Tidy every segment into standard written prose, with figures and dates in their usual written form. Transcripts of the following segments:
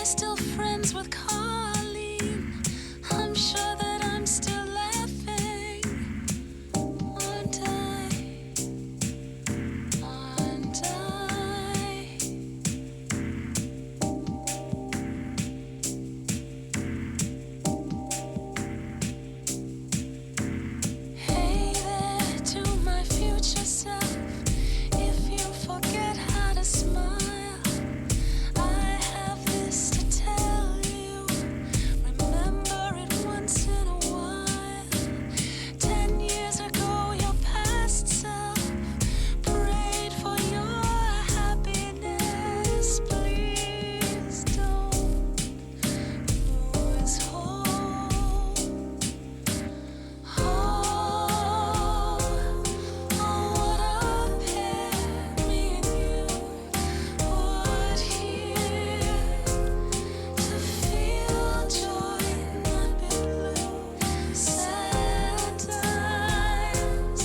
still friends with Colleen? I'm sure that I'm still laughing. Aren't I? Aren't I? Hey there to my future self. If you forget how to smile, I have this to tell you. Remember it once in a while. 10 years ago, your past self prayed for your happiness. Please don't lose hope. Oh, what a pair me and you would hear, to feel joy, not be blue. Sad times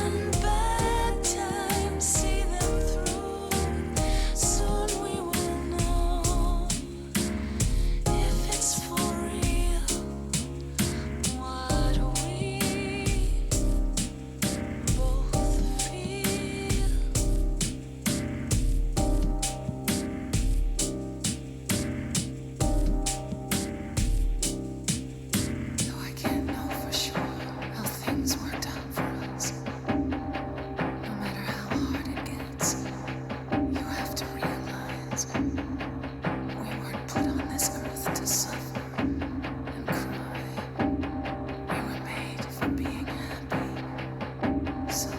and bad times, see them through. Soon we will know if it's for real. What we both feel. Though I can't know for sure how things worked out for us, no matter how hard it gets, you have to realize we weren't put on this earth to suffer and cry. We were made for being happy. So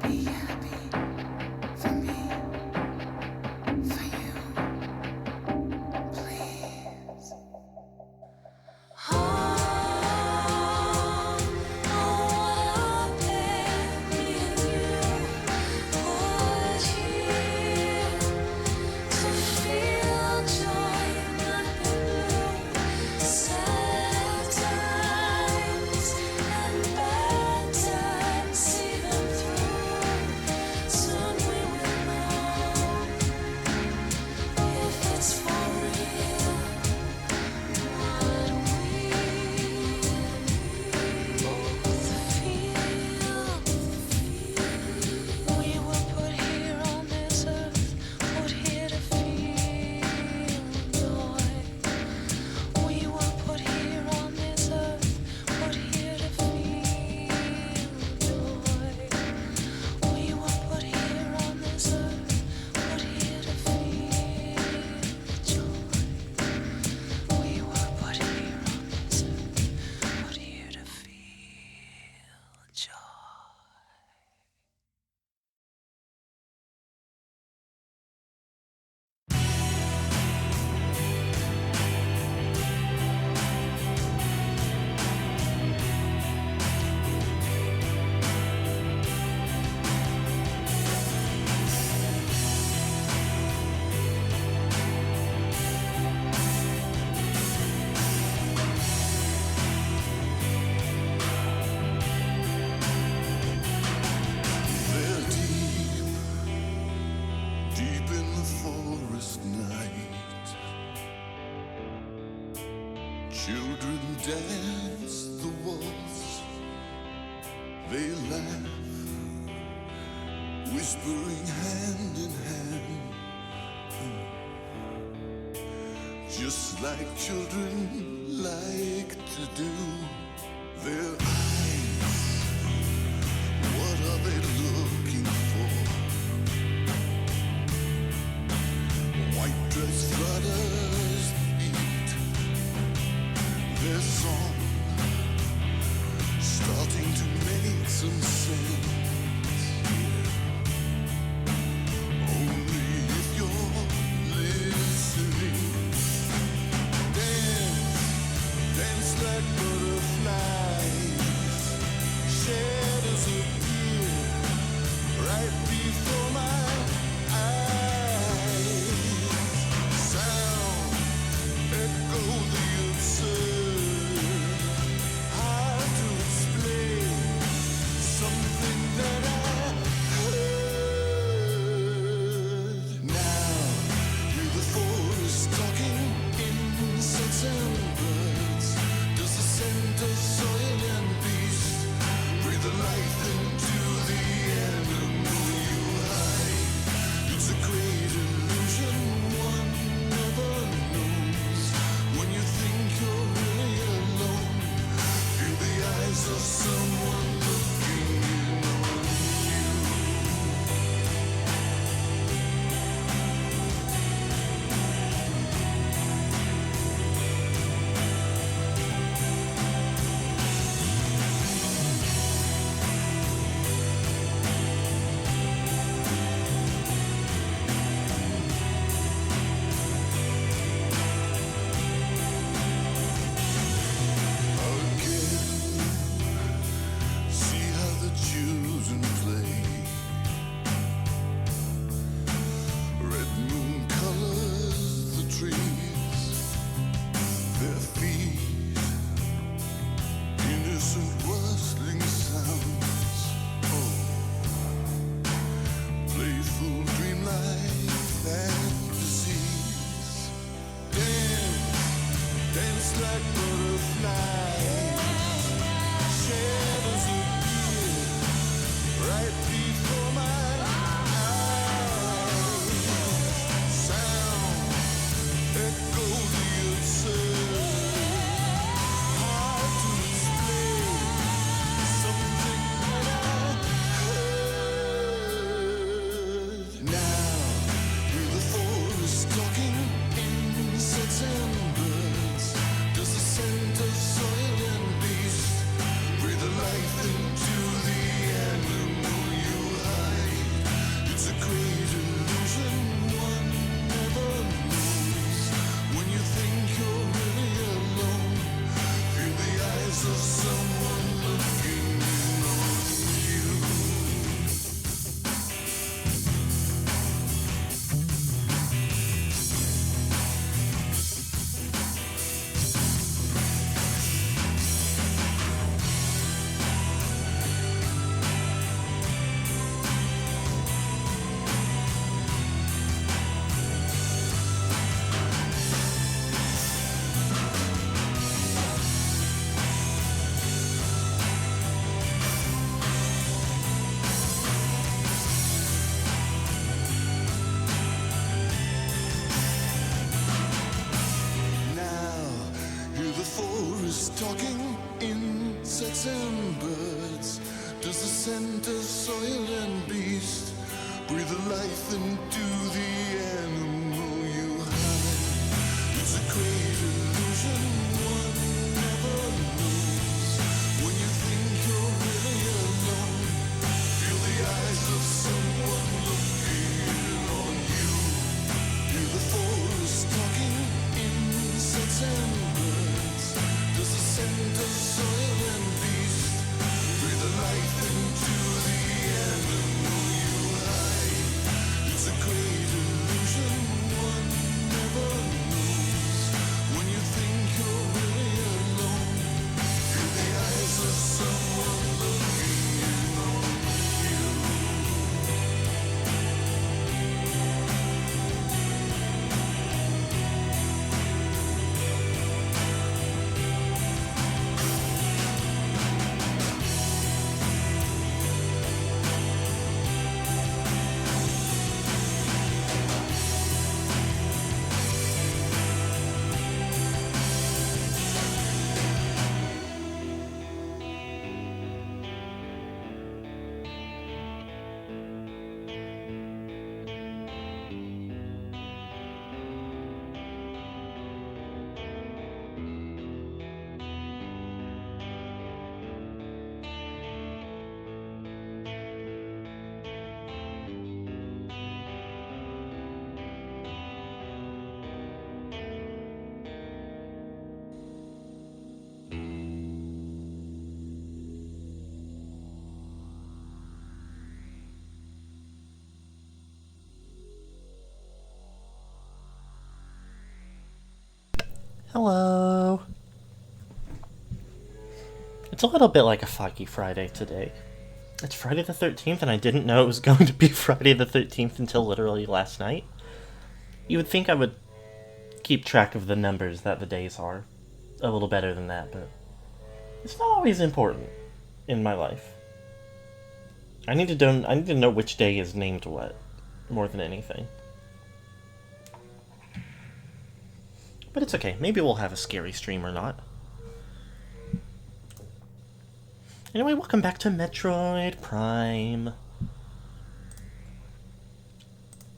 be happy for me, for you, please. Oh, what a pair me and you would hear, to feel joy, not be blue. Sad times and bad times, see them through. Soon we will know if it's for real. What we both feel. We were put here on this earth, put here to feel joy. We were put here on this earth, put here to feel joy. We were put here on this earth, put here to feel joy. We were put here on this earth, put here to feel joy. They're deep in the forest night. Children dance the waltz. They laugh, whispering hand in hand, just like children like to do. Their eyes, what are they looking for? White dress flutters the beat. Their song starting to make some sense. Only if you're listening. Dance, dance like butterflies. Shadows appear just like butterflies. Shadows appear right before my eyes. Sound echoes the absurd. Hard to explain something that I heard. Now, hear the forest talking insects and birds. Does the scent of soil and beast breathe a life into the animal you hide? It's a great illusion one never knows. When you think you're really alone, feel the eyes of someone looking in on you. Now, hear the forest talking insects and birds. Does the scent of soil and beast breathe a life into the animal you hide? It's a great illusion one never knows. When you think you're really alone, feel the eyes of someone looking in on you. Hear the forest talking insects and birds. Does the scent of soil and beast breathe a life into the animal you hide? It's a great illusion one never knows. When you think you're really alone, feel the eyes of someone looking in on you. Hello. It's a little bit like a Foggy Friday today. It's Friday the 13th, and I didn't know it was going to be Friday the 13th until literally last night. You would think I would keep track of the numbers that the days are a little better than that, but it's not always important in my life. I need to know which day is named what, more than anything. But it's okay. Maybe we'll have a scary stream or not. Anyway, welcome back to Metroid Prime.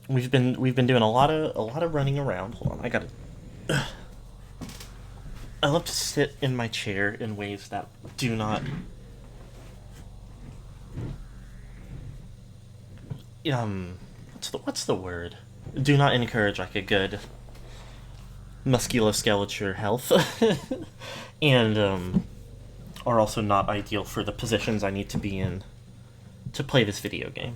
We've been doing a lot of running around. Hold on, I gotta. I love to sit in my chair in ways that do not. What's the word? Do not encourage like a good musculoskeletal health, and are also not ideal for the positions I need to be in to play this video game.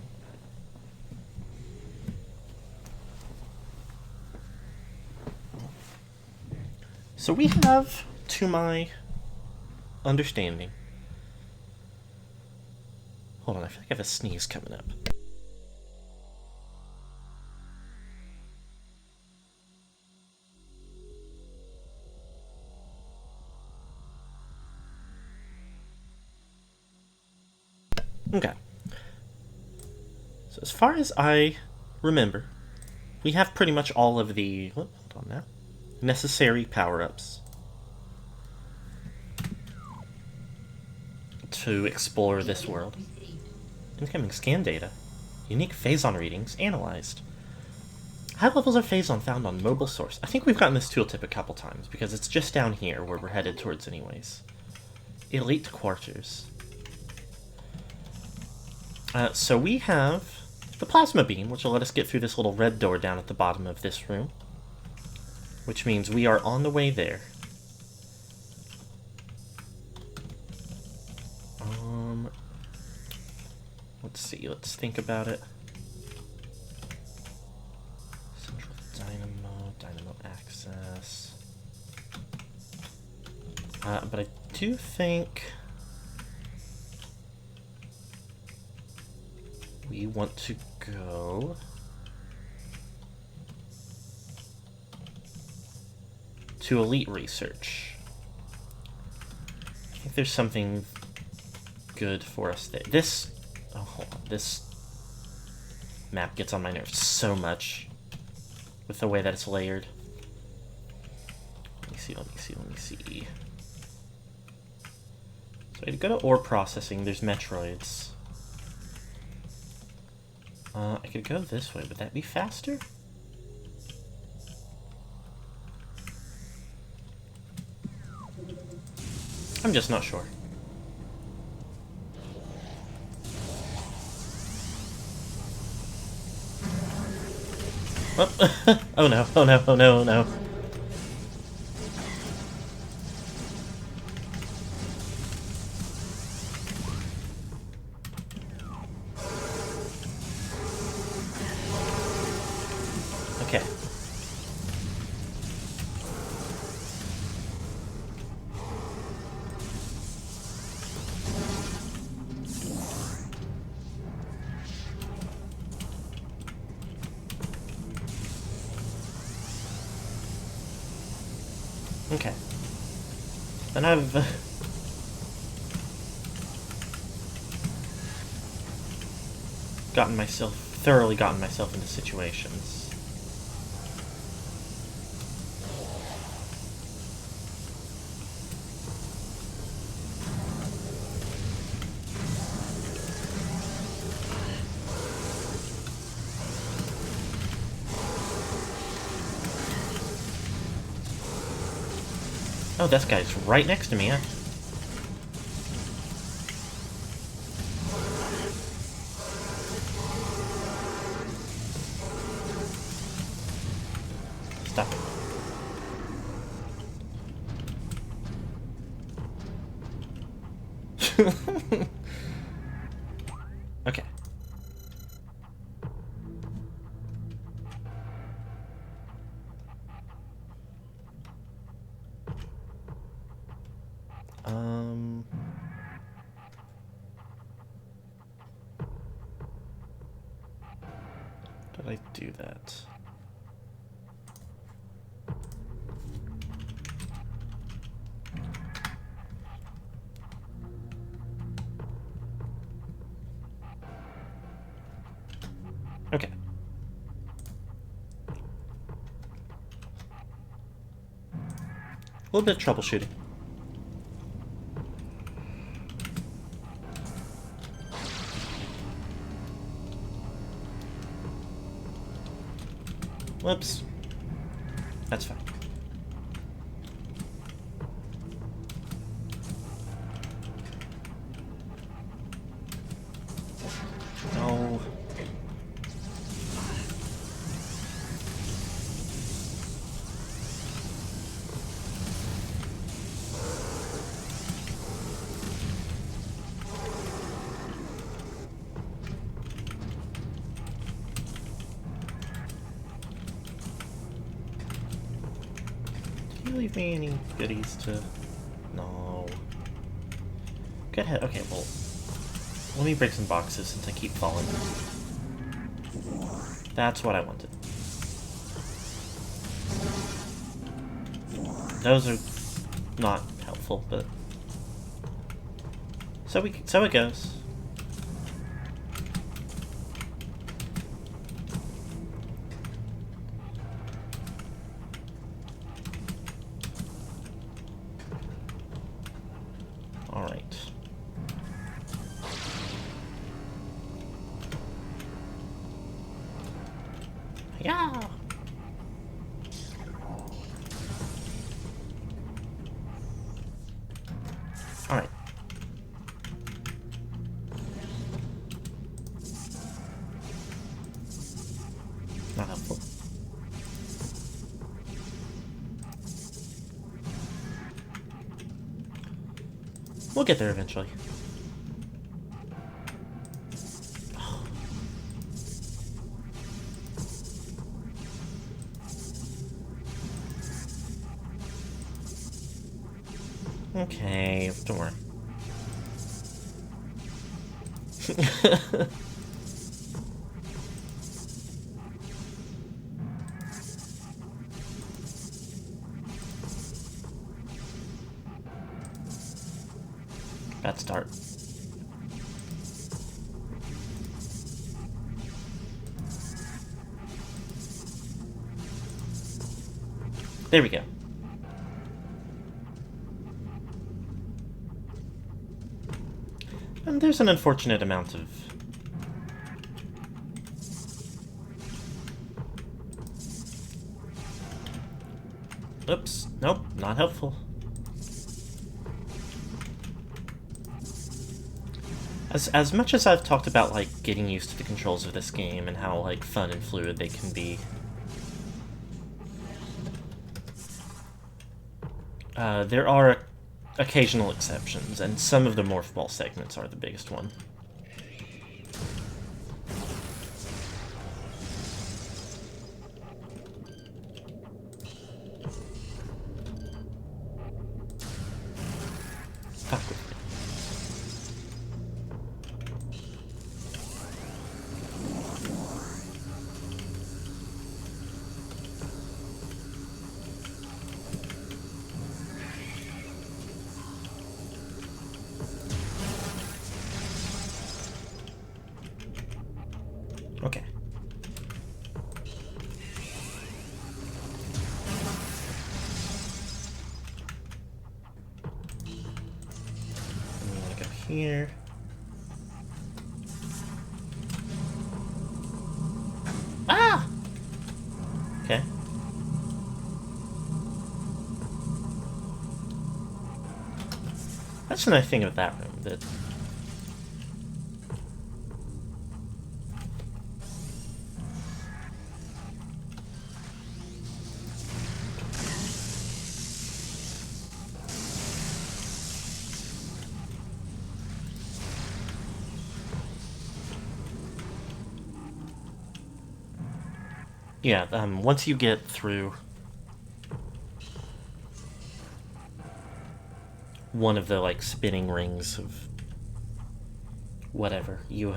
So we have, to my understanding... Hold on, I feel like I have a sneeze coming up. Okay. So as far as I remember, we have pretty much all of the hold on now, necessary power-ups to explore this world. Incoming scan data. Unique phazon readings analyzed. High levels of phazon found on mobile source. I think we've gotten this tooltip a couple times because it's just down here where we're headed towards anyways. Elite quarters. So we have the plasma beam, which will let us get through this little red door down at the bottom of this room. Which means we are on the way there. Let's see, let's think about it. Central dynamo access. But I do think we want to go to Elite Research. I think there's something good for us there. Oh, hold on. This map gets on my nerves so much with the way that it's layered. Let me see. So to go to ore processing, there's METROIDs. I could go this way. Would that be faster? I'm just not sure. Oh, oh no, oh no, oh no, oh no. Okay. Okay. Then I've thoroughly gotten myself into situations. Oh, this guy's right next to me, huh? Stop it. Okay. Did I do that? Okay. A little bit of troubleshooting. Whoops. That's fine. No. Did you leave me any goodies to... No. Go ahead. Okay, well... Let me break some boxes since I keep falling. That's what I wanted. Those are not helpful, but... So it goes. Alright. Not helpful. We'll get there eventually. Okay, don't worry. Bad start. There we go. And there's an unfortunate amount of... Oops. Nope, not helpful. As much as I've talked about, like, getting used to the controls of this game and how, like, fun and fluid they can be, there are occasional exceptions, and some of the morph ball segments are the biggest one. Okay. I'm gonna go here. Ah! Okay. That's the nice thing about that room, that yeah, once you get through one of the, like, spinning rings of whatever, you,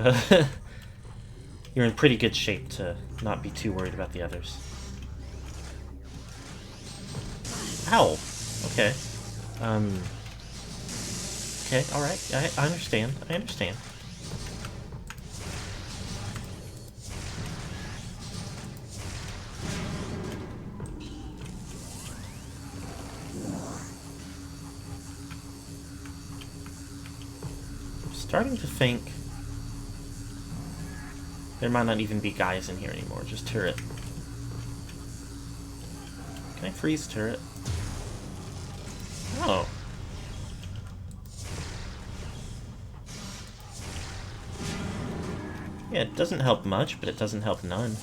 you're in pretty good shape to not be too worried about the others. Ow! Okay. Okay, alright, I understand, I understand. Starting to think there might not even be guys in here anymore, just turret. Can I freeze turret? Oh. Yeah, it doesn't help much, but it doesn't help none.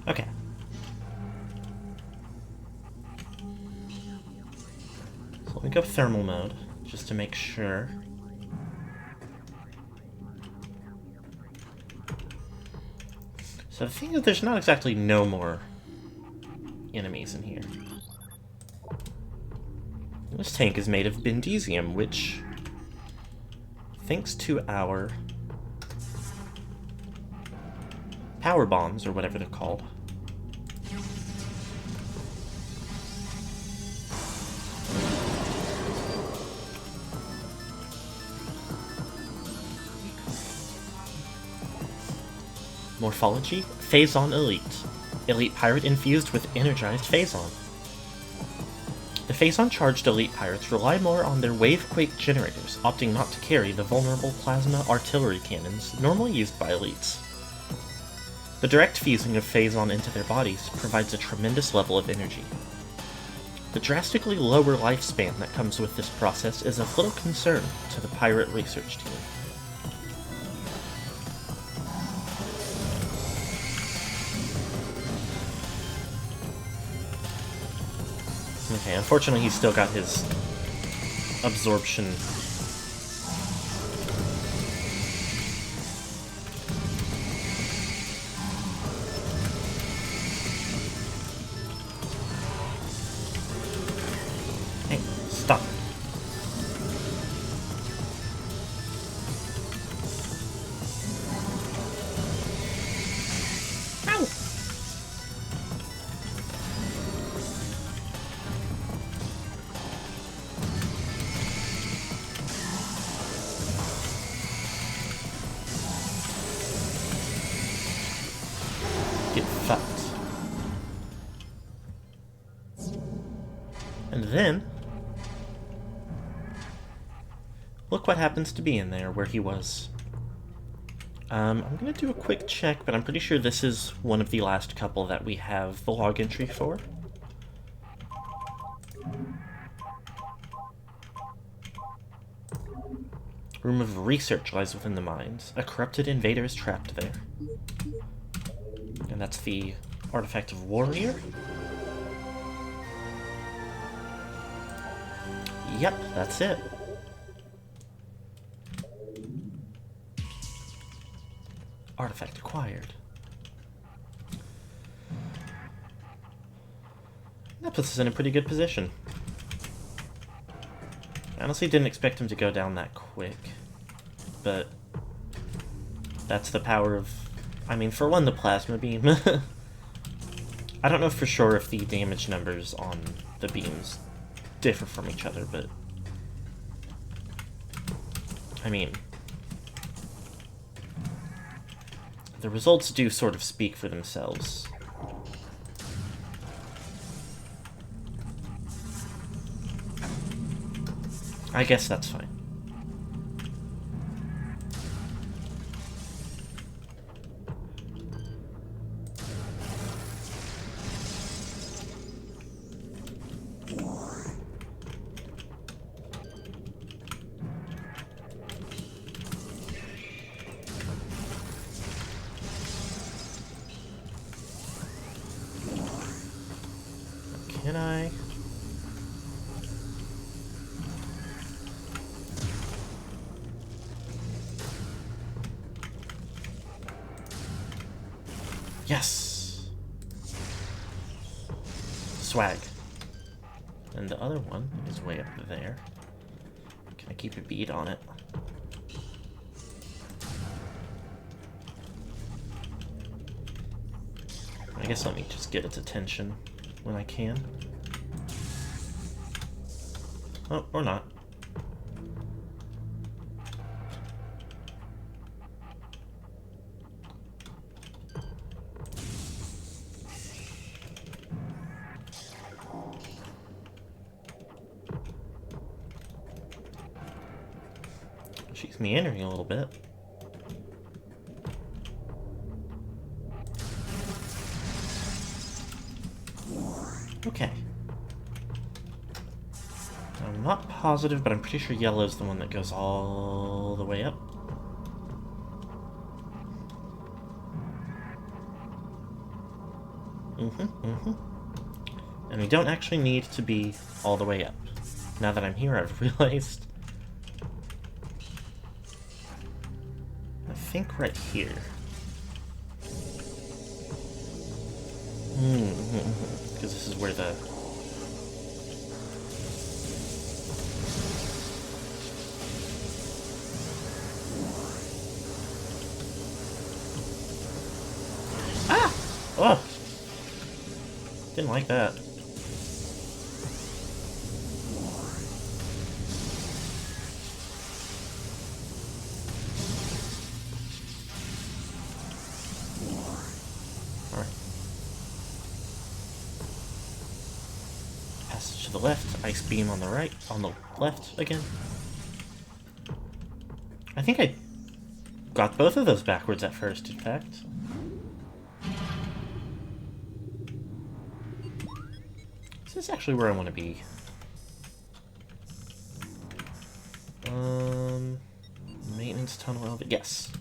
Okay. So let me go thermal mode, just to make sure. So the thing is, there's not exactly no more enemies in here. This tank is made of bendesium, which, thanks to our power bombs, or whatever they're called, morphology, Phazon Elite. Elite Pirate infused with energized Phazon. The The phazon-charged elite pirates rely more on their wavequake generators, opting not to carry the vulnerable plasma artillery cannons normally used by elites. The direct fusing of phazon into their bodies provides a tremendous level of energy. The drastically lower lifespan that comes with this process is of little concern to the pirate research team. Okay, unfortunately he's still got his absorption. Hey, stop. Ow! Get fucked. And then, look what happens to be in there where he was. I'm gonna do a quick check, but I'm pretty sure this is one of the last couple that we have the log entry for. Room of research lies within the mines. A corrupted invader is trapped there. And that's the artifact of warrior? Yep, that's it. Artifact acquired. That puts us in a pretty good position. I honestly didn't expect him to go down that quick, but that's the power of, I mean, for one, the plasma beam. I don't know for sure if the damage numbers on the beams differ from each other, but I mean, the results do sort of speak for themselves. I guess that's fine. Can I? Yes! Swag. And the other one is way up there. Can I keep a bead on it? I guess let me just get its attention when I can. Oh, or not. She's meandering a little bit. Okay. I'm not positive, but I'm pretty sure yellow's the one that goes all the way up. And we don't actually need to be all the way up. Now that I'm here, I've realized. I think right here. Because this is where the... Ah! Oh! Didn't like that. Alright. Passage to the left, Ice Beam on the right, on the left again. I think I got both of those backwards at first, in fact. This is actually where I want to be. Maintenance tunnel elevator. Yes.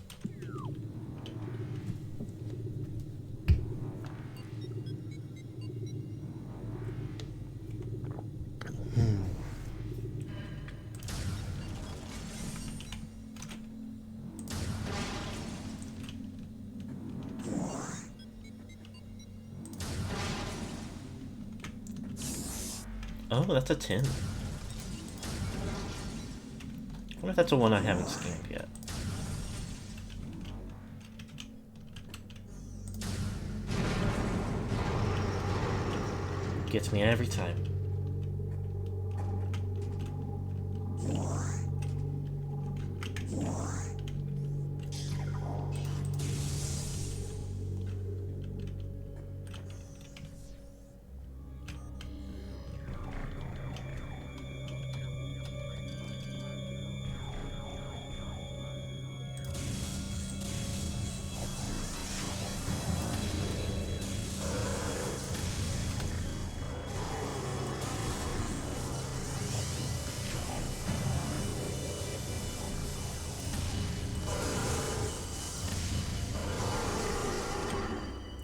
Oh, that's a 10. I wonder if that's a one I haven't scanned yet. Gets me every time.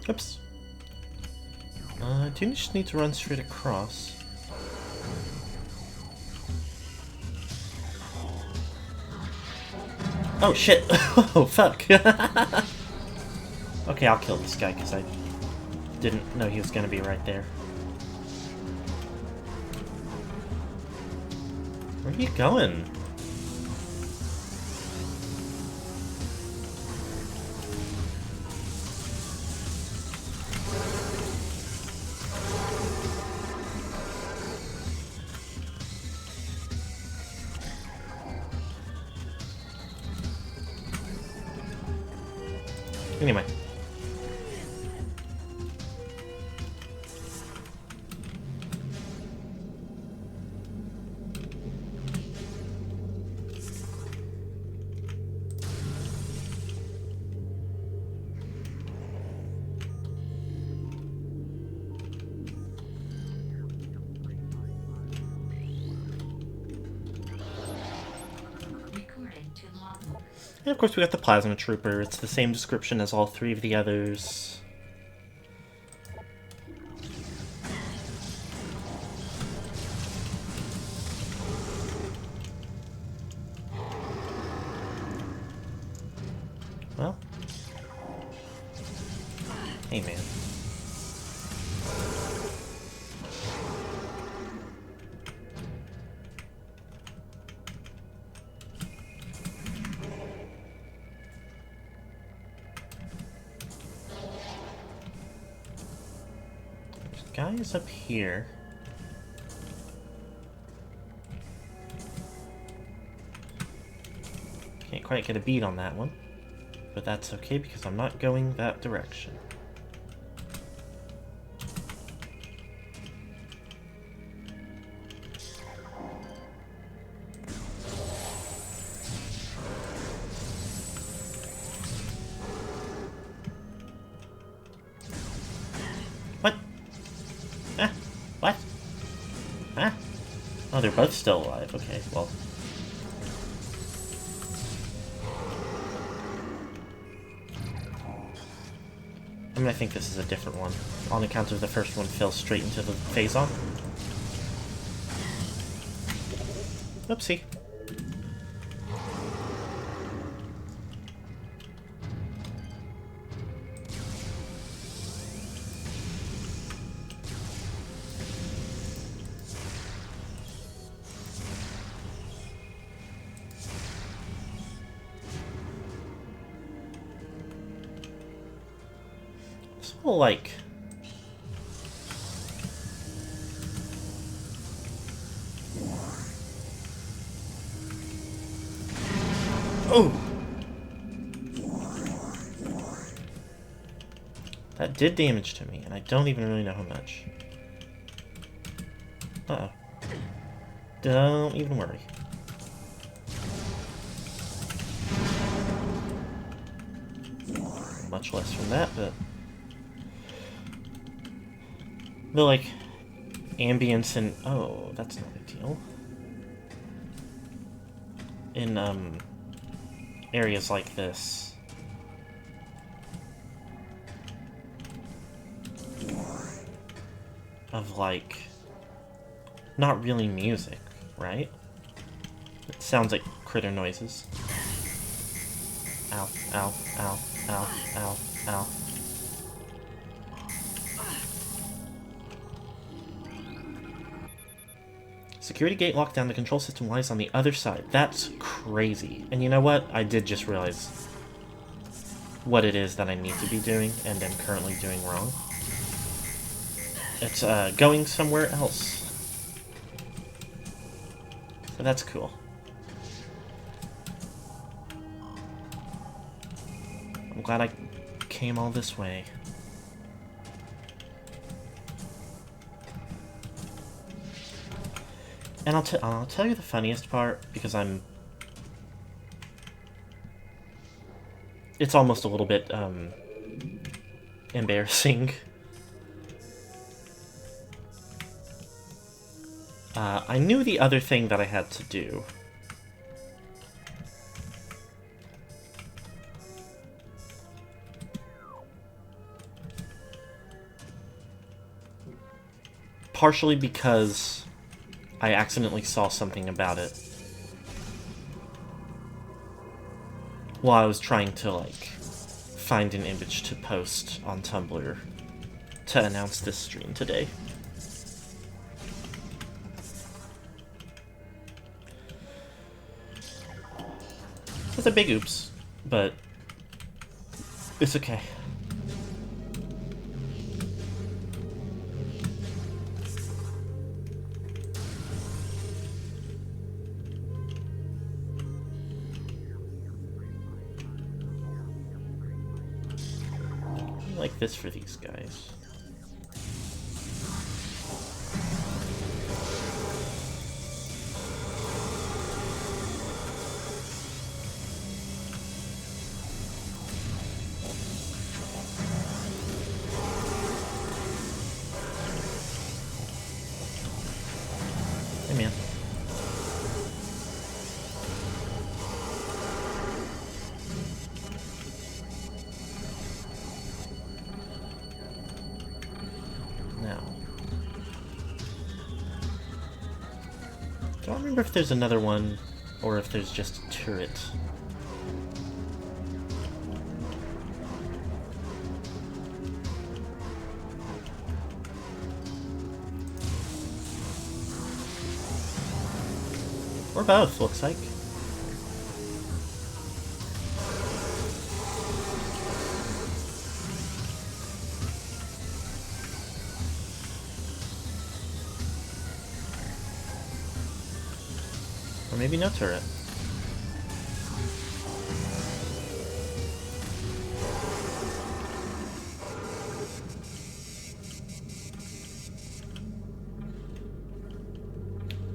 Oops. I do just need to run straight across. Oh shit! Oh fuck! Okay, I'll kill this guy because I didn't know he was gonna be right there. Where are you going? Anyway. And of course we got the Plasma Trooper. It's the same description as all three of the others. Well. Hey man. Guy is up here. Can't quite get a beat on that one, but that's okay because I'm not going that direction. What? Ah, what? Ah? Oh, they're both still alive. Okay, well. I mean, I think this is a different one. On account of the first one fell straight into the phazon. Oopsie. So, like... Oh! That did damage to me, and I don't even really know how much. Uh-oh. Don't even worry. Much less from that, but... The, like, ambience and... Oh, that's no big deal. In, areas like this. Of, like... Not really music, right? It sounds like critter noises. Ow, ow, ow, ow, ow, ow. Security gate locked down. The control system lies on the other side. That's crazy. And you know what? I did just realize what it is that I need to be doing and am currently doing wrong. It's going somewhere else. So that's cool. I'm glad I came all this way. And I'll tell you the funniest part, because it's almost a little bit, embarrassing. I knew the other thing that I had to do. Partially because I accidentally saw something about it while I was trying to, like, find an image to post on Tumblr to announce this stream today. It's a big oops, but it's okay. Like this for these guys. Hey man. I don't remember if there's another one, or if there's just a turret. Or both, looks like. Or maybe no turret.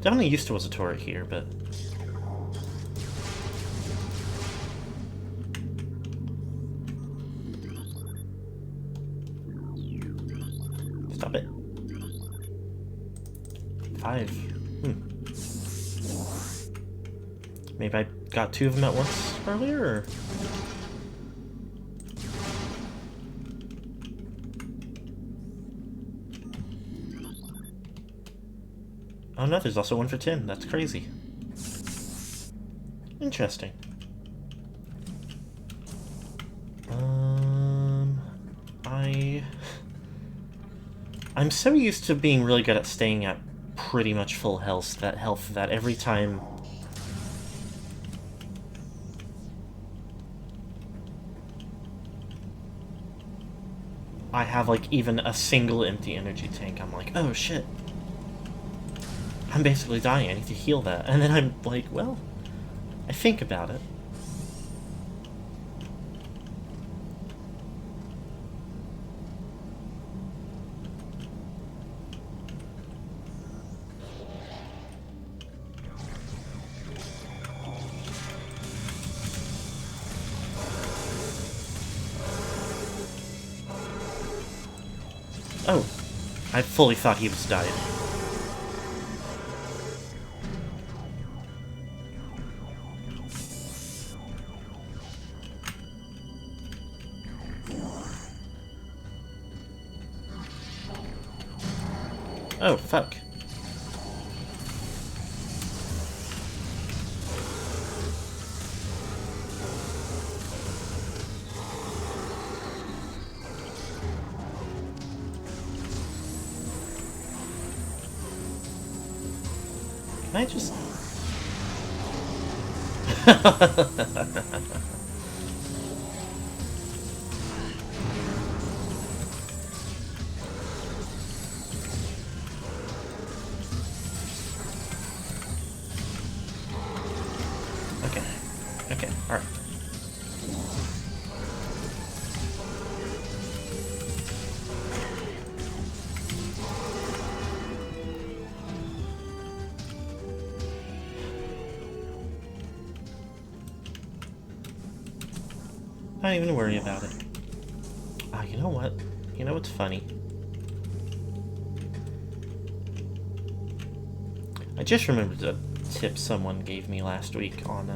Definitely used to was a turret here, but... Stop it. 5. Maybe I got 2 of them at once earlier, or... Oh no, there's also one for Tim. That's crazy. Interesting. I'm so used to being really good at staying at pretty much full health that every time I have, like, even a single empty energy tank, I'm like, oh shit. I'm basically dying, I need to heal that. And then I'm like, well, I think about it. Oh, I fully thought he was dying. Oh, fuck. Can I just... Okay. Okay, alright. Not even worry about it. Ah, you know what? You know what's funny? I just remembered a tip someone gave me last week on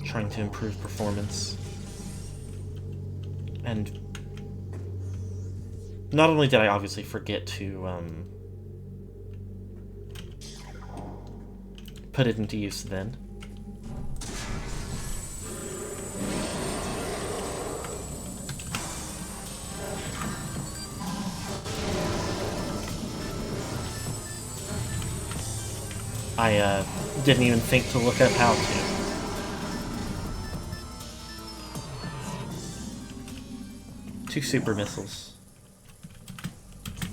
trying to improve performance. And not only did I obviously forget to put it into use then, I didn't even think to look up how to. Two super missiles.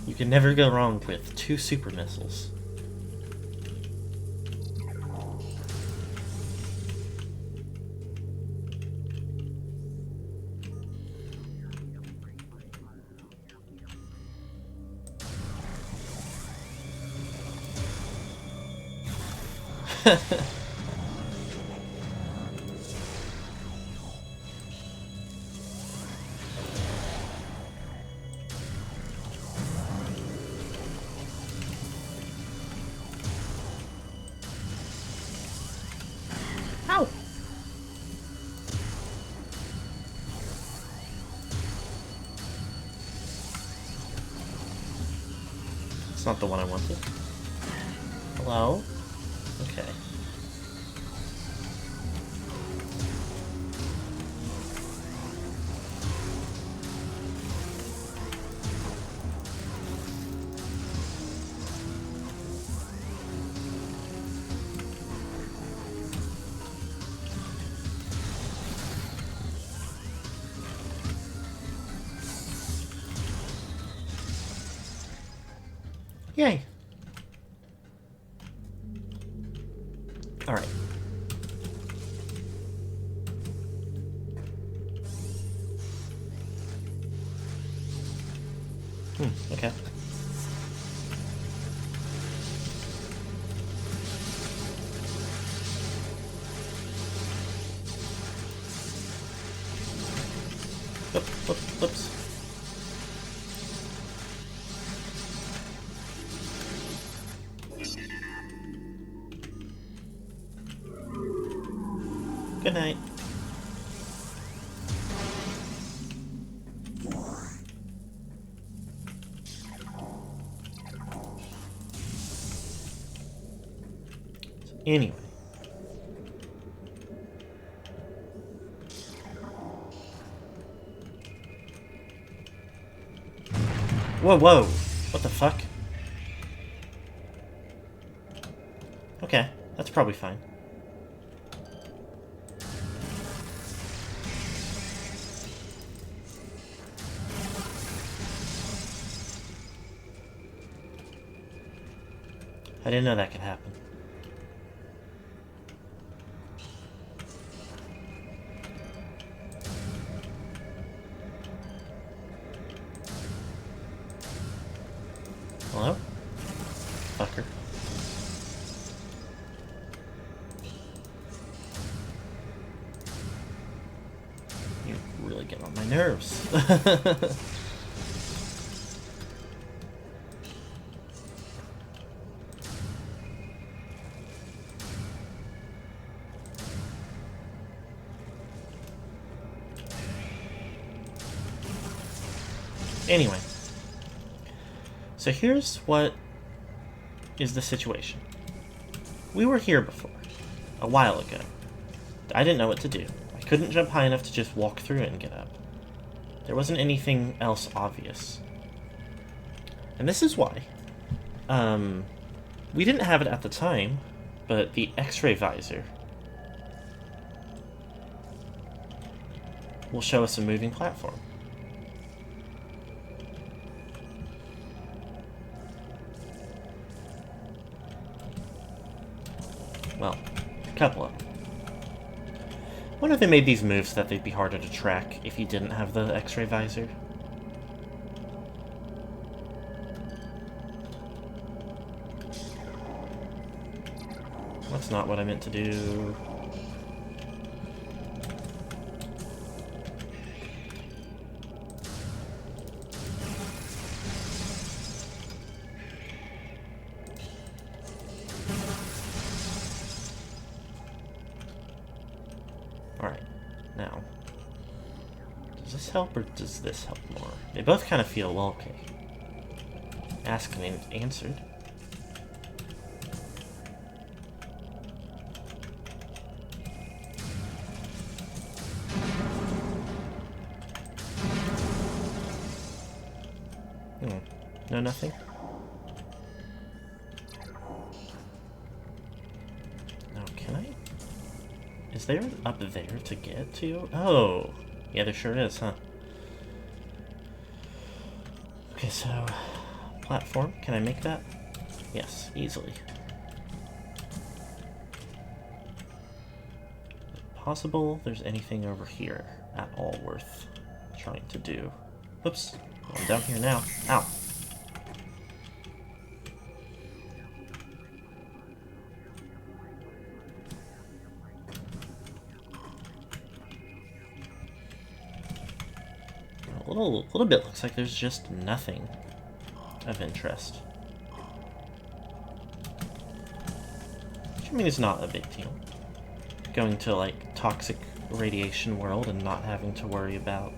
You can never go wrong with two super missiles. Ow! It's not the one I wanted. Hello? Okay. Yay! Alright. Okay. Whoops. Good night. Anyway. Whoa. What the fuck? Okay, that's probably fine. I didn't know that could happen. Hello? Fucker. You really get on my nerves. Anyway. So here's what is the situation. We were here before, a while ago. I didn't know what to do. I couldn't jump high enough to just walk through it and get up. There wasn't anything else obvious. And this is why. We didn't have it at the time, but the X-ray visor will show us a moving platform. Well, a couple of them. I wonder if they made these moves so that they'd be harder to track if you didn't have the X-ray visor. That's not what I meant to do. Alright, now, does this help or does this help more? They both kind of feel, well, okay. Asked and answered. No, nothing? Now, can I... Is there up there to get to? Oh! Yeah, there sure is, huh? Okay, so... Platform, can I make that? Yes, easily. Is it possible there's anything over here at all worth trying to do? Oops, I'm down here now. Ow! A little bit looks like there's just nothing of interest. Which, I mean, is not a big deal. Going to, like, toxic radiation world and not having to worry about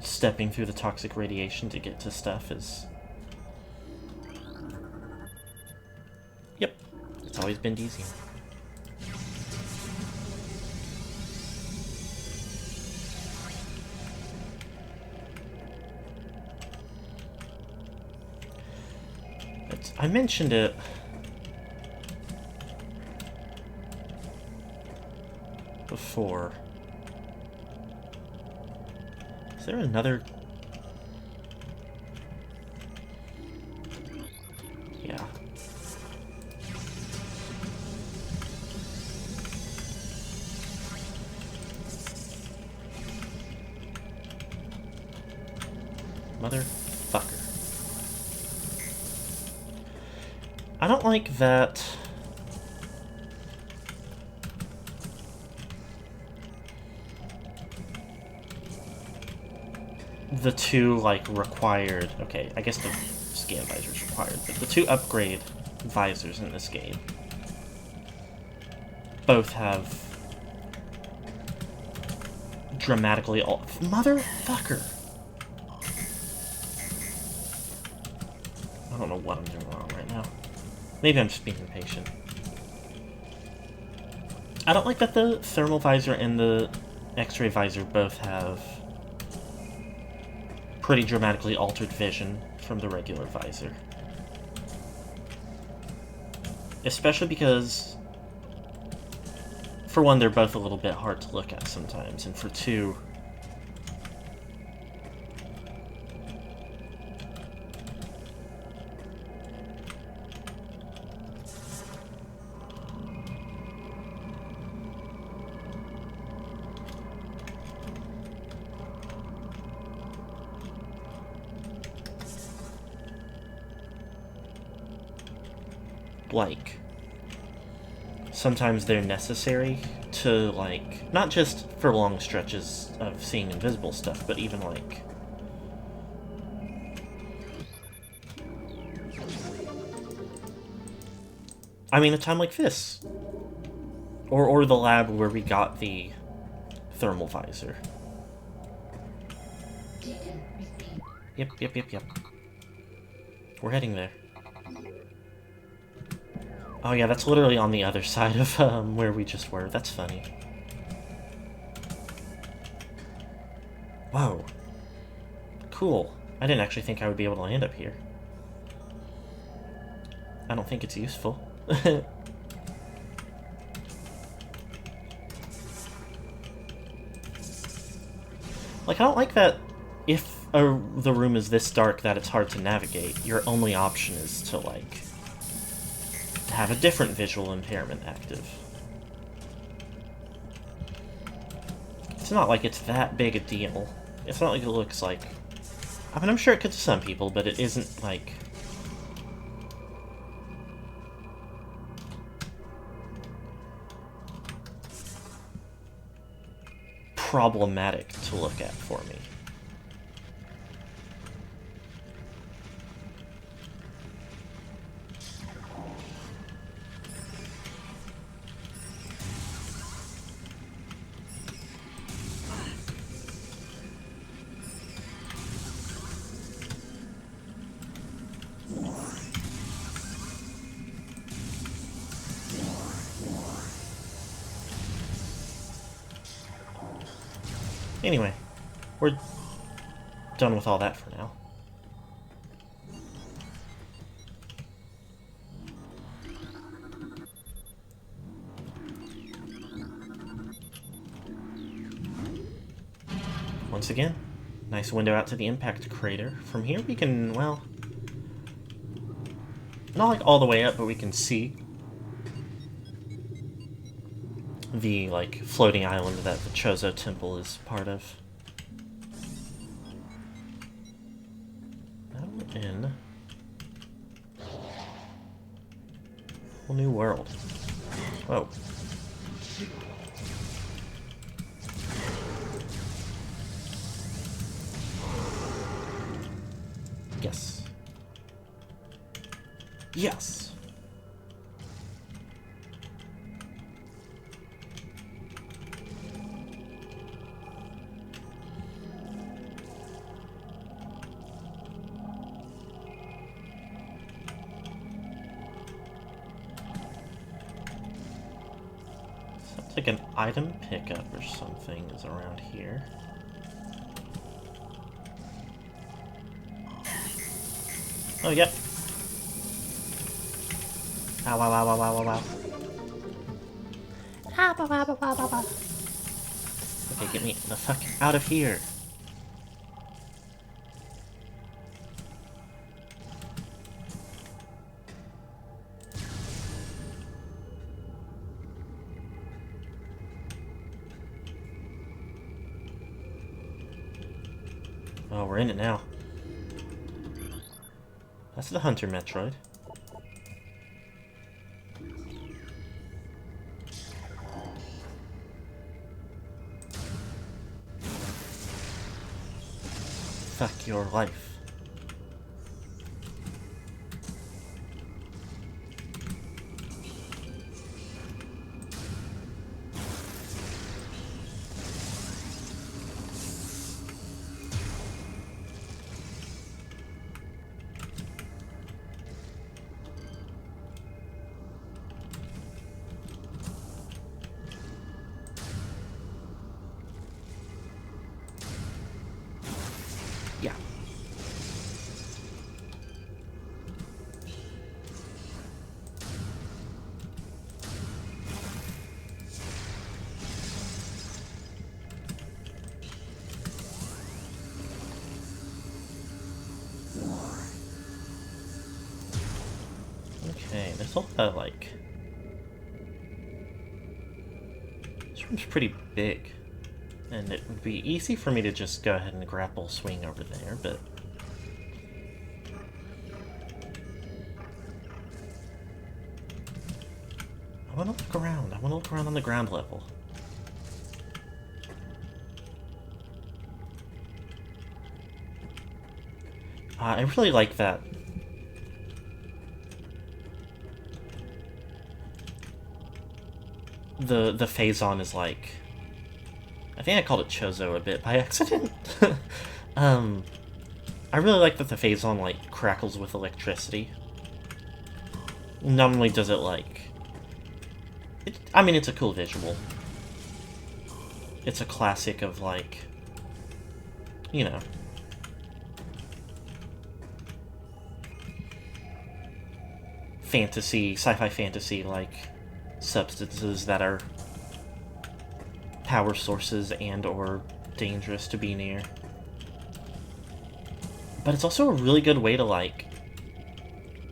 stepping through the toxic radiation to get to stuff is... Yep, it's always been easy. I mentioned it before. Is there another? Yeah. Motherfucker. I don't like that. The two, like, required... Okay, I guess the scan visor's required, but the two upgrade visors in this game both have dramatically Motherfucker! I don't know what I'm doing wrong right now. Maybe I'm just being impatient. I don't like that the thermal visor and the X-ray visor both have pretty dramatically altered vision from the regular visor. Especially because, for one, they're both a little bit hard to look at sometimes, and for two, like, sometimes they're necessary to, like, not just for long stretches of seeing invisible stuff, but even, like, I mean, a time like this. Or the lab where we got the thermal visor. Yep. We're heading there. Oh yeah, that's literally on the other side of where we just were. That's funny. Whoa. Cool. I didn't actually think I would be able to land up here. I don't think it's useful. Like, I don't like that if the room is this dark that it's hard to navigate, your only option is to, like, have a different visual impairment active. It's not like it's that big a deal. It's not like it looks like... I mean, I'm sure it could to some people, but it isn't, like... problematic to look at for me. Anyway, we're done with all that for now. Once again, nice window out to the impact crater. From here we can, well, not like all the way up, but we can see the, like, floating island that the Chozo Temple is part of. Now we're in a whole new world. Whoa. Yes. Yes! Sounds like an item pickup or something is around here. Oh, yep. Ow, ow, ow, ow, ow, ow, ow. Ow, ow, ow, ow, ow, ow. Okay, get me the fuck out of here. Oh, we're in it now. That's the Hunter Metroid. Fuck your life. Yeah. Okay, there's a lot of, like... This room's pretty big. And it would be easy for me to just go ahead and grapple swing over there, but... I want to look around. I want to look around on the ground level. I really like that. the phase-on is like... I think I called it Chozo a bit by accident. I really like that the phase-on, like, crackles with electricity. Not only does it, like... I mean, it's a cool visual. It's a classic of, like... You know... fantasy, sci-fi fantasy, like, substances that are power sources and or dangerous to be near. But it's also a really good way to, like,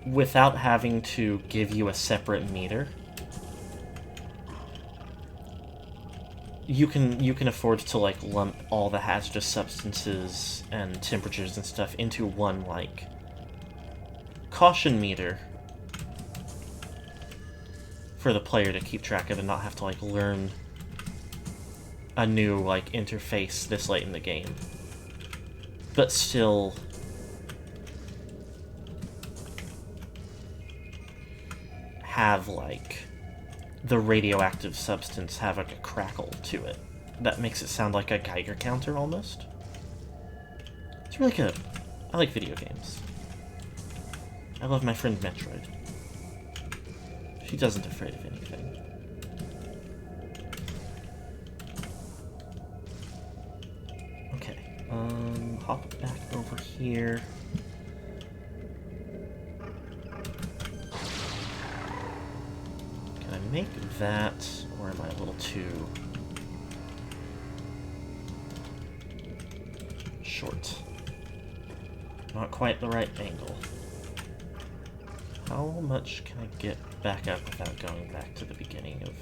without having to give you a separate meter, you can afford to, like, lump all the hazardous substances and temperatures and stuff into one, like, caution meter for the player to keep track of and not have to, like, learn a new, like, interface this late in the game. But still have, like, the radioactive substance have, like, a crackle to it that makes it sound like a Geiger counter, almost. It's really good. I like video games. I love my friend Metroid. She doesn't afraid of anything. Okay, hop back over here. Can I make that, or am I a little too short? Not quite the right angle. How much can I get back up without going back to the beginning of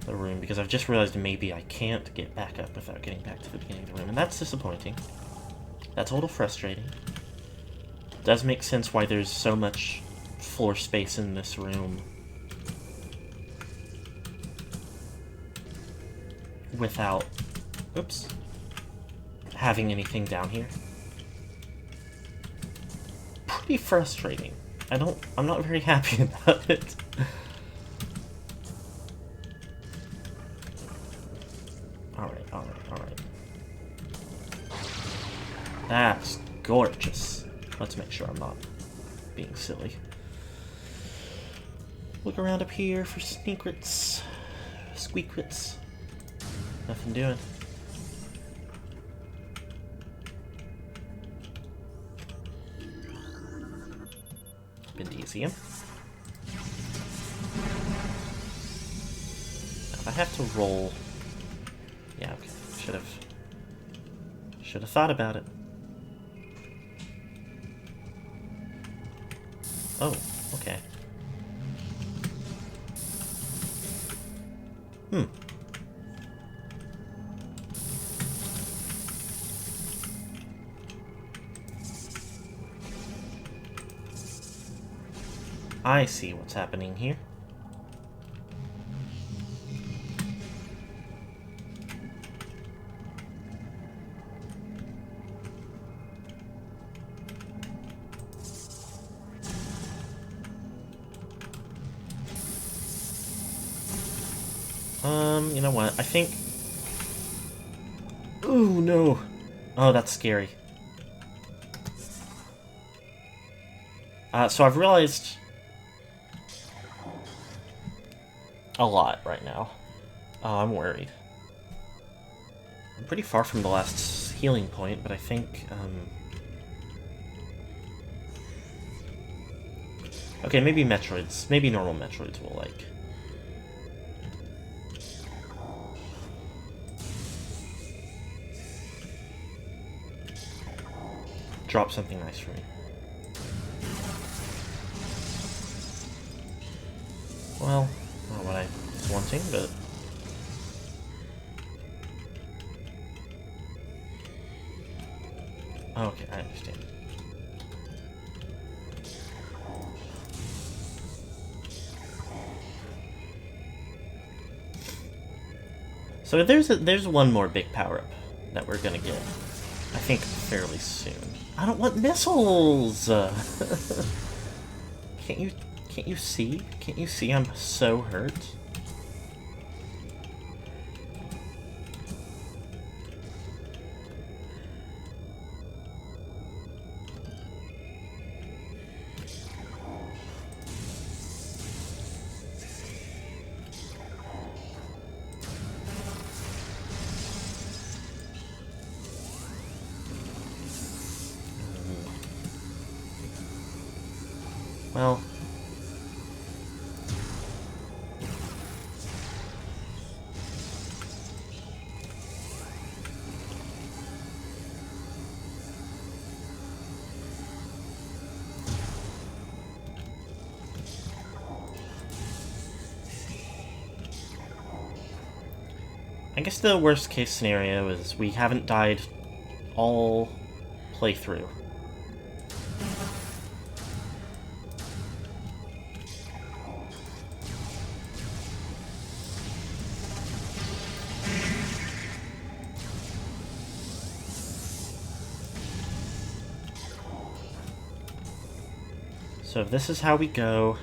the room? Because I've just realized maybe I can't get back up without getting back to the beginning of the room, and that's disappointing. That's a little frustrating. It does make sense why there's so much floor space in this room without, oops, having anything down here. Pretty frustrating. I'm not very happy about it. Alright. That's gorgeous. Let's make sure I'm not being silly. Look around up here for sneakrits. Squeakrits. Nothing doing. Bendezium. If I have to roll... Yeah, okay. Should have thought about it. Oh, okay. I see what's happening here. You know what? I think... Ooh, no. Oh, that's scary. So I've realized a lot right now. I'm worried. I'm pretty far from the last healing point, but I think, okay, maybe Metroids, maybe normal Metroids will, like... drop something nice for me. Well, not what I was wanting, but... Okay, I understand. So there's one more big power-up that we're gonna get, I think, fairly soon. I don't want missiles! Can't you see? Can't you see I'm so hurt? Well... I guess the worst case scenario is we haven't died all playthrough. So if this is how we go,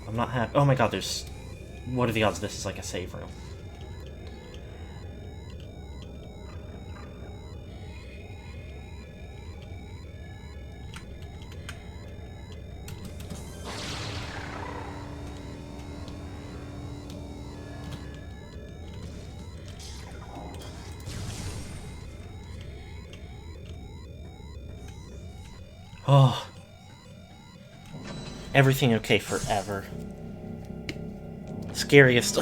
I'm not happy. Oh my god, there's... What are the odds this is like a save room? Oh. Everything okay forever. Scariest.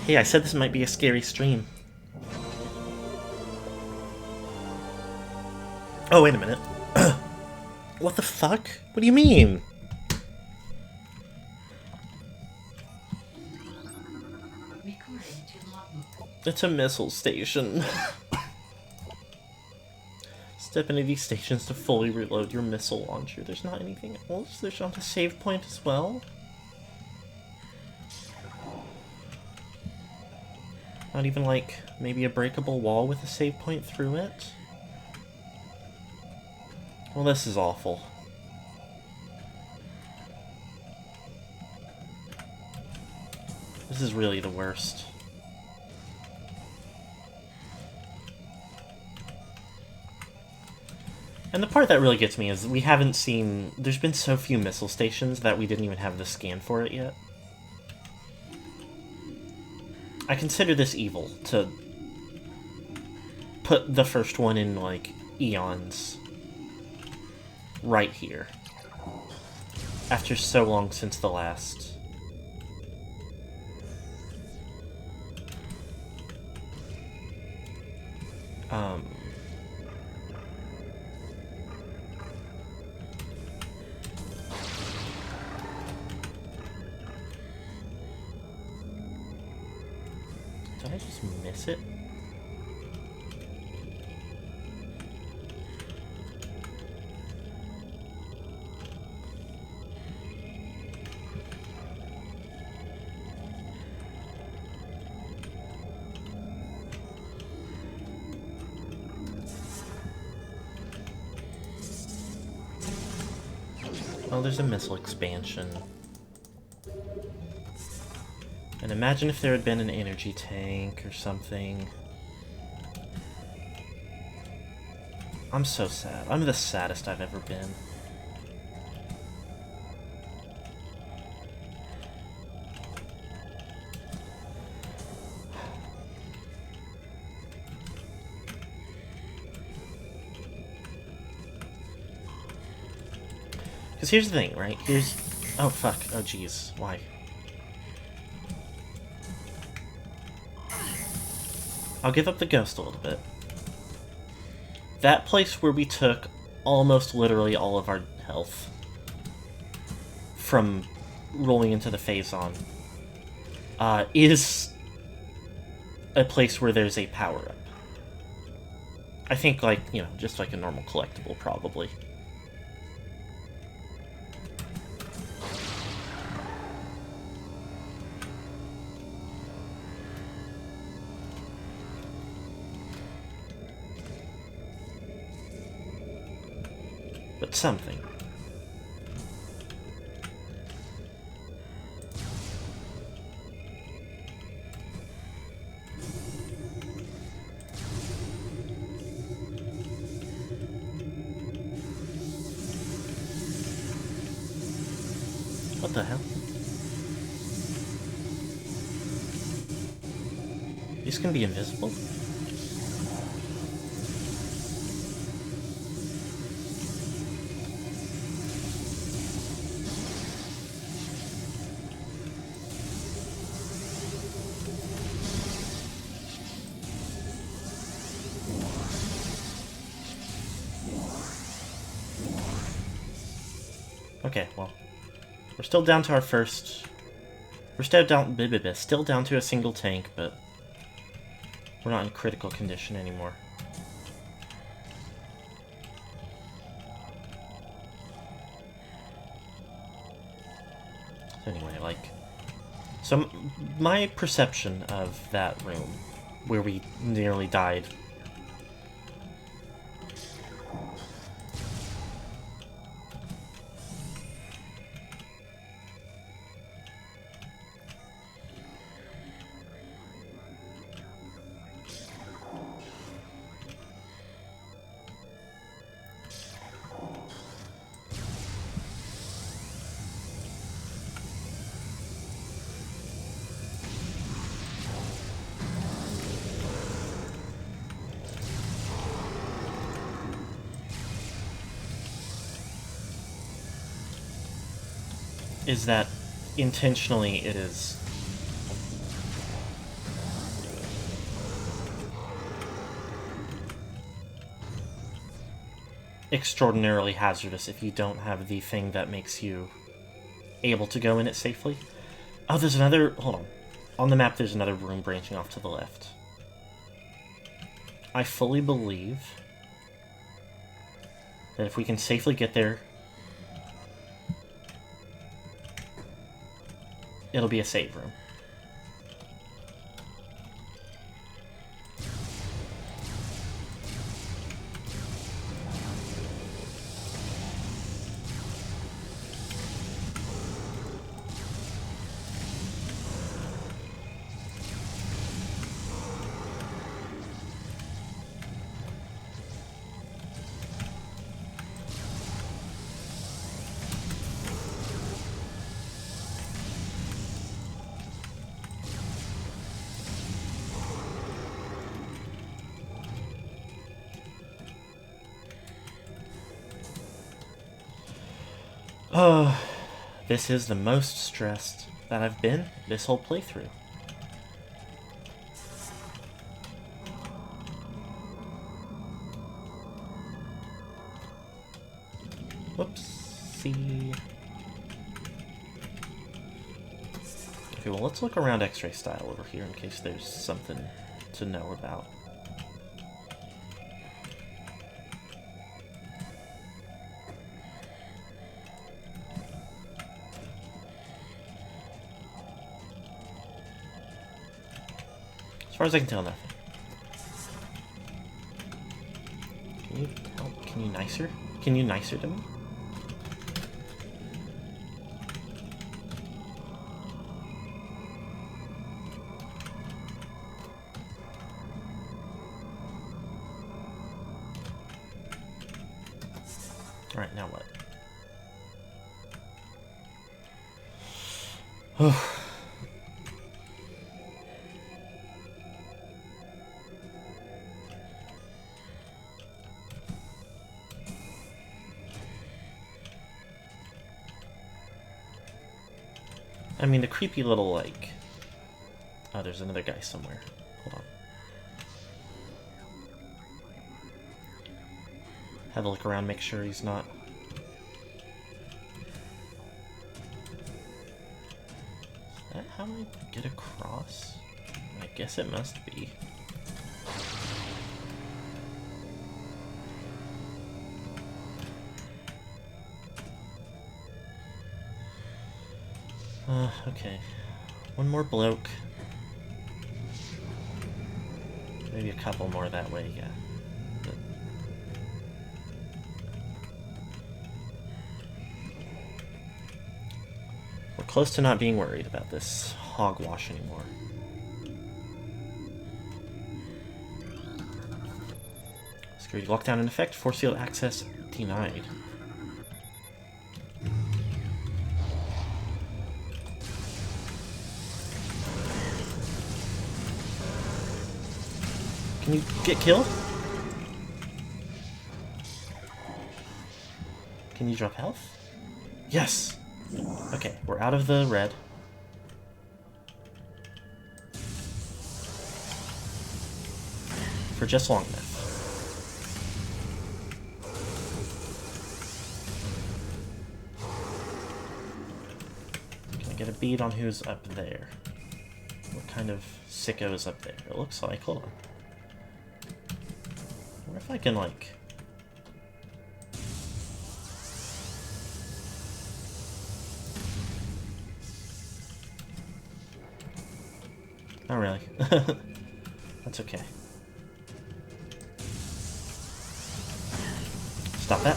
Hey, I said this might be a scary stream. Oh, wait a minute. What the fuck? What do you mean? It's a missile station. Step into these stations to fully reload your missile launcher. There's not anything else? There's not a save point as well? Not even like maybe a breakable wall with a save point through it? Well, this is awful. This is really the worst. And the part that really gets me is we haven't seen... There's been so few missile stations that we didn't even have the scan for it yet. I consider this evil, to put the first one in, like, eons. Right here. After so long since the last. Did I just miss it? Oh, there's a missile expansion. And imagine if there had been an energy tank or something. I'm so sad. I'm the saddest I've ever been. Because here's the thing, right? Here's... Oh, fuck. Oh, jeez. Why? I'll give up the ghost a little bit. That place where we took almost literally all of our health from rolling into the Phazon is a place where there's a power-up. I think, like, you know, just like a normal collectible, probably. But something. What the hell? These can be invisible? Okay, well, we're still down to our first... We're still down to a single tank, but we're not in critical condition anymore. So anyway, like... So, my perception of that room, where we nearly died... is that intentionally it is extraordinarily hazardous if you don't have the thing that makes you able to go in it safely. Oh, there's another... Hold on. On the map, there's another room branching off to the left. I fully believe that if we can safely get there, it'll be a save room. Oh, this is the most stressed that I've been this whole playthrough. Whoopsie. Okay, well, let's look around X-ray style over here in case there's something to know about. As far as I can tell, nothing. Can you help? Can you nicer? Can you nicer to me? Alright, now what? Oh. I mean, the creepy little, like... Oh, there's another guy somewhere. Hold on. Have a look around, make sure he's not... Is that how I get across? I guess it must be. Okay. One more bloke. Maybe a couple more that way, yeah. But... We're close to not being worried about this hogwash anymore. Security lockdown in effect. Force field access denied. Can you get killed? Can you drop health? Yes! Okay, we're out of the red. For just long enough. bead on who's up there. What kind of sicko is up there? It looks like, hold on. I wonder if I can, like... Oh, really? That's okay. Stop that.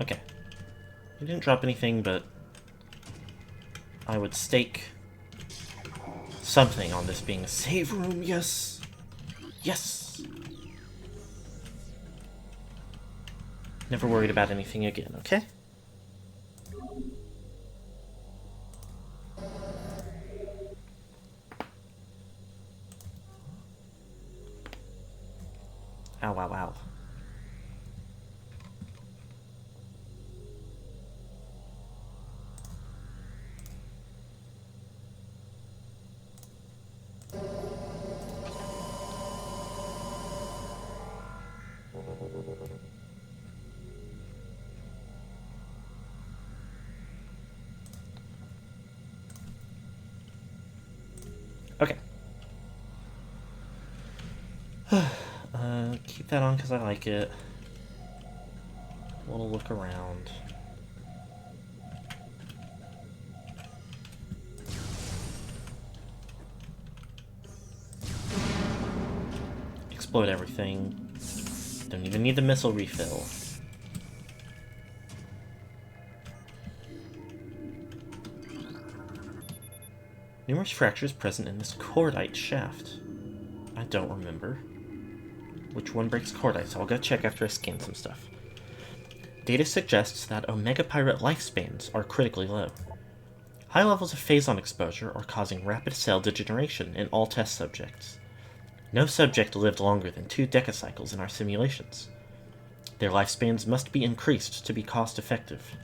Okay. I didn't drop anything, but I would stake something on this being a save room. Yes! Yes! Never worried about anything again, okay? Ow, ow, ow. Okay. Keep that on because I like it. A little look around. Explode everything. Don't even need the missile refill. Numerous fractures present in this cordite shaft. I don't remember which one breaks cordite, so I'll go check after I scan some stuff. Data suggests that Omega Pirate lifespans are critically low. High levels of phazon exposure are causing rapid cell degeneration in all test subjects. No subject lived longer than 2 decacycles in our simulations. Their lifespans must be increased to be cost-effective.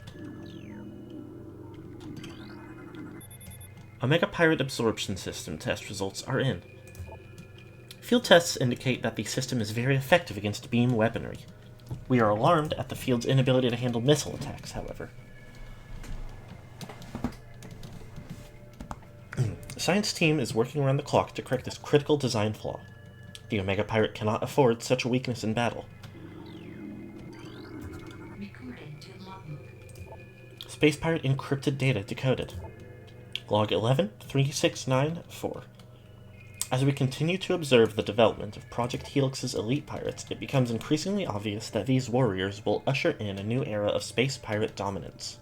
Omega Pirate absorption system test results are in. Field tests indicate that the system is very effective against beam weaponry. We are alarmed at the field's inability to handle missile attacks, however. The science team is working around the clock to correct this critical design flaw. The Omega Pirate cannot afford such a weakness in battle. Space Pirate encrypted data decoded. Log 11-3694. As we continue to observe the development of Project Helix's elite pirates, it becomes increasingly obvious that these warriors will usher in a new era of space pirate dominance.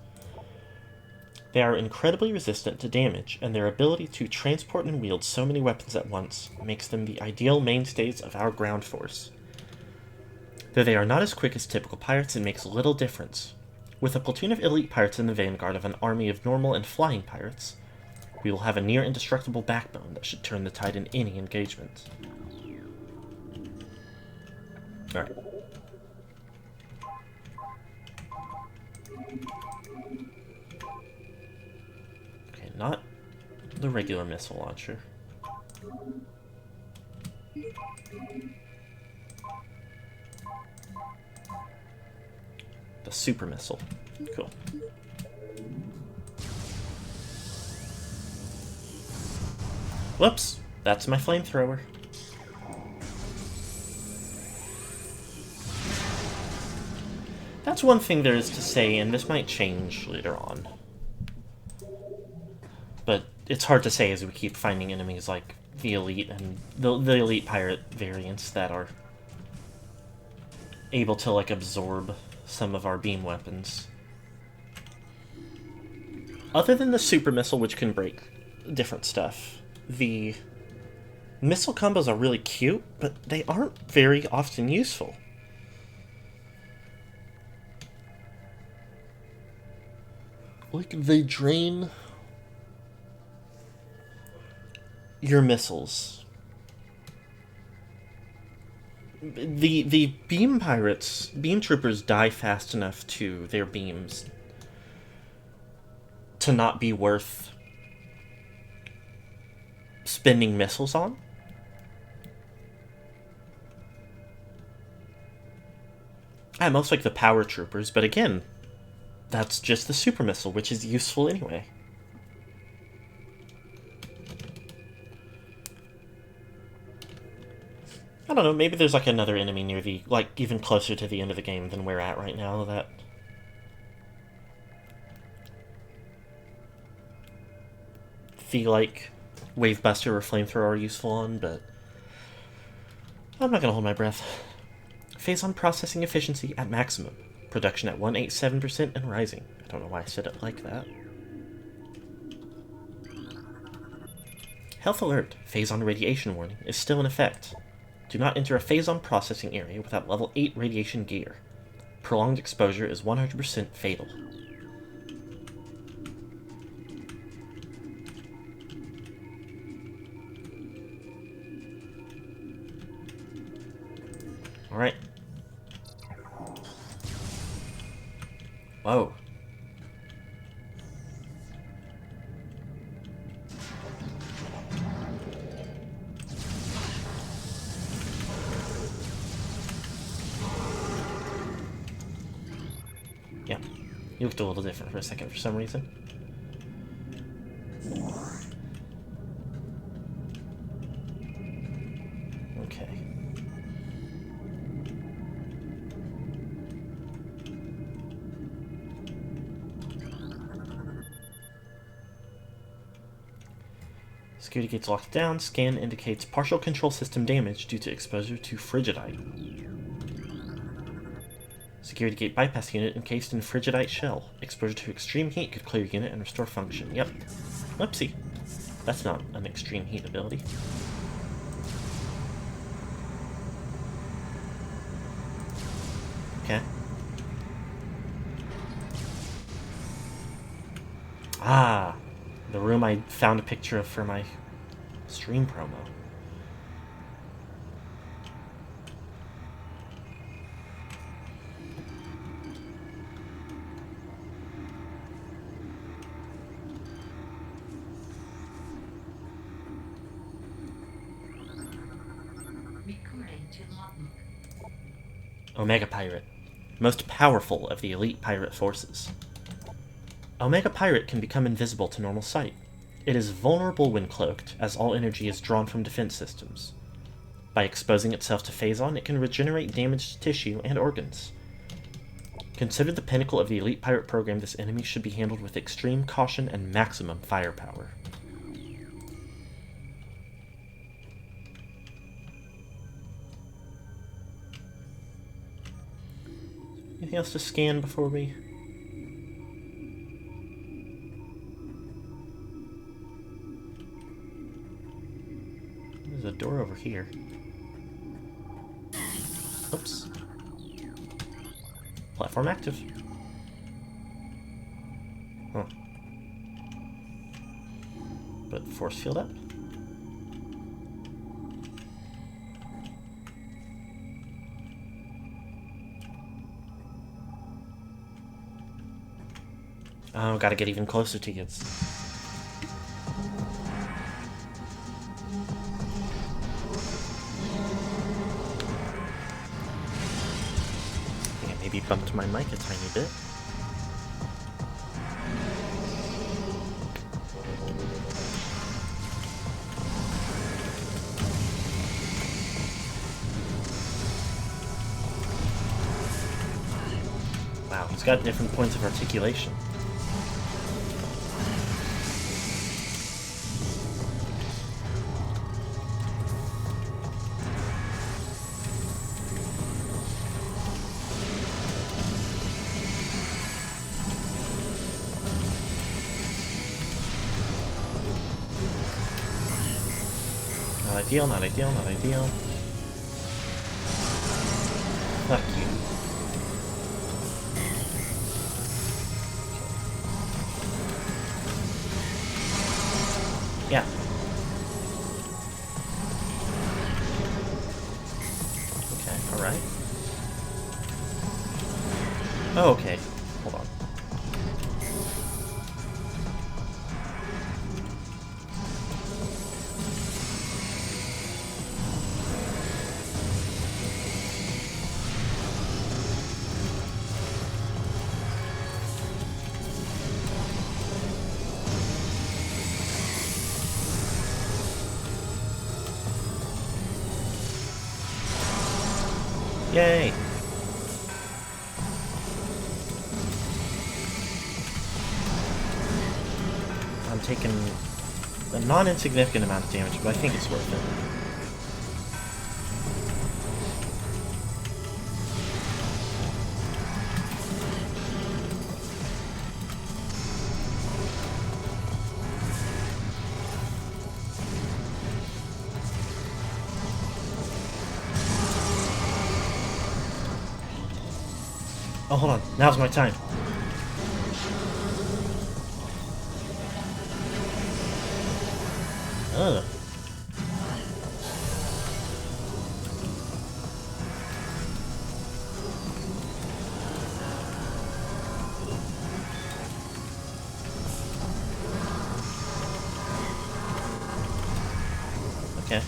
They are incredibly resistant to damage, and their ability to transport and wield so many weapons at once makes them the ideal mainstays of our ground force. Though they are not as quick as typical pirates, it makes little difference. With a platoon of elite pirates in the vanguard of an army of normal and flying pirates, we will have a near indestructible backbone that should turn the tide in any engagement. Alright. Okay, not the regular missile launcher. The super missile. Cool. Whoops! That's my flamethrower. That's one thing there is to say, and this might change later on. But it's hard to say as we keep finding enemies like the Elite and the Elite Pirate variants that are able to, like, absorb some of our beam weapons. Other than the super missile, which can break different stuff, the missile combos are really cute, but they aren't very often useful. Like, they drain your missiles. The beam pirates, beam troopers die fast enough to their beams to not be worth spending missiles on. I most like the power troopers, but again, that's just the super missile, which is useful anyway. I don't know, maybe there's like another enemy near the, like, even closer to the end of the game than we're at right now that feel like Wavebuster or Flamethrower are useful on, but I'm not gonna hold my breath. Phazon processing efficiency at maximum. Production at 187% and rising. I don't know why I said it like that. Health alert. Phazon radiation warning is still in effect. Do not enter a Phazon processing area without level 8 radiation gear. Prolonged exposure is 100% fatal. Alright. Whoa. Yeah. You looked a little different for a second for some reason. Okay. Security gates locked down. Scan indicates partial control system damage due to exposure to frigidite. Security gate bypass unit encased in frigidite shell. Exposure to extreme heat could clear unit and restore function. Yep. Whoopsie. That's not an extreme heat ability. Okay. Ah, the room I found a picture of for my stream promo. Omega Pirate. Most powerful of the elite pirate forces. Omega Pirate can become invisible to normal sight. It is vulnerable when cloaked, as all energy is drawn from defense systems. By exposing itself to Phazon, it can regenerate damaged tissue and organs. Considered the pinnacle of the elite pirate program, this enemy should be handled with extreme caution and maximum firepower. Anything else to scan before we... There's a door over here. Oops. Platform active. Huh. But force field up? Oh, gotta get even closer to you. Maybe bumped my mic a tiny bit. Wow, he's got different points of articulation. Not ideal, not ideal, not ideal. Fuck you. Yeah. Okay, alright. Oh, okay. Hold on. Yay! I'm taking a non-insignificant amount of damage, but I think it's worth it. Oh, hold on. Now's my time. Ugh. Okay.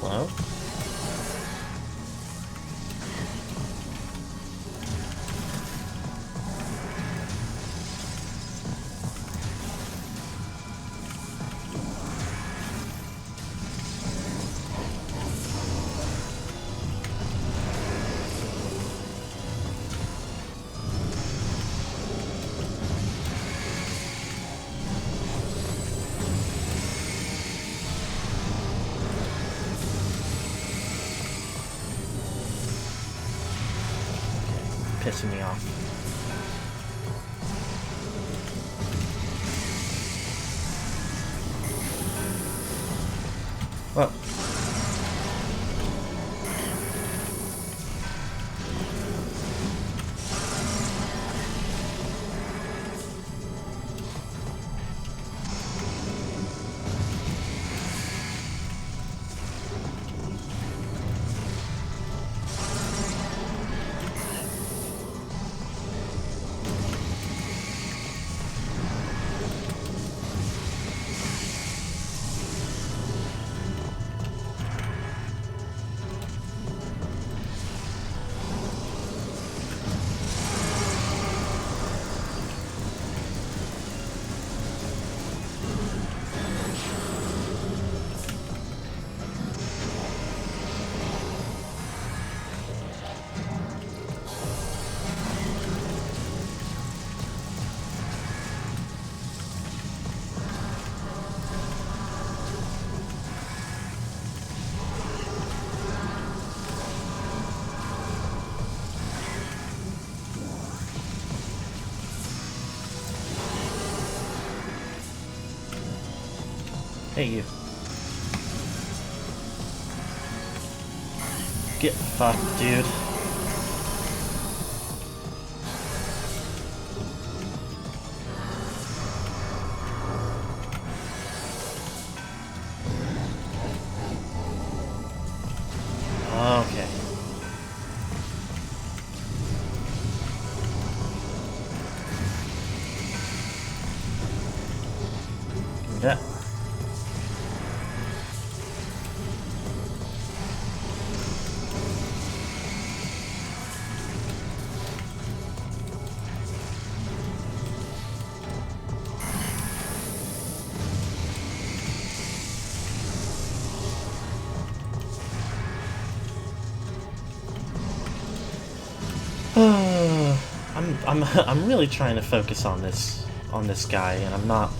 Hello? Pissing me off. Well. Hey, you. Get fucked, dude. Okay. Yeah. I'm really trying to focus on this guy, and I'm not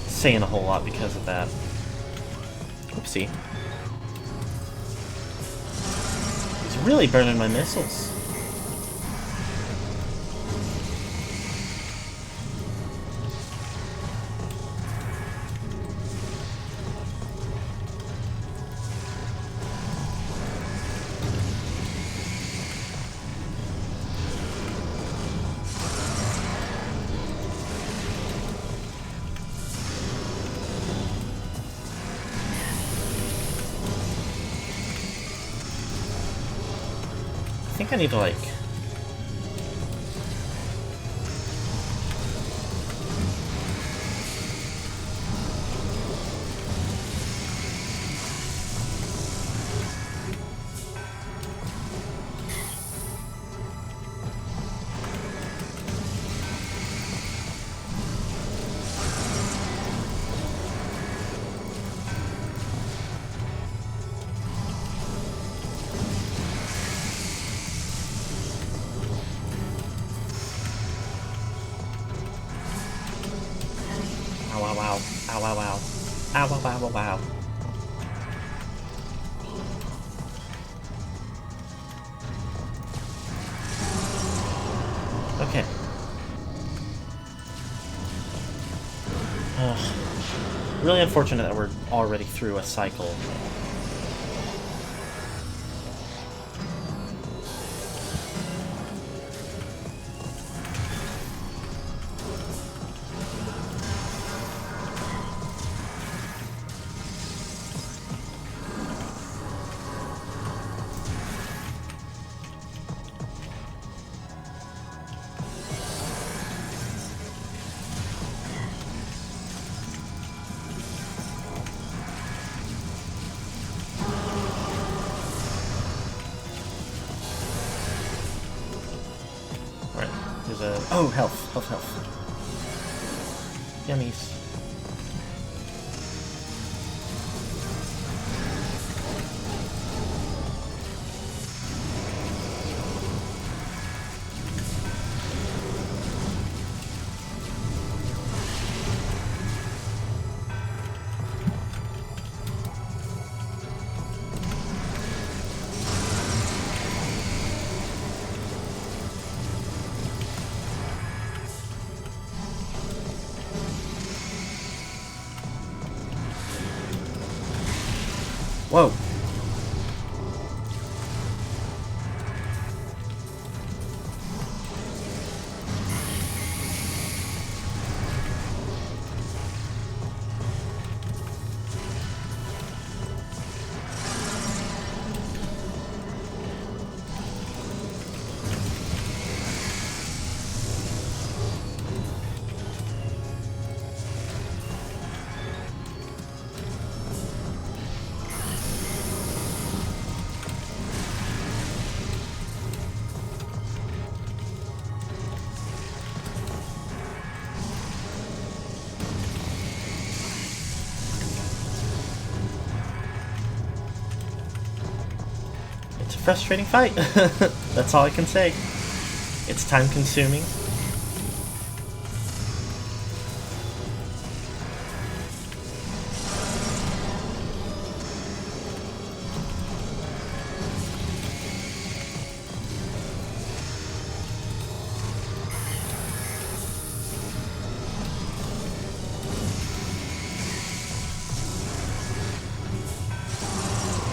saying a whole lot because of that. Oopsie. He's really burning my missiles. I think I need to, like... Ow, wow, wow, wow. Okay. Ugh. Really unfortunate that we're already through a cycle. Alright, there's a... Oh, health. Health, health. Yummies. Whoa. It's a frustrating fight. That's all I can say. It's time consuming.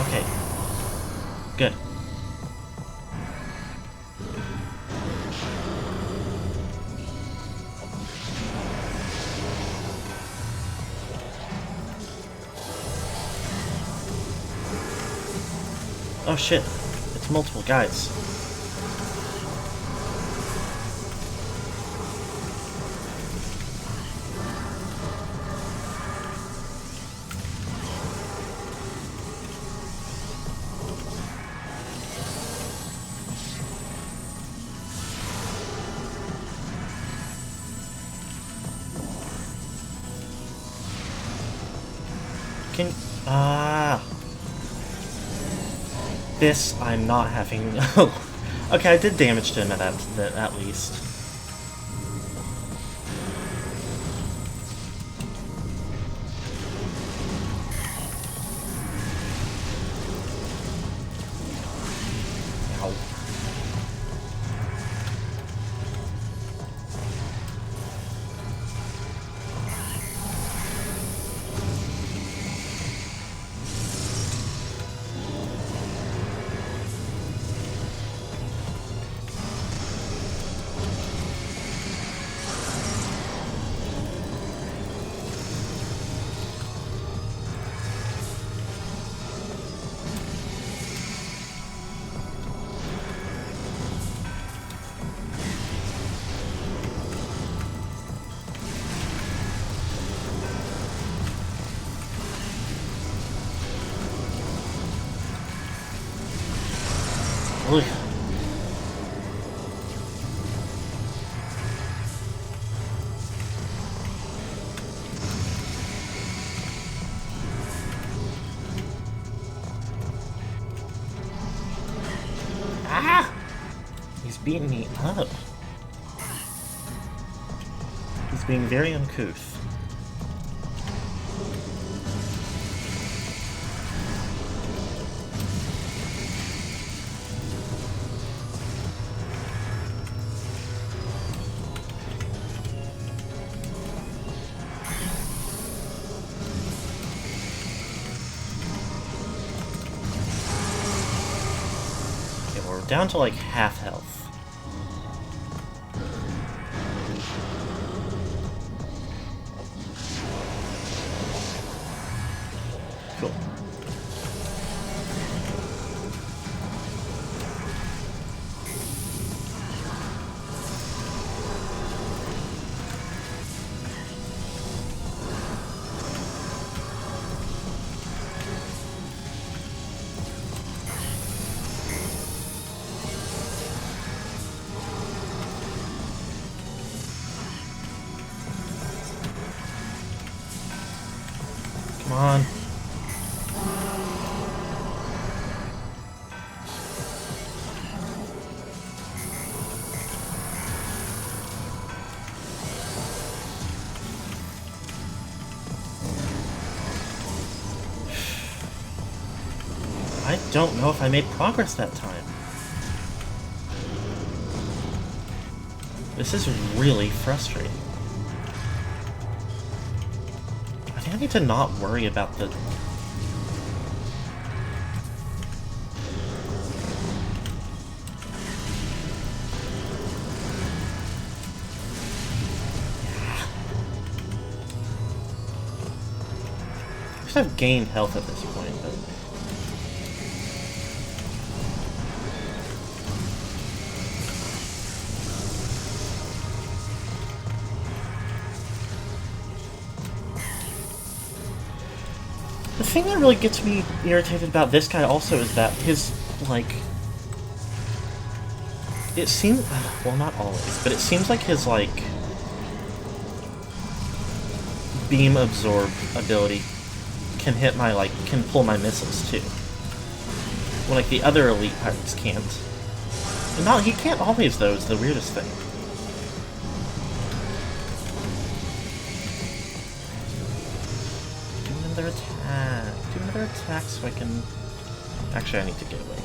Okay. Good. Oh shit, it's multiple guys. Can... This, I'm not having... Oh, okay, I did damage to him at least. Ow. Ugh. Ah! He's beating me up. He's being very uncouth. We're down to like half health. Cool. Come on. I don't know if I made progress that time. This is really frustrating. I think I need to not worry about the... I should have gained health at this point, but... The thing that really gets me irritated about this guy also is that his, like... It seems... Well, not always, but it seems like his, like... beam absorb ability can hit my, like, can pull my missiles, too. When, like, the other elite pirates can't. And not, he can't always, though, is the weirdest thing. Do another attack. Do another attack so I can... Actually, I need to get away.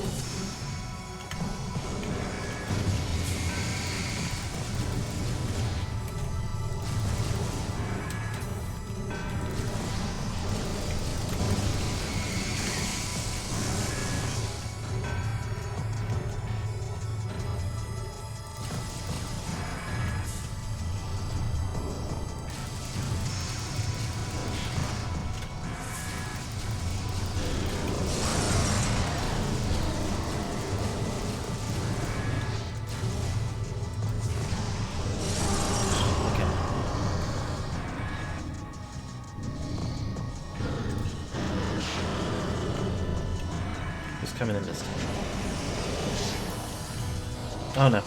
Coming in this time. Oh no.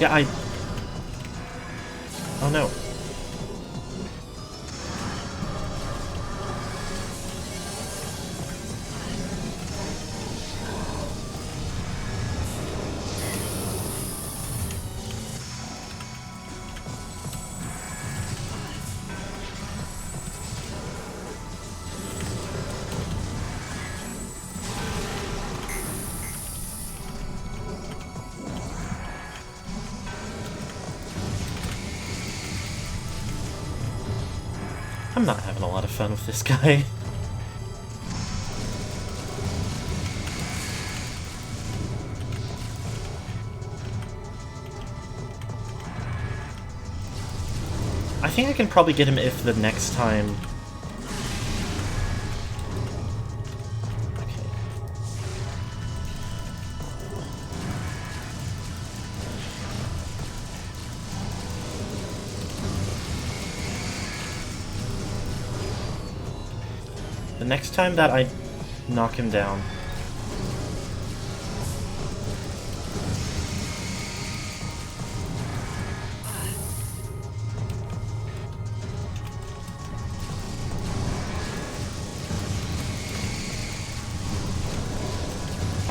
Yeah, Oh no. I'm not having a lot of fun with this guy. I think I can probably get him if the next time... Okay. The next time that I knock him down...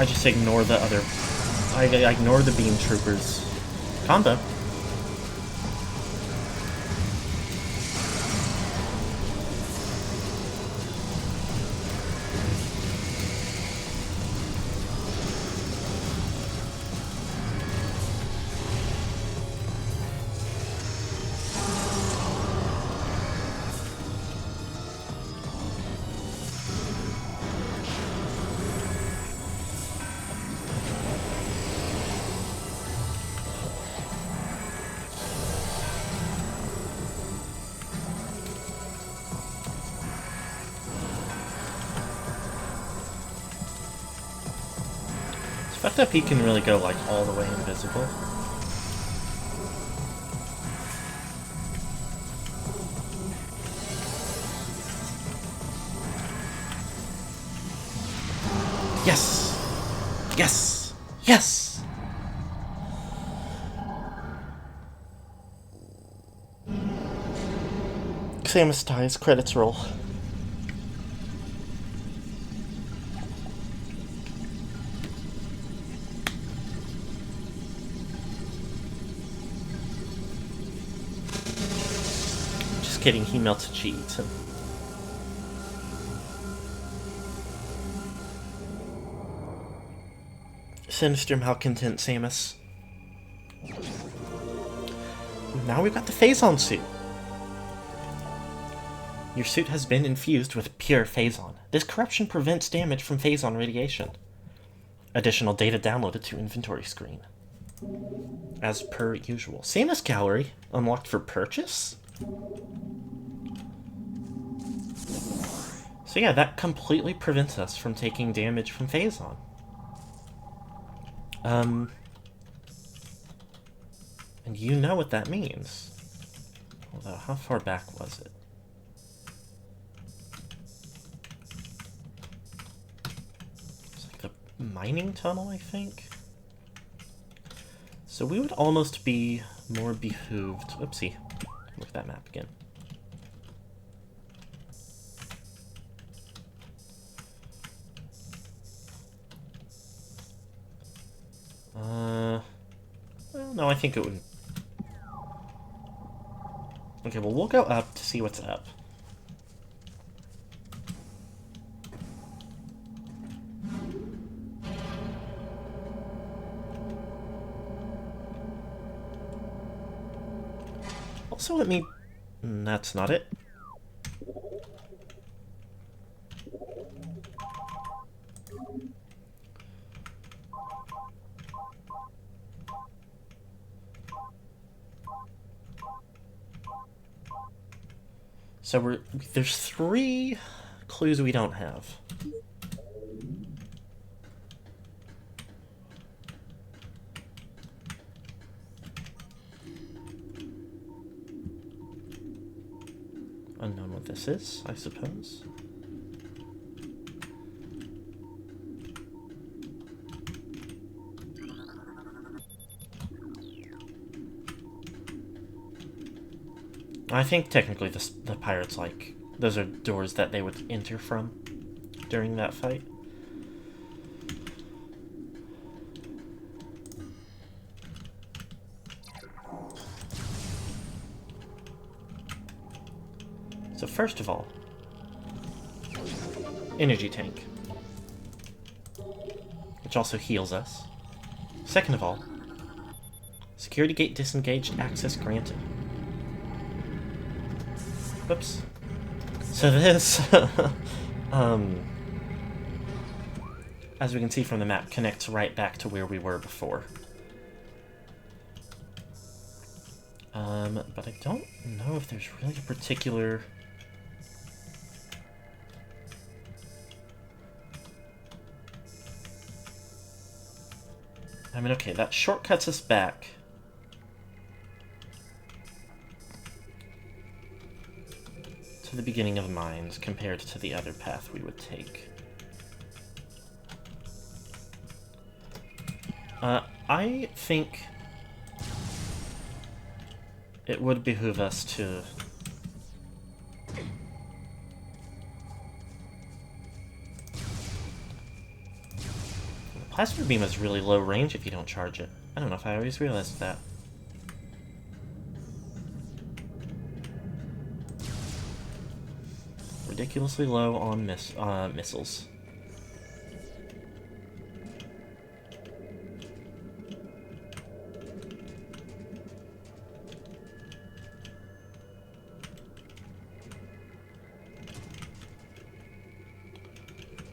I just ignore the other... I ignore the beam troopers combo. Fucked up he can really go like all the way invisible. Yes! Yes! Yes! Samus dies, credits roll. Just kidding, he melts and she eats him. Sinister malcontent Samus. Now we've got the Phazon suit. Your suit has been infused with pure Phazon. This corruption prevents damage from Phazon radiation. Additional data downloaded to inventory screen. As per usual. Samus Gallery unlocked for purchase? So yeah, that completely prevents us from taking damage from Phazon. And you know what that means. Although, how far back was it? It's like the mining tunnel, I think? So we would almost be more behooved... Oopsie. Look at that map again. Well, no, I think it would... Okay, well, we'll go up to see what's up. Also, let me... That's not it. So there's 3 clues we don't have. Unknown what this is, I suppose. I think technically the pirates, like, those are doors that they would enter from during that fight. So first of all, energy tank, which also heals us. Second of all, security gate disengaged, access granted. Whoops. So this, as we can see from the map, connects right back to where we were before. But I don't know if there's really a particular... I mean, okay, that shortcuts us back. To the beginning of mines compared to the other path we would take. I think it would behoove us to Plasma Beam has really low range if you don't charge it. I don't know if I always realized that. Ridiculously low on missiles.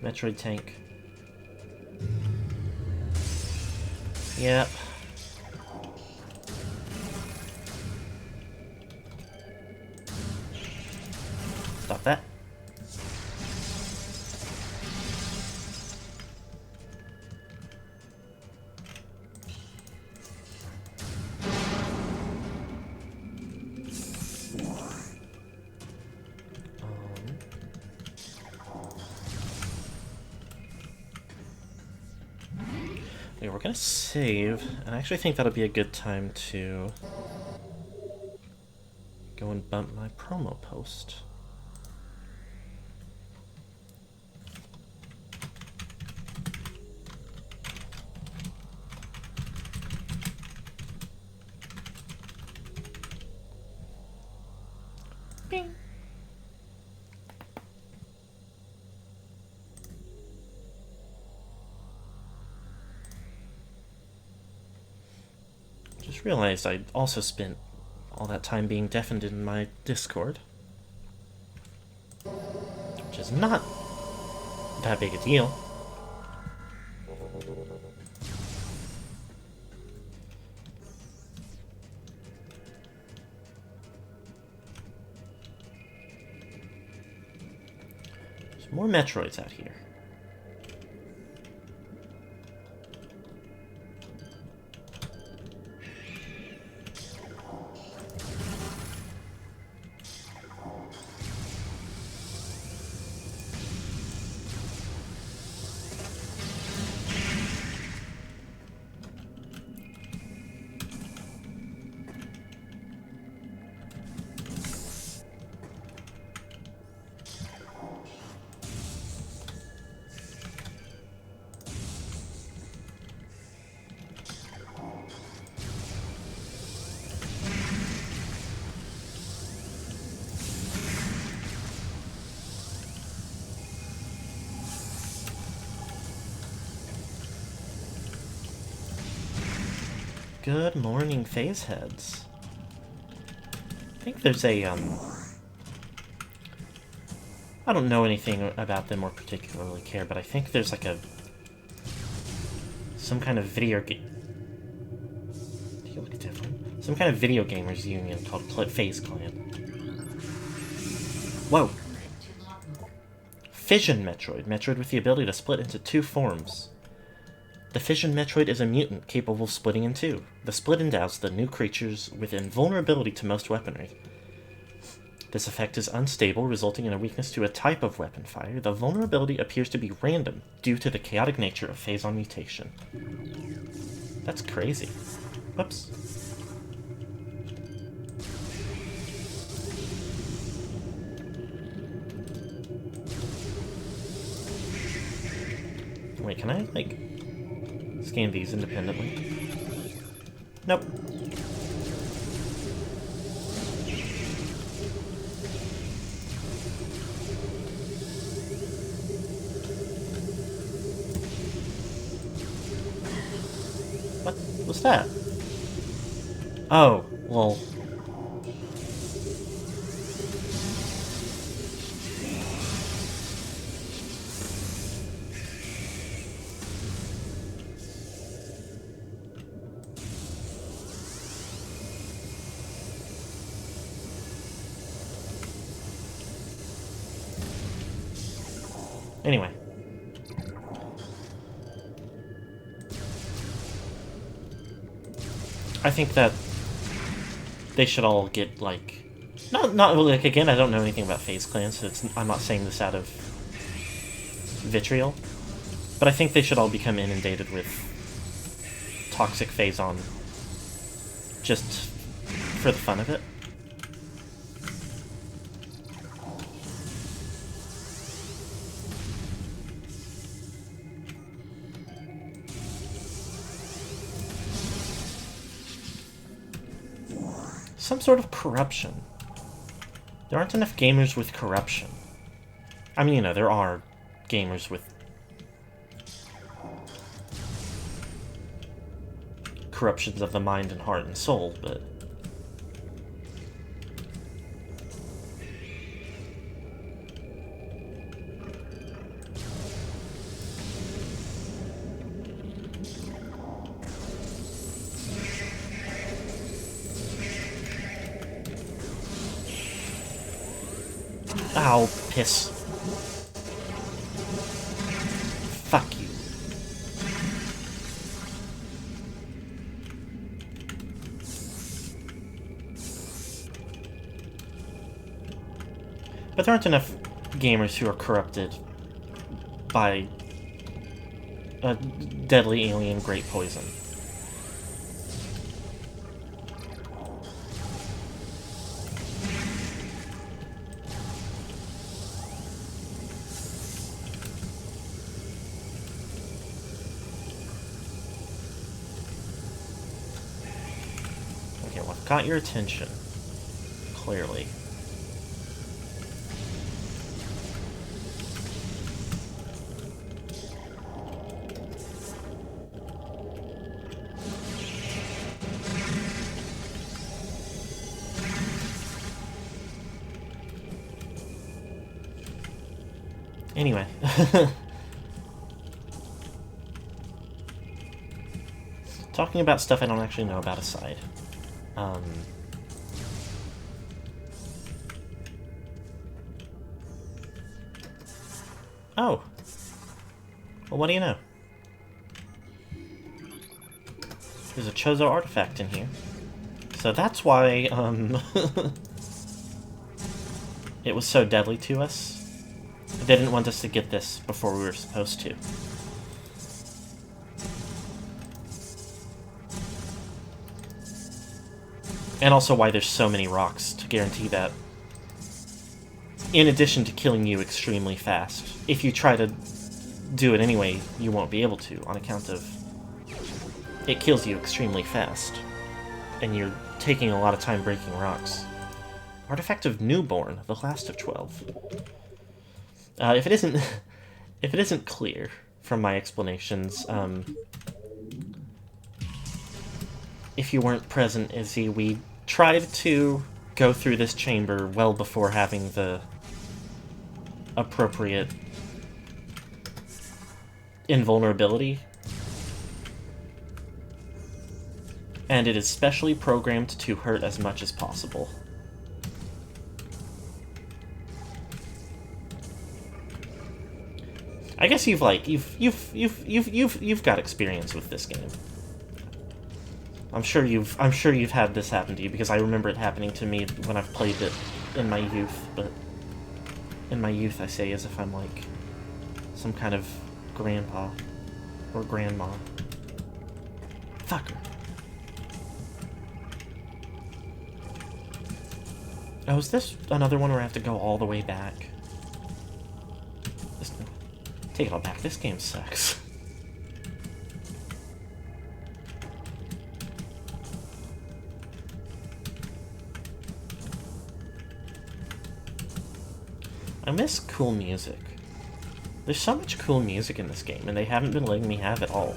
Metroid tank. Yep. Stop that. Okay, we're gonna save, and I actually think that'll be a good time to go and bump my promo post. Bing. Just realized I also spent all that time being deafened in my Discord, which is not that big a deal. There's more Metroids out here. Good morning, phase heads. I think there's a, I don't know anything about them or particularly care, but I think there's like some kind of video game. Do you look different? Some kind of video gamers union called Phase Clan. Whoa! Fission Metroid. Metroid with the ability to split into two forms. The Fission Metroid is a mutant capable of splitting in two. The split endows the new creatures with invulnerability to most weaponry. This effect is unstable, resulting in a weakness to a type of weapon fire. The vulnerability appears to be random due to the chaotic nature of Phazon mutation. That's crazy. Whoops. Wait, can I, like, scan these independently? Nope. What was that? Oh, well. Anyway. I think that they should all get, like... Not like, again, I don't know anything about Phase Clan, so I'm not saying this out of vitriol. But I think they should all become inundated with toxic Phazon just for the fun of it. some sort of corruption. There aren't enough gamers with corruption. I mean, you know, there are gamers with corruptions of the mind and heart and soul, but... Ow, piss. Fuck you. But there aren't enough gamers who are corrupted by a deadly alien great poison. Okay, well, I've got your attention. Clearly. Anyway. Talking about stuff I don't actually know about aside. Oh. Well, what do you know? There's a Chozo artifact in here. So that's why, it was so deadly to us. They didn't want us to get this before we were supposed to. And also why there's so many rocks, to guarantee that, in addition to killing you extremely fast, if you try to do it anyway, you won't be able to, on account of it kills you extremely fast, and you're taking a lot of time breaking rocks. Artifact of Newborn, the last of 12. If it isn't clear from my explanations, if you weren't present, Izzy, we tried to go through this chamber well before having the appropriate invulnerability. And it is specially programmed to hurt as much as possible. I guess you've got experience with this game. I'm sure you've had this happen to you, because I remember it happening to me when I've played it in my youth, but in my youth I say as if I'm like some kind of grandpa or grandma. Fucker. Oh, is this another one where I have to go all the way back? Take it all back, this game sucks. I miss cool music. There's so much cool music in this game, and they haven't been letting me have it at all.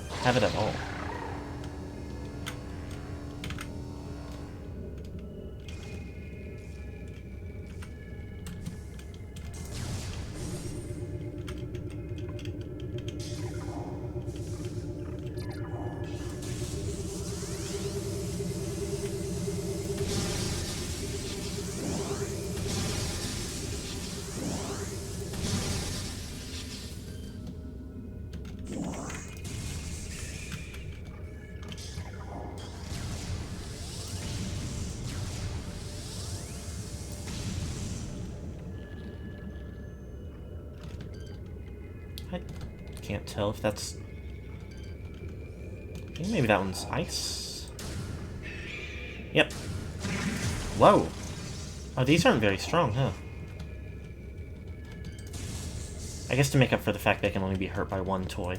I can't tell if that's... I think maybe that one's ice? Yep. Whoa! Oh, these aren't very strong, huh? I guess to make up for the fact they can only be hurt by one toy.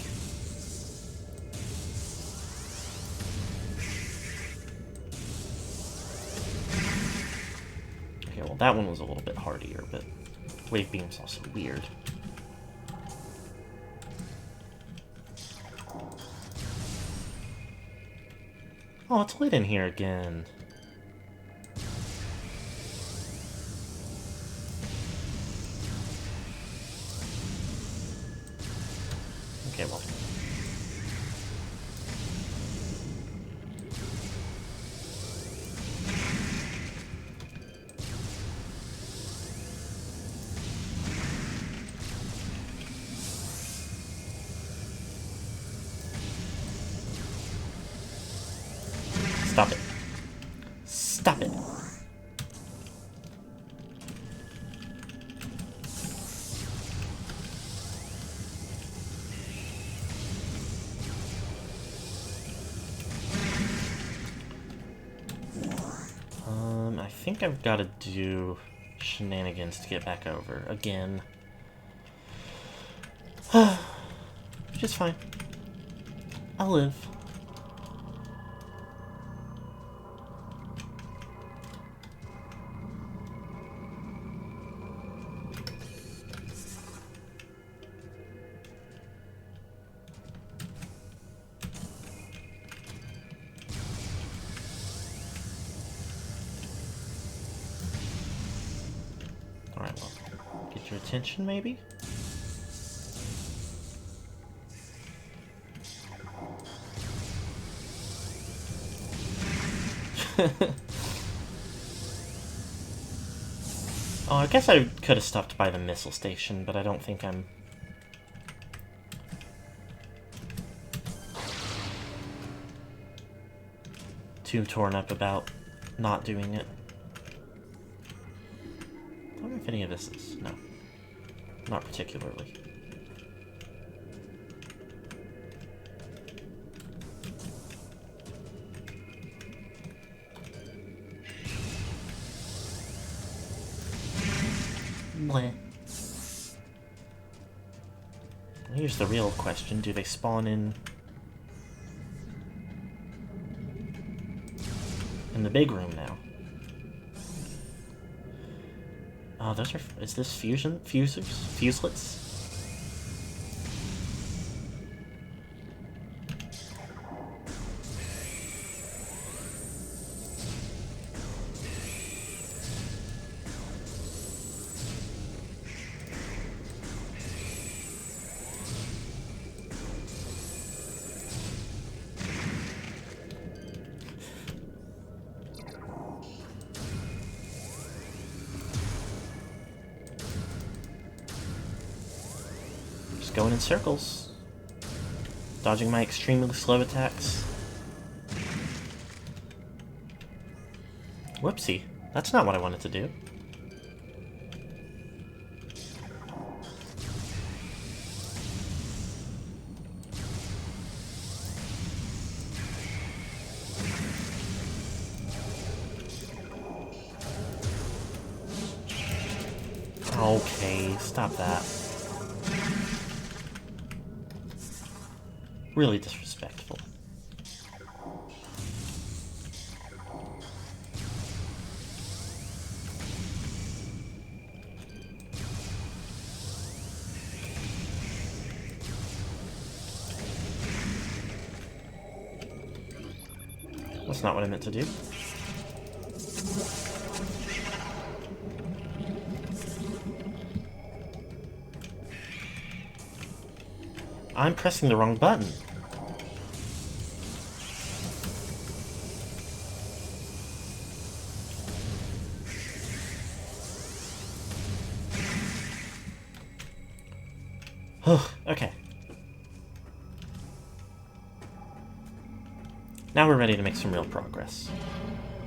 That one was a little bit hardier, but Wave Beam's also weird. Oh, it's lit in here again. Okay, well. Stop it. Stop it. I think I've got to do shenanigans to get back over again. Which is fine. I'll live. Alright, well, get your attention, maybe? Oh, I guess I could have stopped by the missile station, but I don't think I'm... too torn up about not doing it. I wonder if any of this is... no. Not particularly. Bleh. Here's the real question. Do they spawn in the big room now? Oh, those are... is this fusion? Fusers? Fuselets? Going in circles. Dodging my extremely slow attacks. Whoopsie. That's not what I wanted to do. Okay, stop that. Really disrespectful. That's not what I meant to do. I'm pressing the wrong button. Okay. Now we're ready to make some real progress.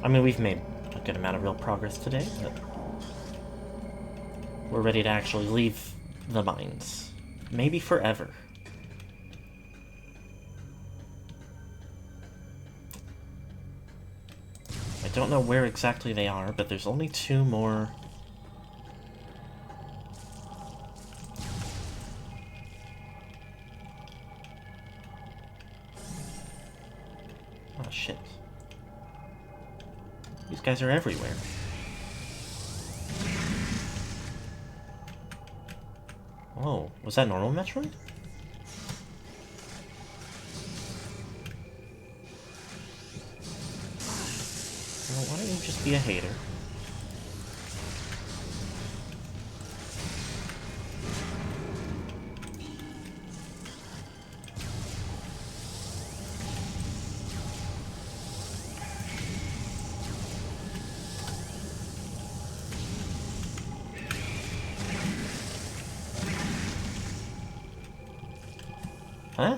I mean, we've made a good amount of real progress today, but we're ready to actually leave the mines. Maybe forever. I don't know where exactly they are, but there's only 2 more. Oh shit. These guys are everywhere. Oh, was that normal Metroid? Well, why don't you just be a hater? Huh?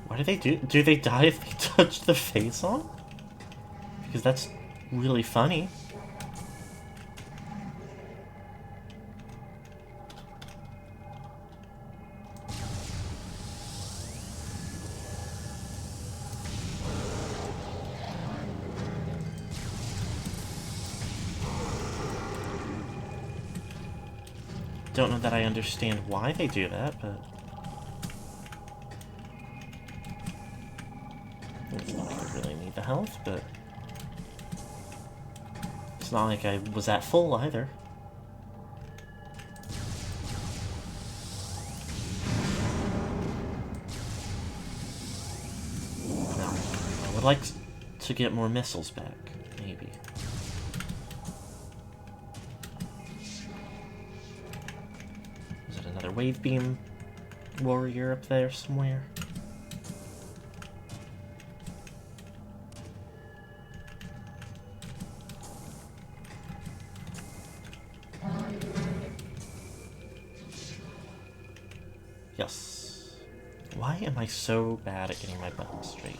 What do they do? Do they die if they touch the face on? Because that's really funny. Don't know that I understand why they do that, but... It's not like I really need the health, but... It's not like I was at full either. No, I would like to get more missiles back, maybe. Is it another wave beam warrior up there somewhere? Yes. Why am I so bad at getting my buttons straight?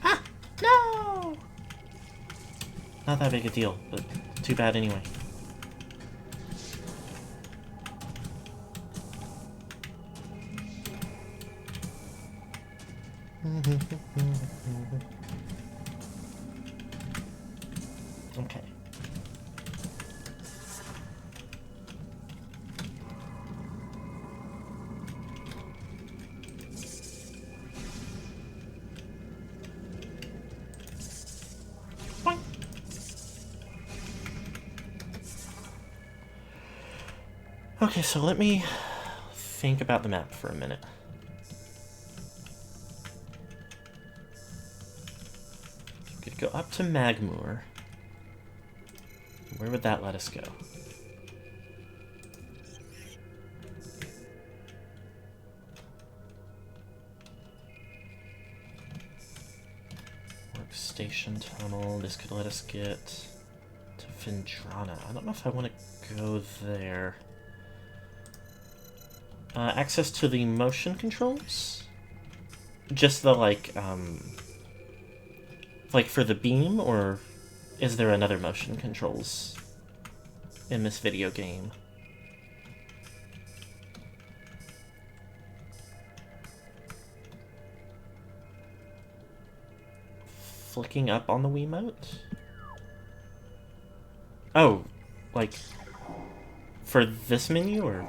Ah! No! Not that big a deal, but too bad anyway. Okay. Boing. Okay, so let me think about the map for a minute. We could go up to Magmoor. Where would that let us go? Workstation tunnel. This could let us get to Vindrana. I don't know if I want to go there. Access to the motion controls? Just the, like for the beam, or is there another motion controls in this video game? Flicking up on the Wiimote? Oh, like, for this menu, or?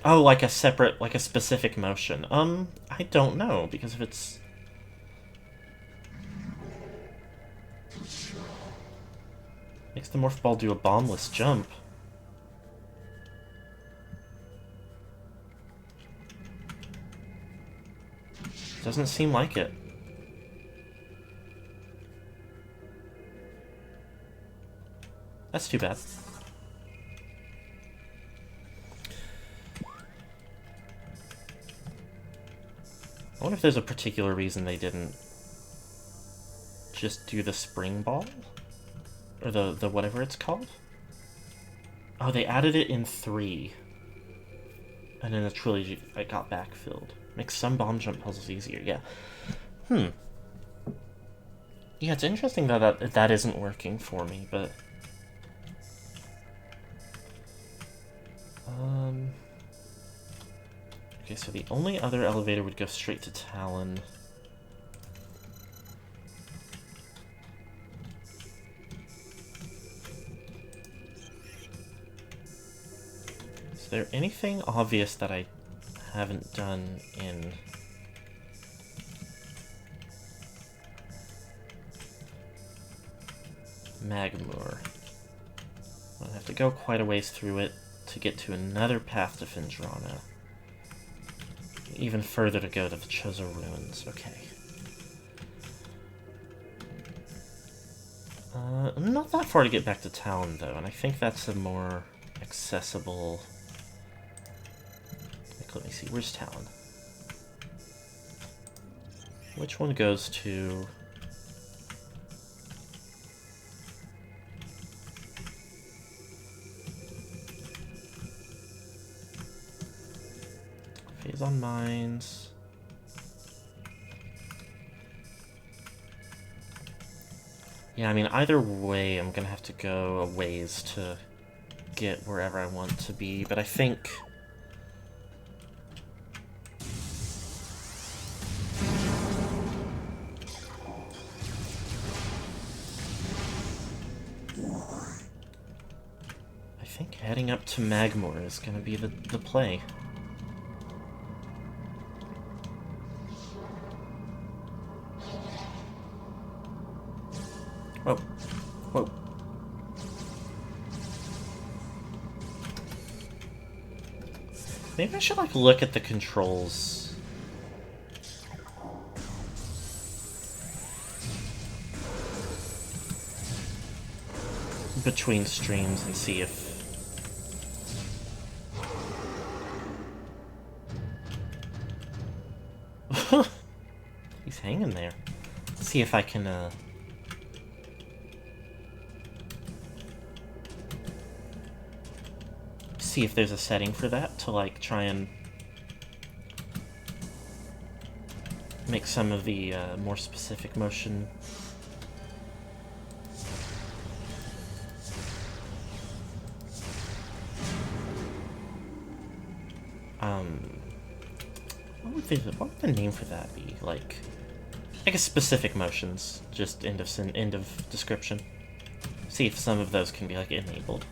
Oh, like a separate, like a specific motion. I don't know, because if it's... Makes the Morph Ball do a bombless jump. Doesn't seem like it. That's too bad. I wonder if there's a particular reason they didn't just do the spring ball? Or the whatever it's called? Oh, they added it in 3. And in the trilogy, it got backfilled. Makes some bomb jump puzzles easier, yeah. Yeah, it's interesting that that isn't working for me, but... Okay, so the only other elevator would go straight to Talon. Is there anything obvious that I haven't done in... Magmoor? I'll have to go quite a ways through it to get to another path to Findrana. Even further to go to the Chozo Ruins. Okay. Not that far to get back to town, though, and I think that's a more accessible... Like, let me see, where's town? Which one goes to... Phase on Mines... Yeah, I mean, either way, I'm gonna have to go a ways to get wherever I want to be, but I think... I think heading up to Magmoor is gonna be the play. Whoa. Whoa. Maybe I should, like, look at the controls. Between streams and see if... He's hanging there. See if I can, see if there's a setting for that to, like, try and make some of the more specific motion. What would the name for that be? Like, I guess specific motions, just end of description. See if some of those can be, like, enabled.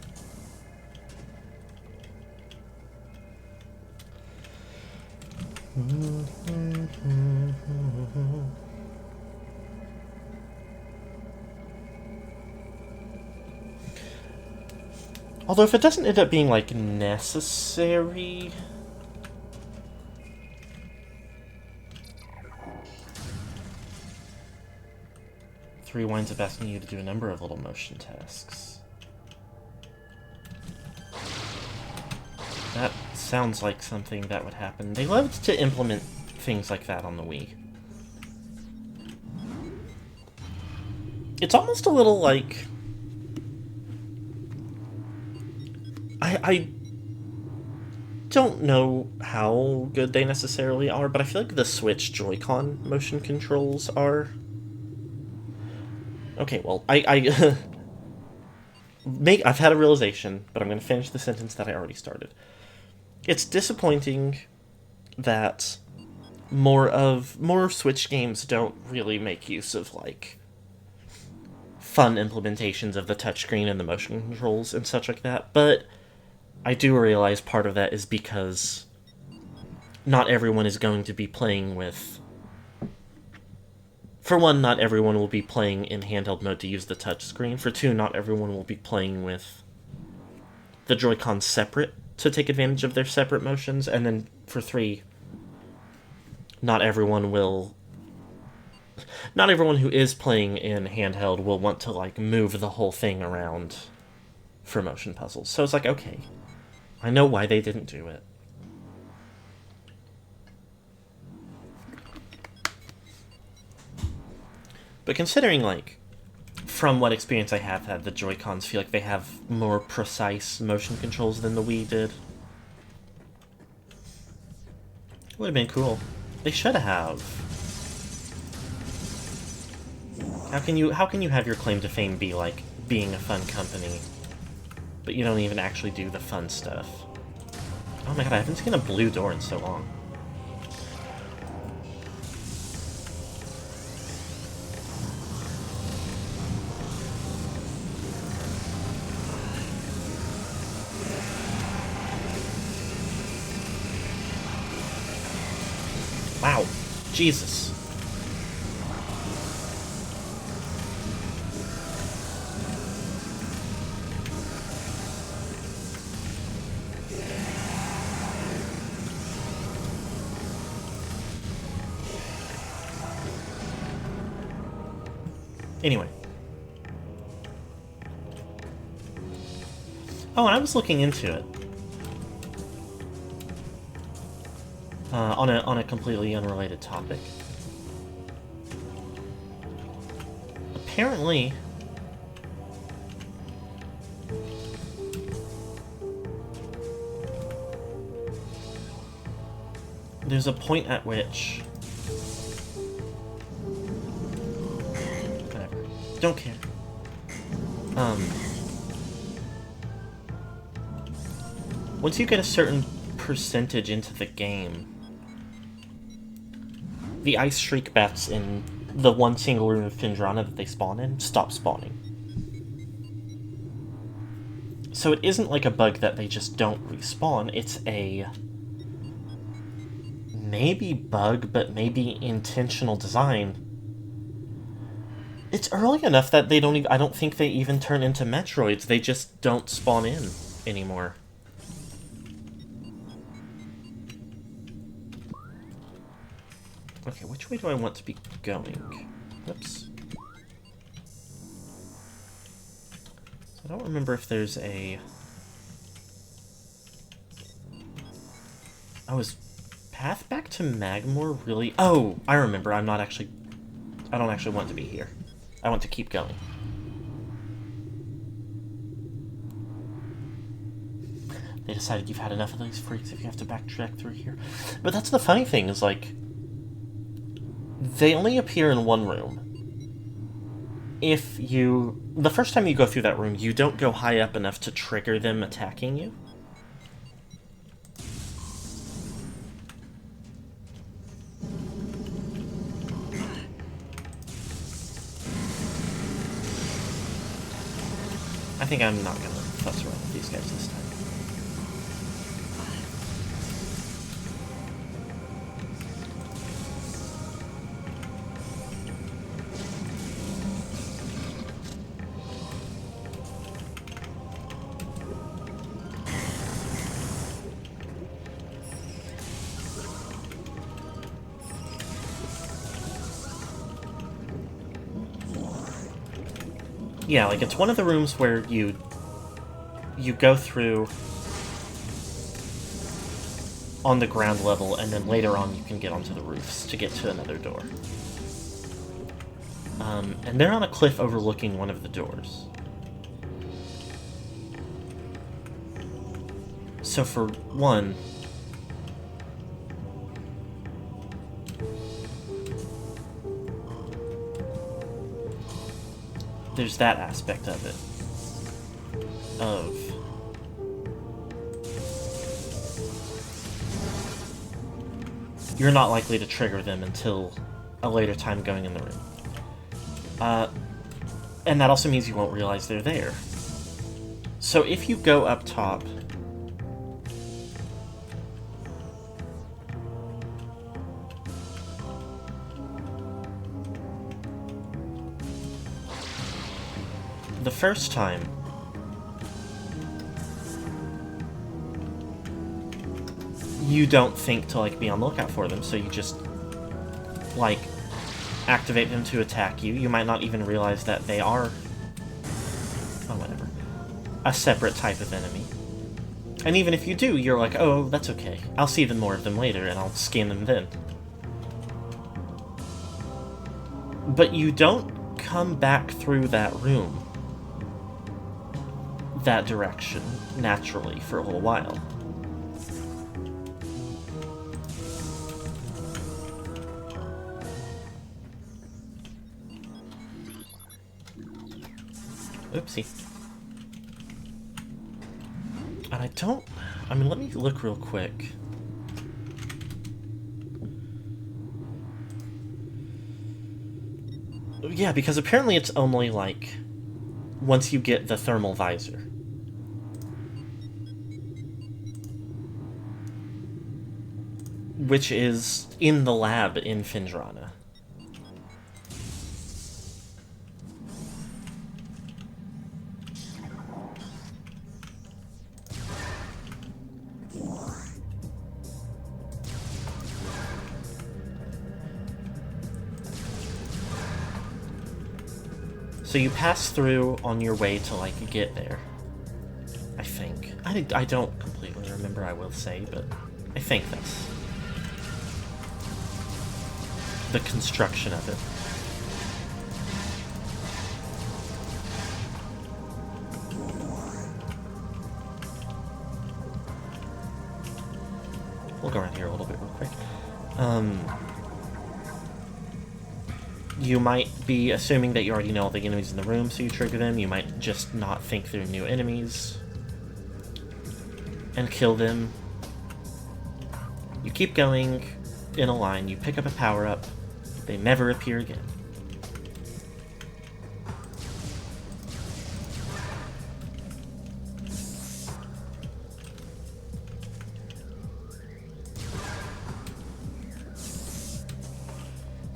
Although if it doesn't end up being, like, necessary... Winds up asking you to do a number of little motion tasks. That sounds like something that would happen. They loved to implement things like that on the Wii. It's almost a little like... I don't know how good they necessarily are, but I feel like the Switch Joy-Con motion controls are... Okay, well, I've had a realization, but I'm going to finish the sentence that I already started. It's disappointing that more Switch games don't really make use of, like, fun implementations of the touchscreen and the motion controls and such like that, but I do realize part of that is because not everyone is going to be playing with... For one, not everyone will be playing in handheld mode to use the touchscreen. For two, not everyone will be playing with the Joy-Con separate to take advantage of their separate motions. And then for three, not everyone who is playing in handheld will want to, like, move the whole thing around for motion puzzles. So it's like, okay, I know why they didn't do it. But considering, like, from what experience I have had, the Joy-Cons feel like they have more precise motion controls than the Wii did. It would have been cool. They should have. How can you have your claim to fame be, like, being a fun company, but you don't even actually do the fun stuff? Oh my god, I haven't seen a blue door in so long. Wow. Jesus. Anyway. Oh, and I was looking into it. On a completely unrelated topic. Apparently, there's a point at which... Whatever. Don't care. Once you get a certain percentage into the game, the ice shriek bats in the one single room of Findrana that they spawn in stop spawning. So it isn't like a bug that they just don't respawn, it's a... maybe bug, but maybe intentional design. It's early enough that they don't I don't think they even turn into Metroids, they just don't spawn in anymore. Okay, which way do I want to be going? Oops. So I don't remember if there's a... Oh, is path back to Magmore really... Oh, I remember. I don't actually want to be here. I want to keep going. They decided you've had enough of these freaks if you have to backtrack through here. But that's the funny thing, is like... they only appear in one room. If you... the first time you go through that room, you don't go high up enough to trigger them attacking you. I think I'm not gonna fuss around with these guys this time. Yeah, like, it's one of the rooms where you go through on the ground level, and then later on you can get onto the roofs to get to another door. And they're on a cliff overlooking one of the doors. So for one... there's that aspect of it. You're not likely to trigger them until a later time going in the room. And that also means you won't realize they're there. So if you go up top... the first time, you don't think to, like, be on the lookout for them, so you just, like, activate them to attack you. You might not even realize that they are, oh, whatever, a separate type of enemy. And even if you do, you're like, oh, that's okay. I'll see more of them later, and I'll scan them then. But you don't come back through that room that direction naturally for a little while. Oopsie. And I mean, let me look real quick. Yeah, because apparently it's only, like, once you get the thermal visor. which is in the lab in Findrana. So you pass through on your way to, like, get there. I think. I don't completely remember, I will say, but I think that's the construction of it. We'll go around here a little bit real quick. You might be assuming that you already know all the enemies in the room, so you trigger them. You might just not think they're new enemies and kill them. You keep going in a line, you pick up a power-up, they never appear again.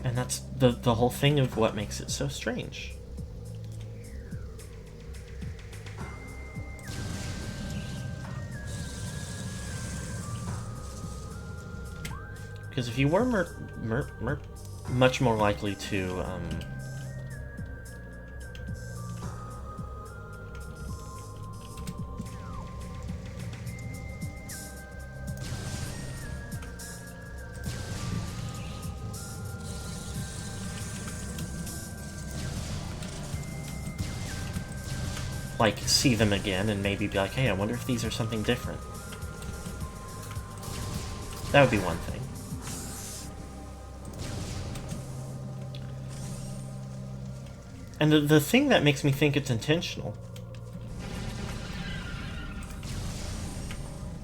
And that's the whole thing of what makes it so strange. Because if you were much more likely to like, see them again and maybe be like, hey, I wonder if these are something different. That would be one thing. And the thing that makes me think it's intentional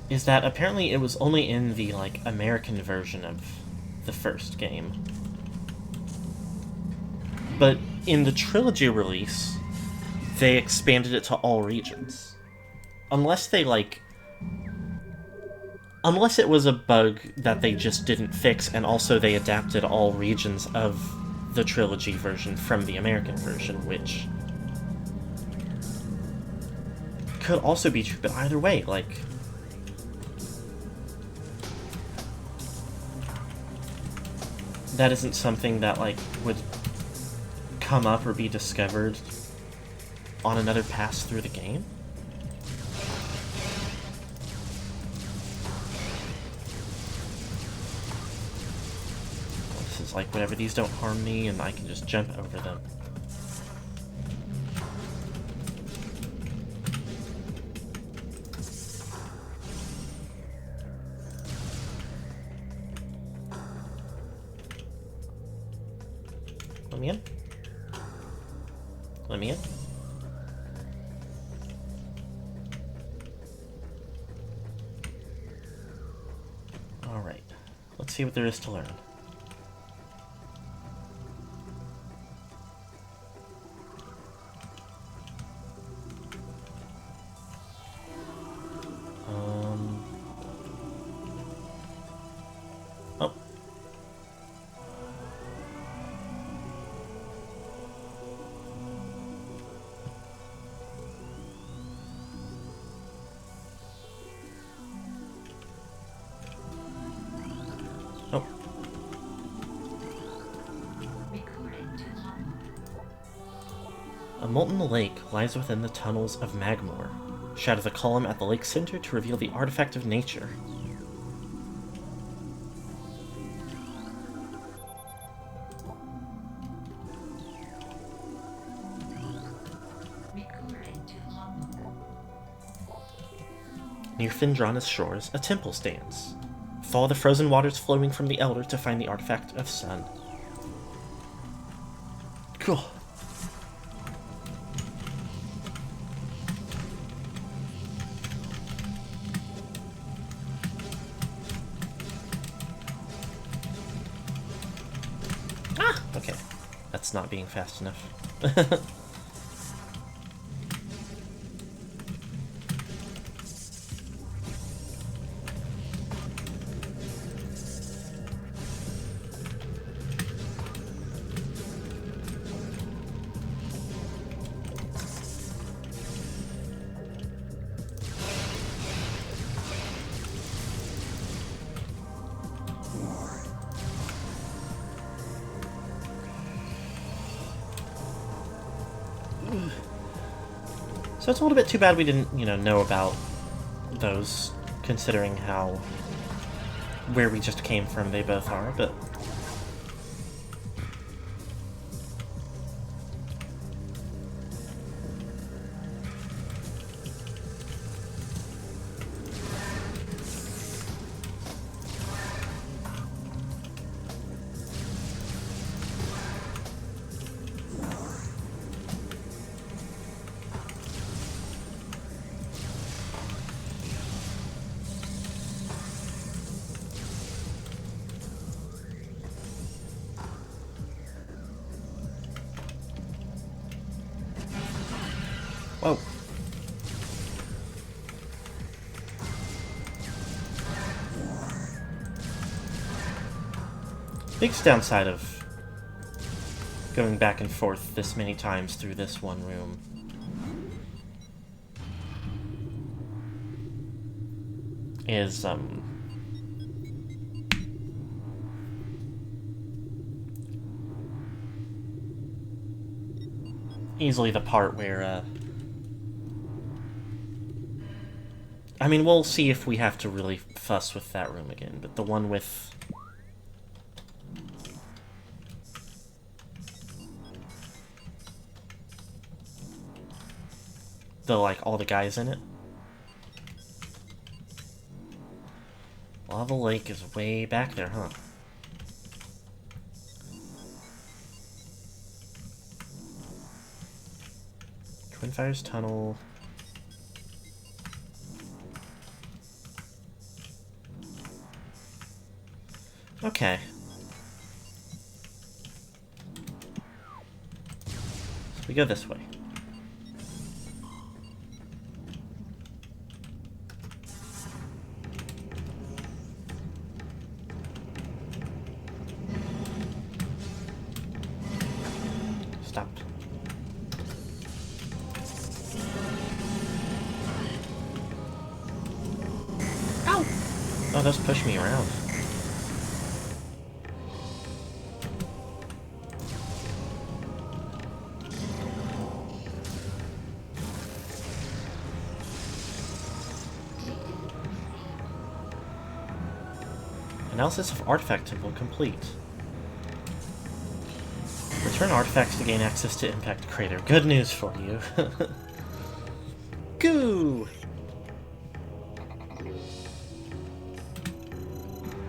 is that apparently it was only in the, like, American version of the first game. But in the trilogy release, they expanded it to all regions. Unless they, like... Unless it was a bug that they just didn't fix, and also they adapted all regions of the trilogy version from the American version, which could also be true, but either way, like... that isn't something that, like, would come up or be discovered on another pass through the game? This is like, whatever, these don't harm me, and I can just jump over them. Let me in. Let me in. Alright. Let's see what there is to learn. Oh. Oh. A molten lake lies within the tunnels of Magmor. Shadow the column at the lake's center to reveal the artifact of nature. Near Findrana's shores, a temple stands. Follow the frozen waters flowing from the Elder to find the artifact of sun. Cool. Ah! Okay. That's not being fast enough. So it's a little bit too bad we didn't, know about those, considering where we just came from they both are, but... Whoa. Biggest downside of going back and forth this many times through this one room is, easily the part where, I mean, we'll see if we have to really fuss with that room again, but the one with... all the guys in it. Lava Lake is way back there, huh? Twin Fires Tunnel... Okay. So we go this way. Stopped. Ow! Oh, those push me around. Analysis of artifact temple complete. Return artifacts to gain access to impact crater. Good news for you. Goo!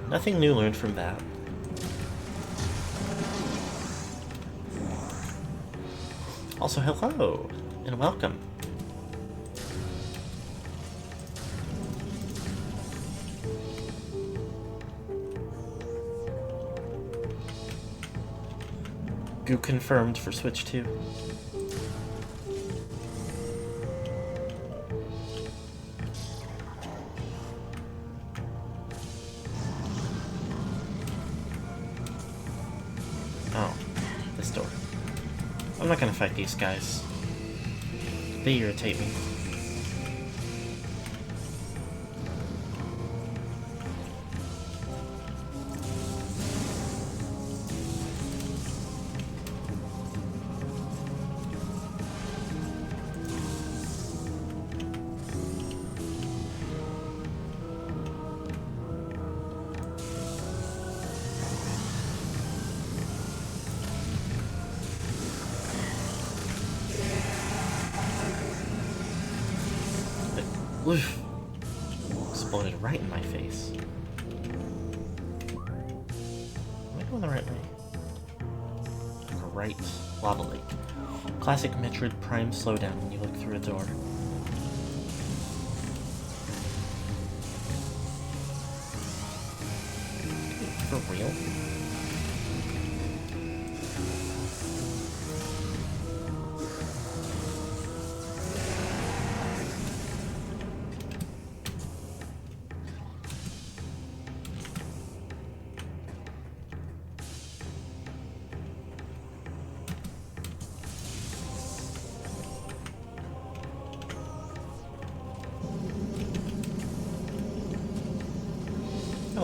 Nothing new learned from that. Also, hello and welcome. Goo confirmed for Switch 2. Oh, this door. I'm not gonna fight these guys. They irritate me. Oof. Exploded right in my face. Am I going the right way? Right. Lava Lake. Classic Metroid Prime slowdown when you look through a door. For real?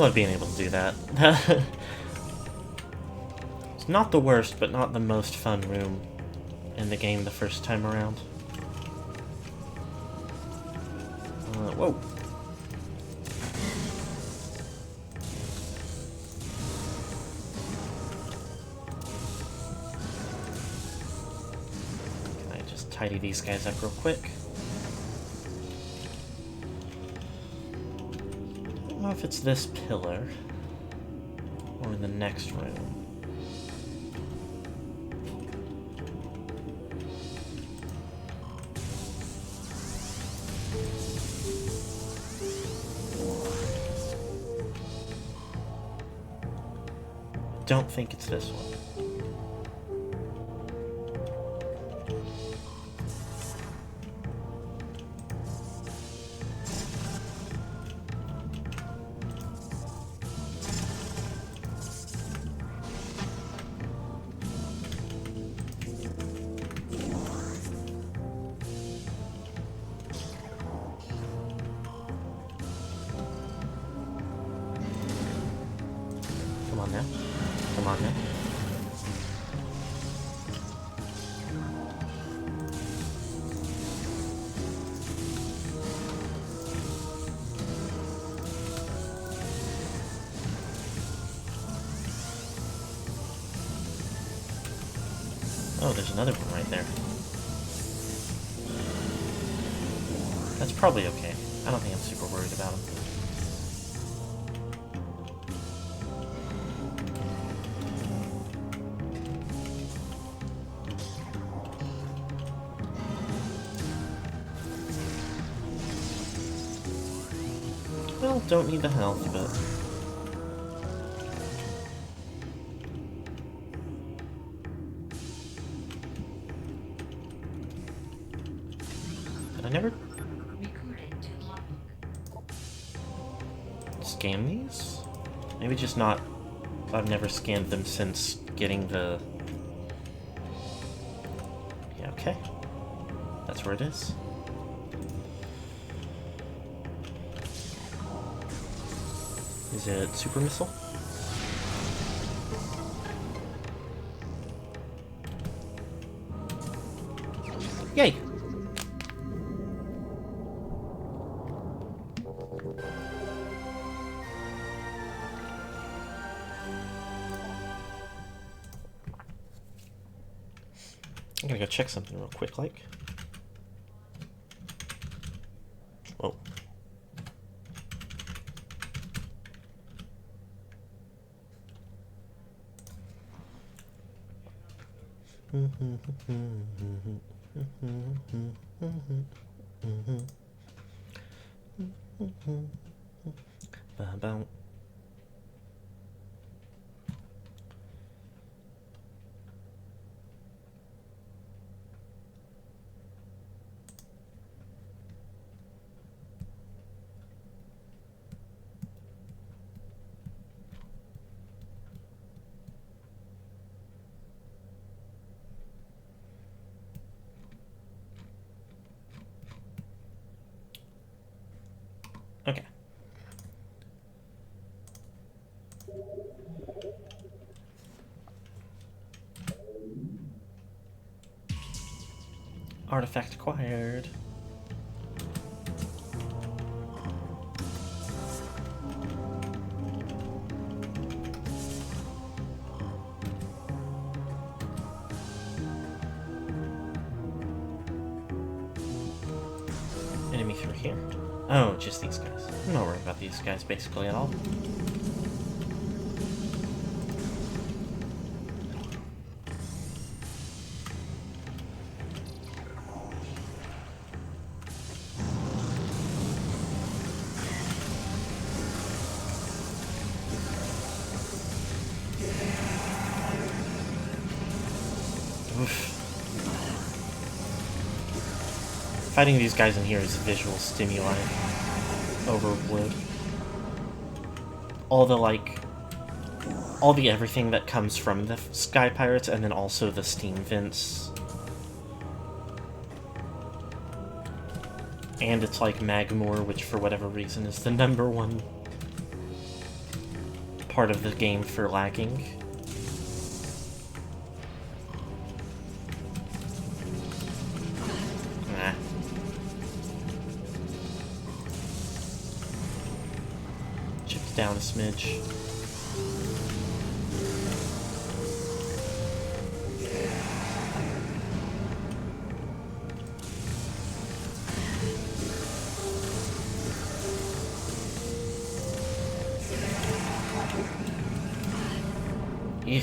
love being able to do that. It's not the worst, but not the most fun room in the game the first time around. Whoa. Can I just tidy these guys up real quick? I don't know if it's this pillar or in the next room. Don't think it's this one. Come on now. Come on now. Oh, there's another one right there. That's probably okay. I don't think I'm super worried about him. Well, don't need the health, but... Did I never... scan these? Maybe just not... I've never scanned them since getting the... Yeah, okay. That's where it is. Is it super missile? Yay! I'm gonna go check something real quick, like. Whoa. Ba-bow. Okay. Artifact acquired. Enemy through here. Oh, just these guys. I'm not worried about these guys basically at all. Oof. Fighting these guys in here is visual stimuli overload. All the everything that comes from the Sky Pirates, and then also the steam vents. And it's like Magmore, which for whatever reason is the #1 part of the game for lagging. Nah. Chipped down a smidge. Eugh.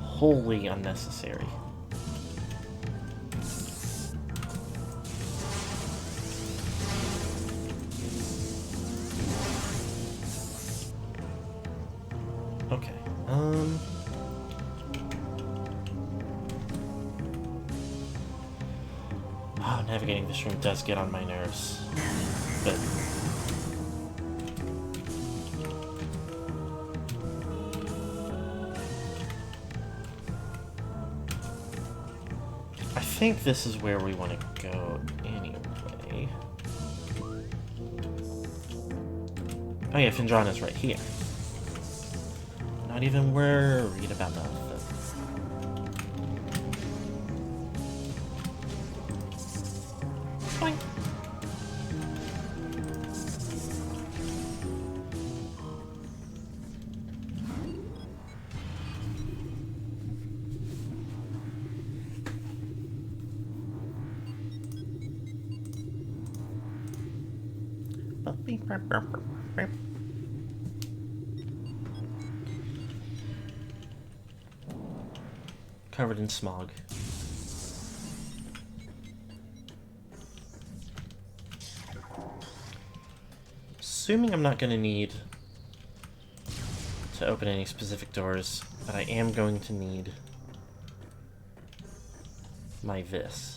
Wholly unnecessary. Okay, Oh, navigating this room does get on my nerves. But... I think this is where we want to go anyway. Oh yeah, Findrana's right here. Not even worried about that. Fine. Covered in smog. Assuming I'm not going to need to open any specific doors, but I am going to need my vis.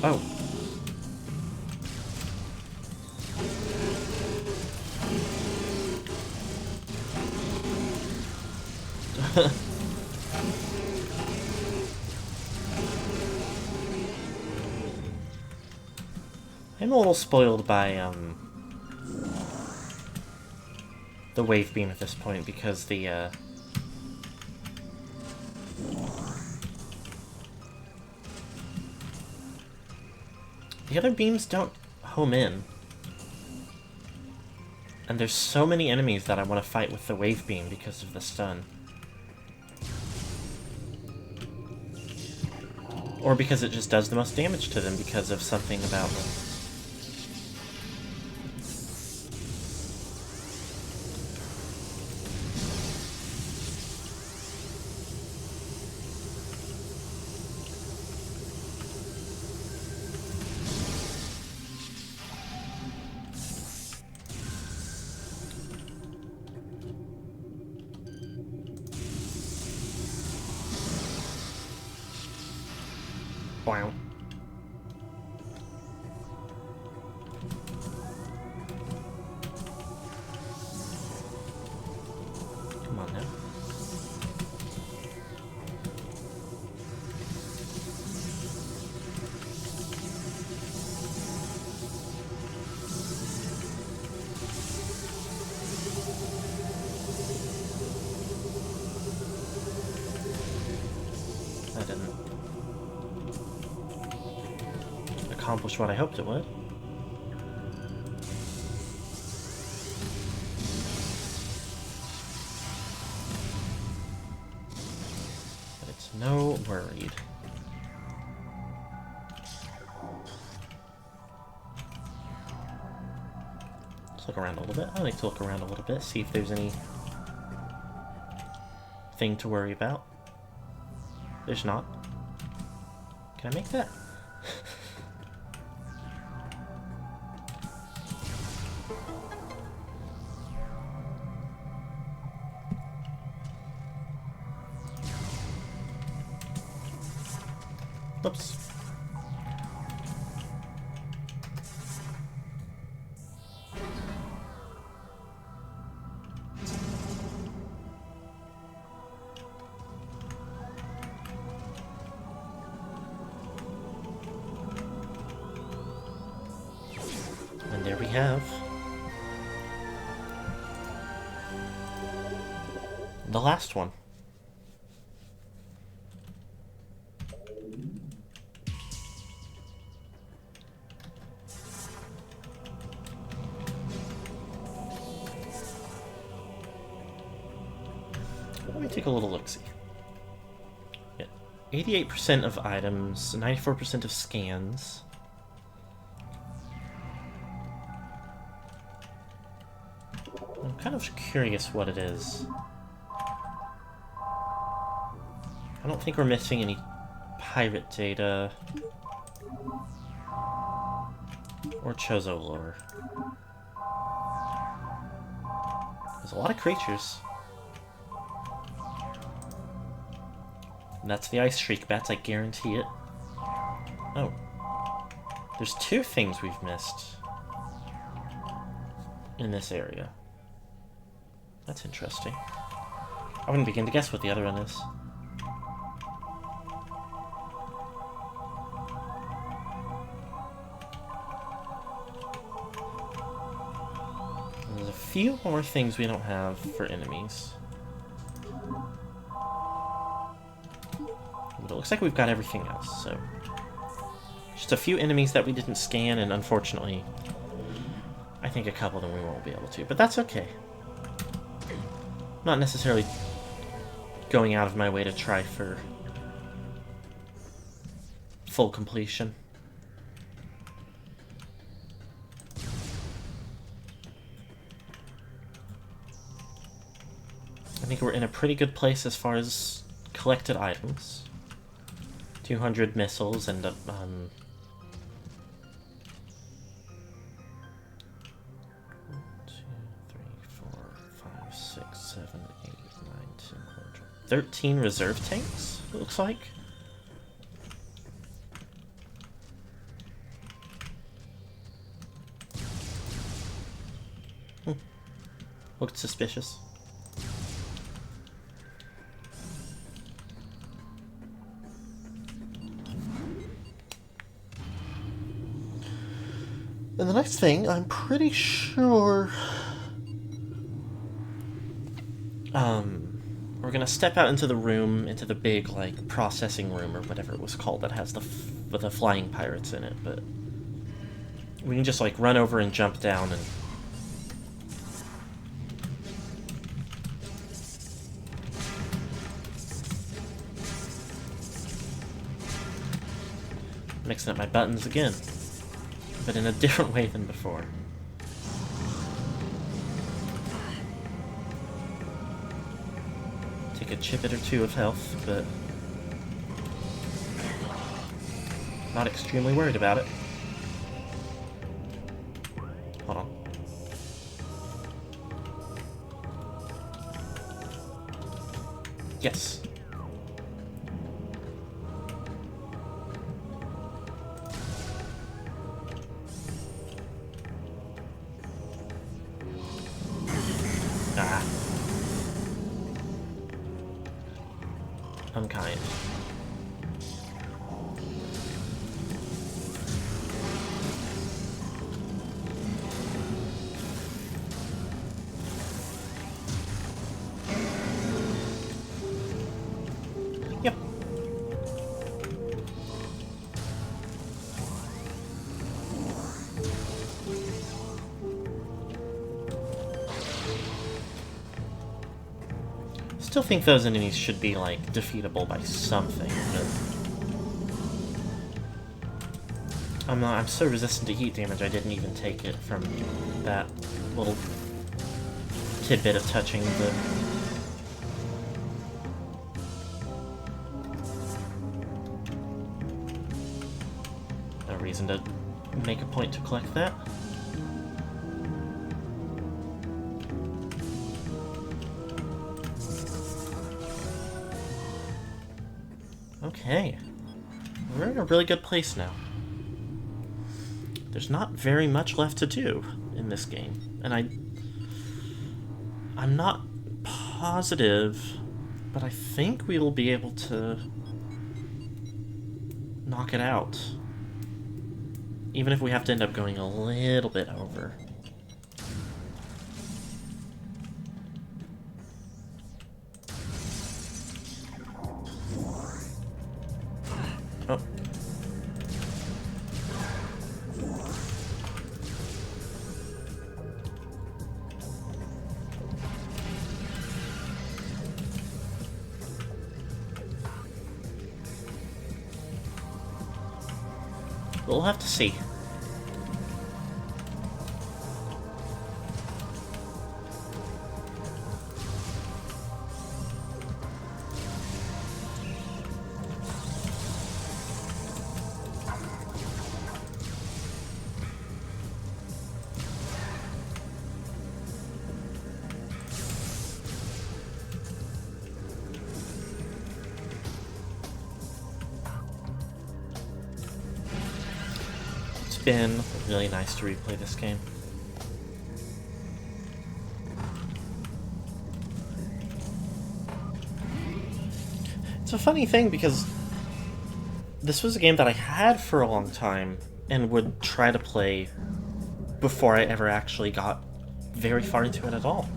Oh. I'm a little spoiled by, the wave beam at this point, because the, the other beams don't home in. And there's so many enemies that I want to fight with the wave beam because of the stun. Or because it just does the most damage to them because of something about them. Wow. Come on now. That didn't accomplish what I hoped it would. But it's no worried. Let's look around a little bit. I like to look around a little bit, see if there's any thing to worry about. There's not. Can I make that? Whoops. And there we have the last one. Let me take a little look-see. Yeah. 88% of items, 94% of scans. I'm kind of curious what it is. I don't think we're missing any pirate data or Chozo lore. There's a lot of creatures. And that's the Ice Shriek bats, I guarantee it. Oh. There's two things we've missed in this area. That's interesting. I wouldn't begin to guess what the other one is. There's a few more things we don't have for enemies. But it looks like we've got everything else, so... Just a few enemies that we didn't scan, and unfortunately, I think a couple of them we won't be able to, but that's okay. Not necessarily going out of my way to try for full completion. I think we're in a pretty good place as far as collected items. 200 missiles and 1, 2, 3, 4, 5, 6, 7, 8, 9, 10, 11, 13 reserve tanks, it looks like. Looked suspicious. And the next thing, I'm pretty sure... we're gonna step out into the room, into the big, like, processing room, or whatever it was called, that has the flying pirates in it, but... We can just, like, run over and jump down and... Mixing up my buttons again. But in a different way than before. Take a chiplet or two of health, but not extremely worried about it. Hold on. Yes. Unkind. Yep. Still think those enemies should be, like, defeatable by something, but... I'm so resistant to heat damage I didn't even take it from that little tidbit of touching the... No reason to make a point to collect that. Okay. We're in a really good place now. There's not very much left to do in this game, and I'm not positive, but I think we will be able to knock it out. Even if we have to end up going a little bit over. Oh. We'll have to see. It's been really nice to replay this game. It's a funny thing because this was a game that I had for a long time and would try to play before I ever actually got very far into it at all.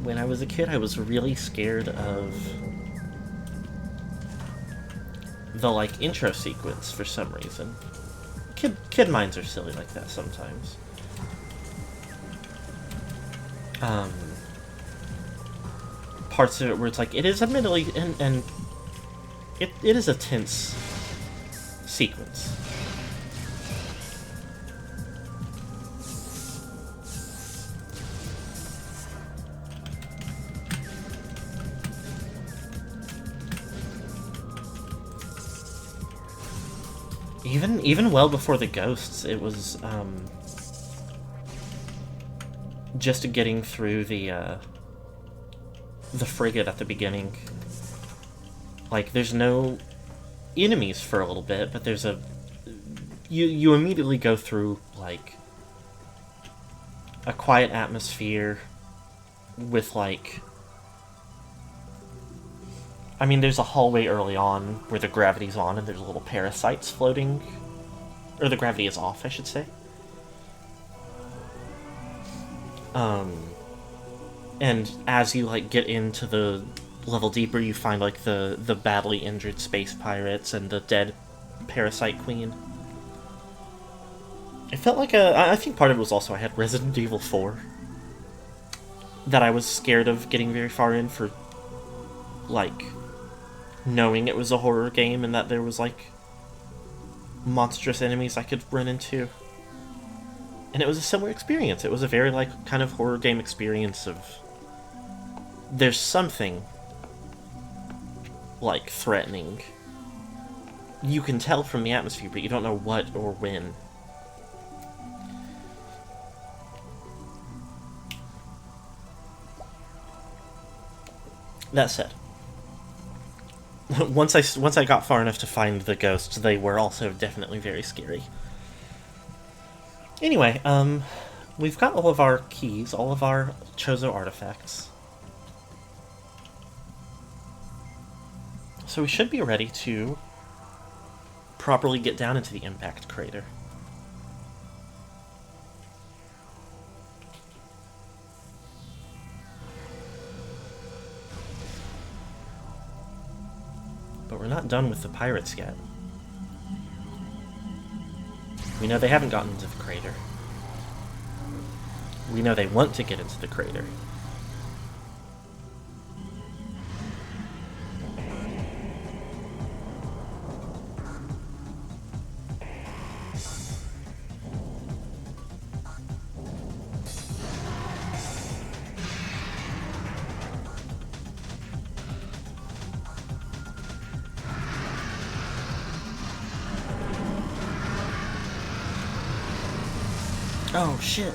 When I was a kid, I was really scared of the, like, intro sequence for some reason. Kid minds are silly like that sometimes. Parts of it where it's like, it is admittedly, and it is a tense sequence. Even well before the ghosts, it was just getting through the frigate at the beginning. Like, there's no enemies for a little bit, but there's you immediately go through, like, a quiet atmosphere with, like, I mean, there's a hallway early on where the gravity's on and there's little parasites floating. Or the gravity is off, I should say. And as you, like, get into the level deeper, you find, like, the badly injured space pirates and the dead parasite queen. It felt like I think part of it was also I had Resident Evil 4 that I was scared of getting very far in for, like, knowing it was a horror game and that there was, like, monstrous enemies I could run into. And it was a similar experience. It was a very, like, kind of horror game experience of there's something, like, threatening. You can tell from the atmosphere, but you don't know what or when. That said, once I got far enough to find the ghosts, they were also definitely very scary. Anyway, we've got all of our keys, all of our Chozo artifacts. So we should be ready to properly get down into the impact crater. But we're not done with the pirates yet. We know they haven't gotten into the crater. We know they want to get into the crater. Oh, shit.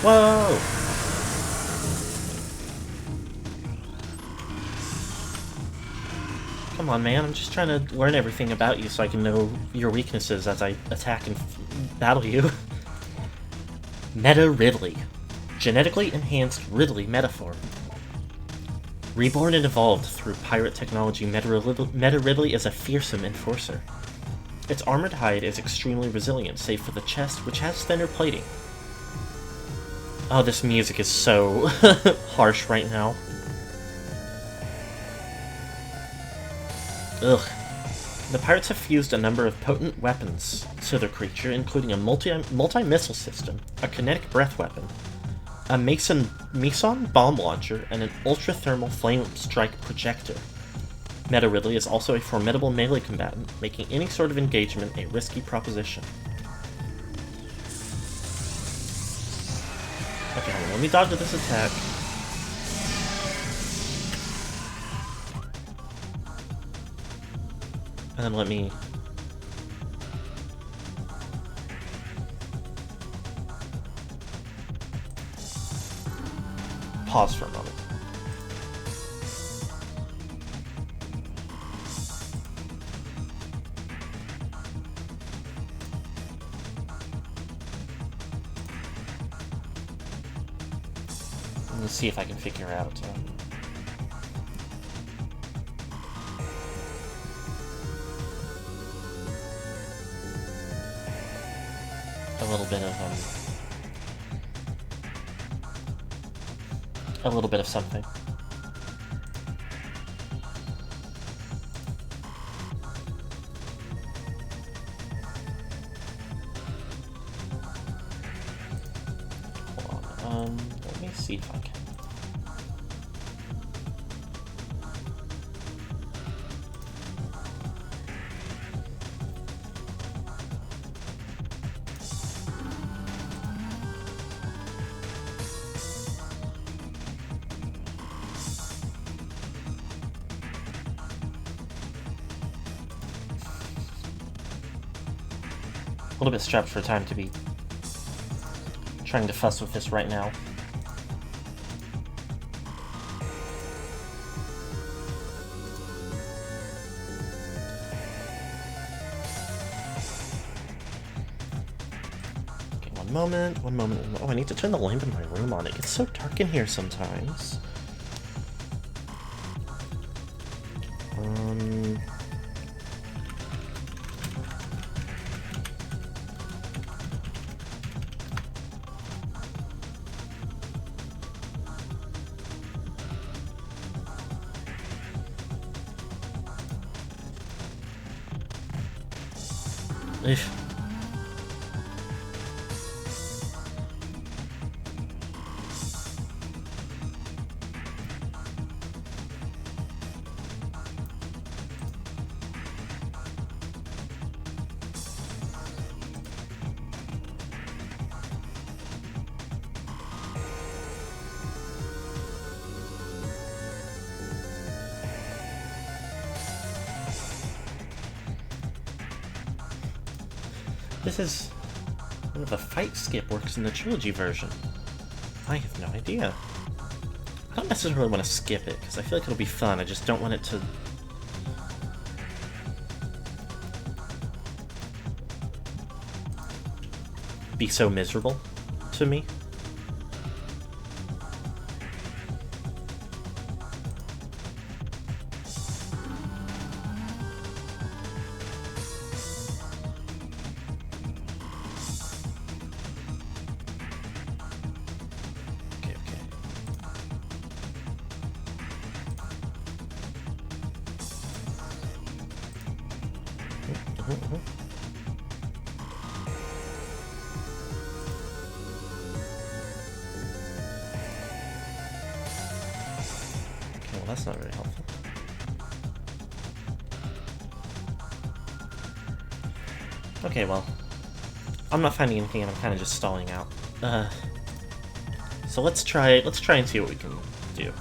Whoa! Come on, man, I'm just trying to learn everything about you so I can know your weaknesses as I attack and battle you. Meta Ridley. Genetically enhanced Ridley metaform. Reborn and evolved through pirate technology, Meta Ridley is a fearsome enforcer. Its armored hide is extremely resilient, save for the chest, which has thinner plating. Oh, this music is so harsh right now. Ugh. The pirates have fused a number of potent weapons to their creature, including a multi-missile system, a kinetic breath weapon, a Meson bomb launcher, and an ultra-thermal flame strike projector. Meta Ridley is also a formidable melee combatant, making any sort of engagement a risky proposition. Okay, hold on, let me dodge this attack. And then let me... pause for a moment. Let's see if I can figure out... a little bit of something. Hold on, let me see if I can. A little bit strapped for time to be trying to fuss with this right now. Okay, one moment. Oh, I need to turn the lamp in my room on. It gets so dark in here sometimes. Eesh. This is... where the fight skip works in the trilogy version. I have no idea. I don't necessarily want to skip it, because I feel like it'll be fun, I just don't want it to... be so miserable to me. Well, that's not very helpful. Okay, well, I'm not finding anything and I'm kind of just stalling out. So let's try and see what we can do.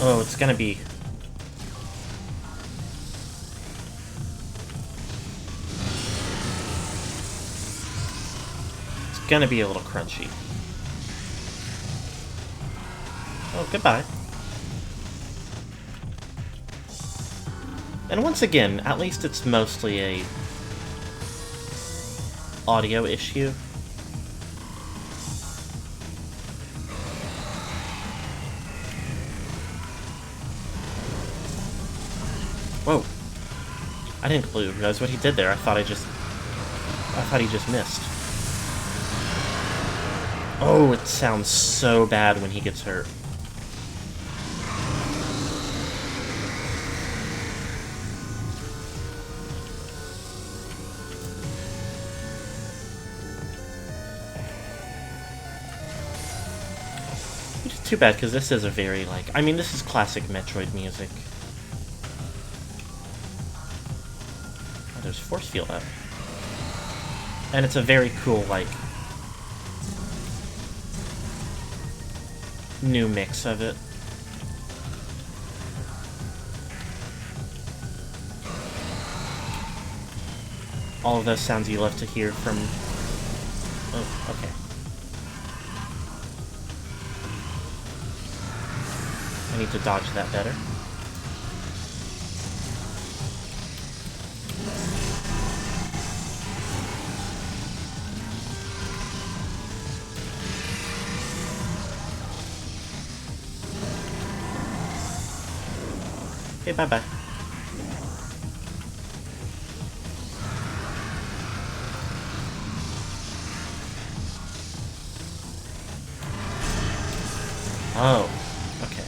Oh, it's gonna be... gonna be a little crunchy. Oh, goodbye. And once again, at least it's mostly a audio issue. Whoa. I didn't completely realize what he did there. I thought he just missed. Oh, it sounds so bad when he gets hurt. Which is too bad, because this is a very, like... I mean, this is classic Metroid music. Oh, there's force field up. And it's a very cool, like... new mix of it. All of those sounds you love to hear from... Oh, okay. I need to dodge that better. Okay, bye-bye. Oh, okay.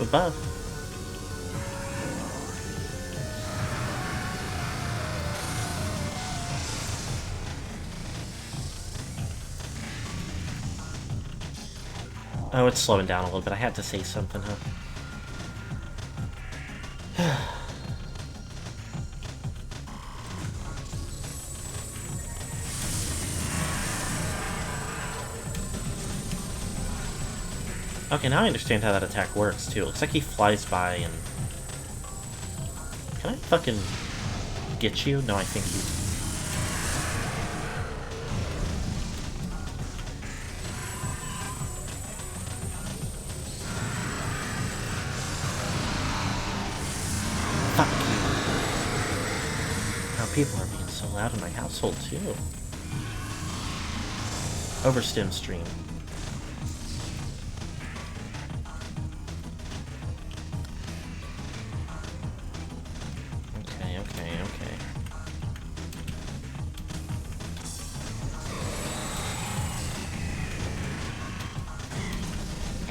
Above. Oh, it's slowing down a little bit. I had to say something, huh? Okay, now I understand how that attack works, too. It looks like he flies by and... Can I fucking get you? No, I think you... Fuck you. Now people are being so loud in my household, too. Overstim stream. Okay.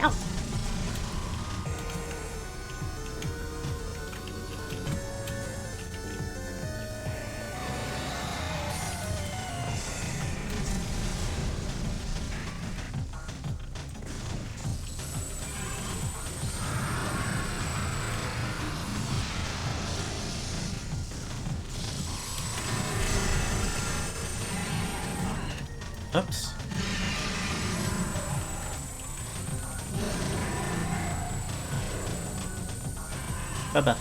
Ow! Oops. Bye-bye.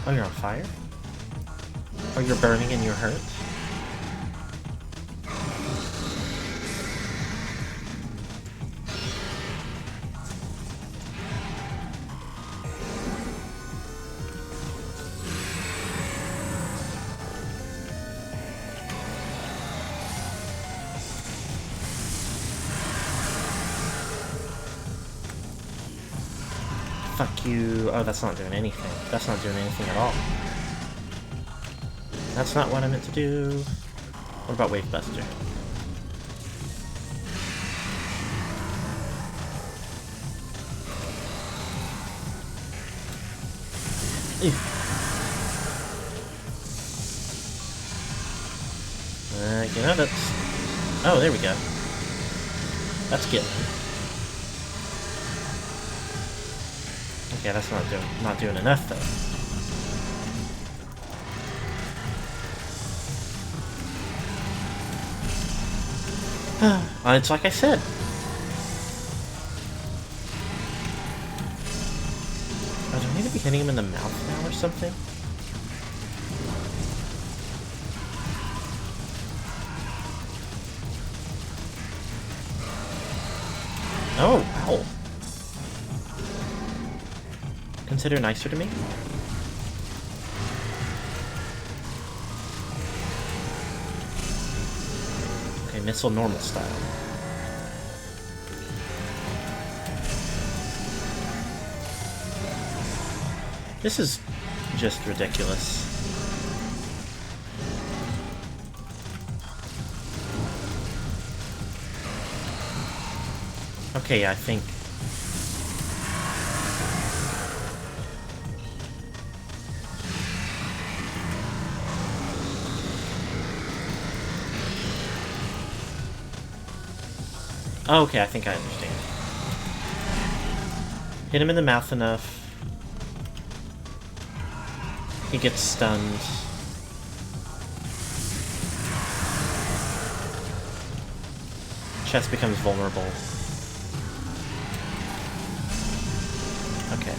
Oh, you're on fire? Oh, you're burning and you're hurt? Fuck you. Oh, that's not doing anything. That's not doing anything at all. That's not what I meant to do. What about Wave Buster? Ew. You know, that's... Oh, there we go. That's getting... Okay, that's not doing enough, though. It's like I said. Oh, do I need to be hitting him in the mouth now or something? Oh, ow. Consider nicer to me? Okay, missile normal style. This is just ridiculous. Okay, I think... Okay, I think I understand. Hit him in the mouth enough. He gets stunned. Chest becomes vulnerable. Okay.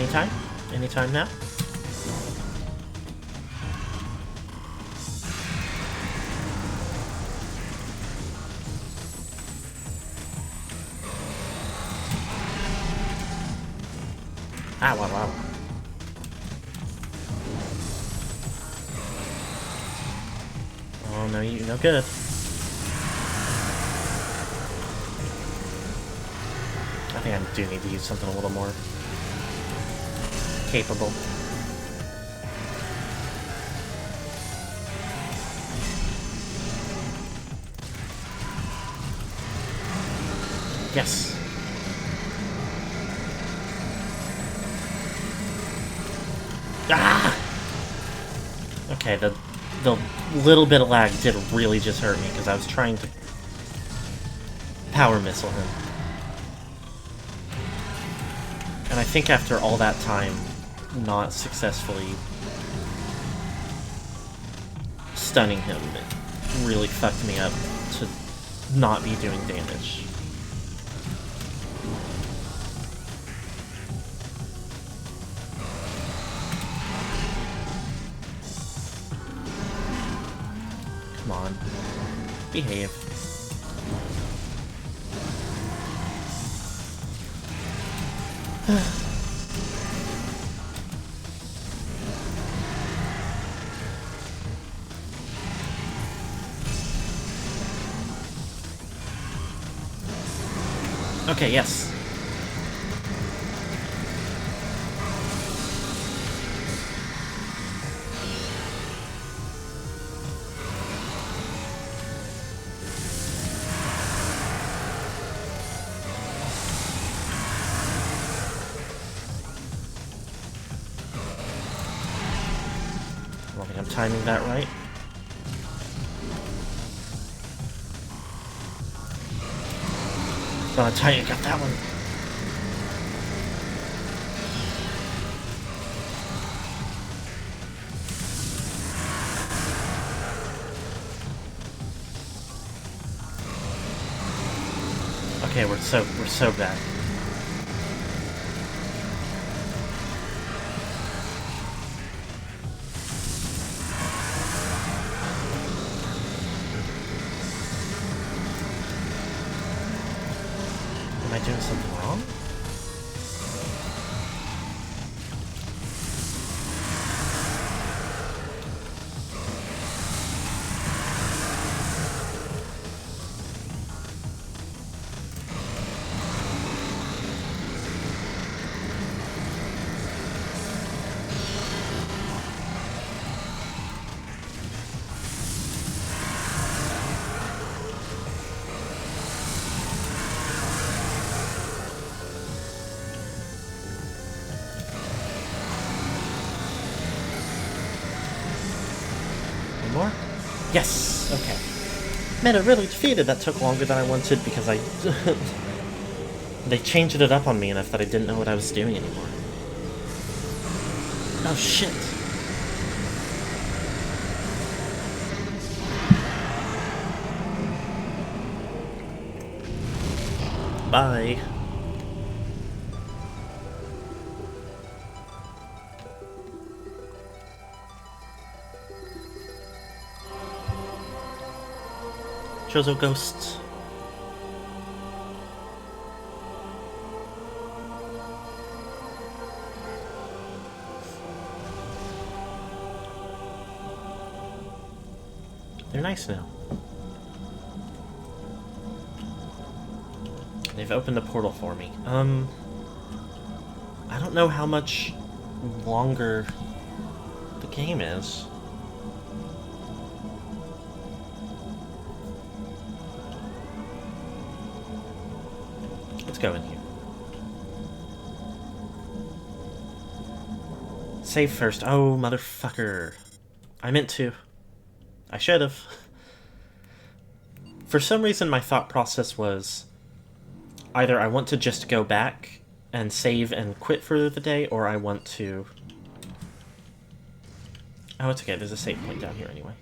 Anytime? Anytime now? Ah, wow, wow. Oh, no, you no good. I think I do need to use something a little more capable. Yes. Ah! Okay, the little bit of lag did really just hurt me because I was trying to power missile him. And I think after all that time not successfully stunning him, it really fucked me up to not be doing damage. Come on. Behave. Okay, yes. timing that right. Oh, Titan got that one. Okay, we're so bad. Am I doing something wrong? Any more? Yes! Okay. Meta really defeated. That took longer than I wanted because I... they changed it up on me enough that I didn't know what I was doing anymore. Oh shit. Bye. Chozo ghosts. They're nice now. They've opened a portal for me. I don't know how much longer the game is. Let's go in here. Save first. Oh, motherfucker. I meant to. I should have. For some reason, my thought process was either I want to just go back and save and quit for the day, or I want to... Oh, it's okay. There's a save point down here anyway.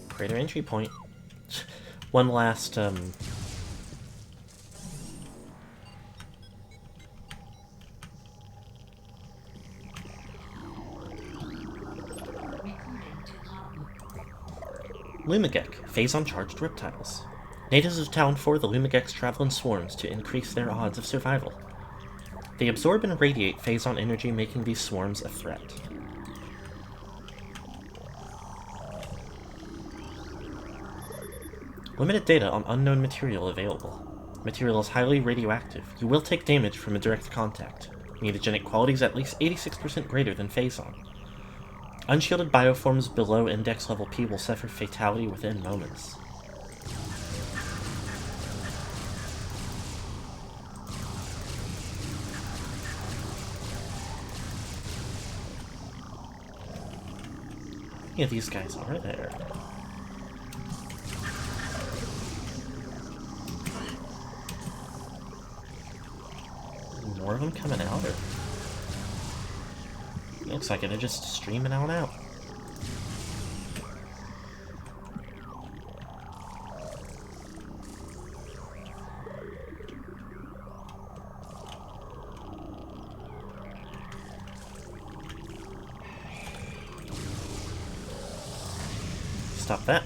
Crater entry point. One last, Lumigek, phazon-charged reptiles. Natives of Town 4, the Lumigeks travel in swarms to increase their odds of survival. They absorb and radiate phazon energy, making these swarms a threat. Limited data on unknown material available. Material is highly radioactive. You will take damage from a direct contact. Mutagenic qualities at least 86% greater than phazon. Unshielded bioforms below index level P will suffer fatality within moments. How many of these guys are there? More of them coming out, or... Looks like they're just streaming on out. Stop that.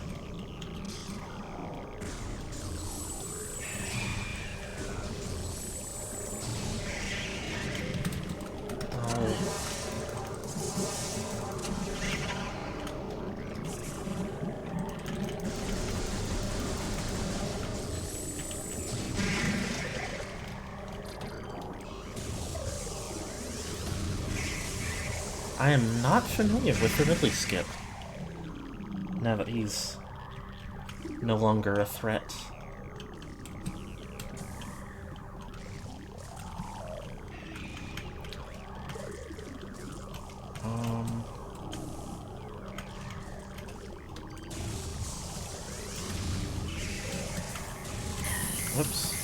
I am not familiar with the Ridley skip. now that he's no longer a threat. Whoops.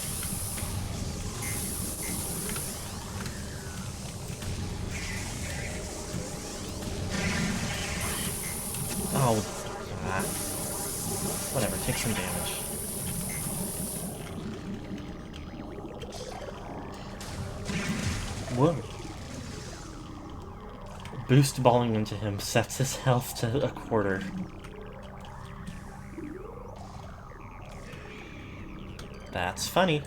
Oh, whatever, take some damage. Whoa. Boost balling into him sets his health to a quarter. That's funny.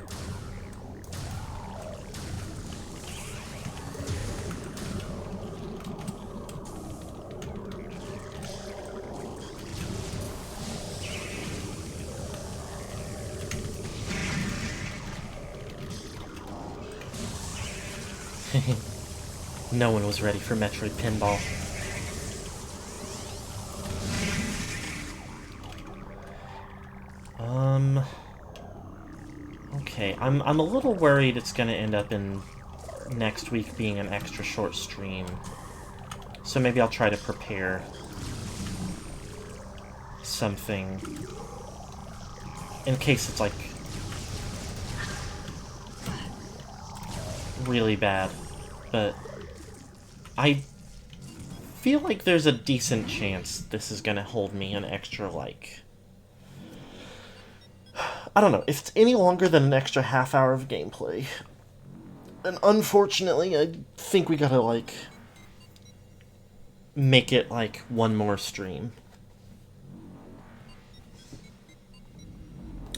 No one was ready for Metroid Pinball. Okay, I'm a little worried it's gonna end up in next week being an extra short stream. So maybe I'll try to prepare something in case it's like really bad. But I feel like there's a decent chance this is gonna hold me an extra, like, I don't know, if it's any longer than an extra half hour of gameplay. And unfortunately, I think we gotta, like, make it, like, one more stream.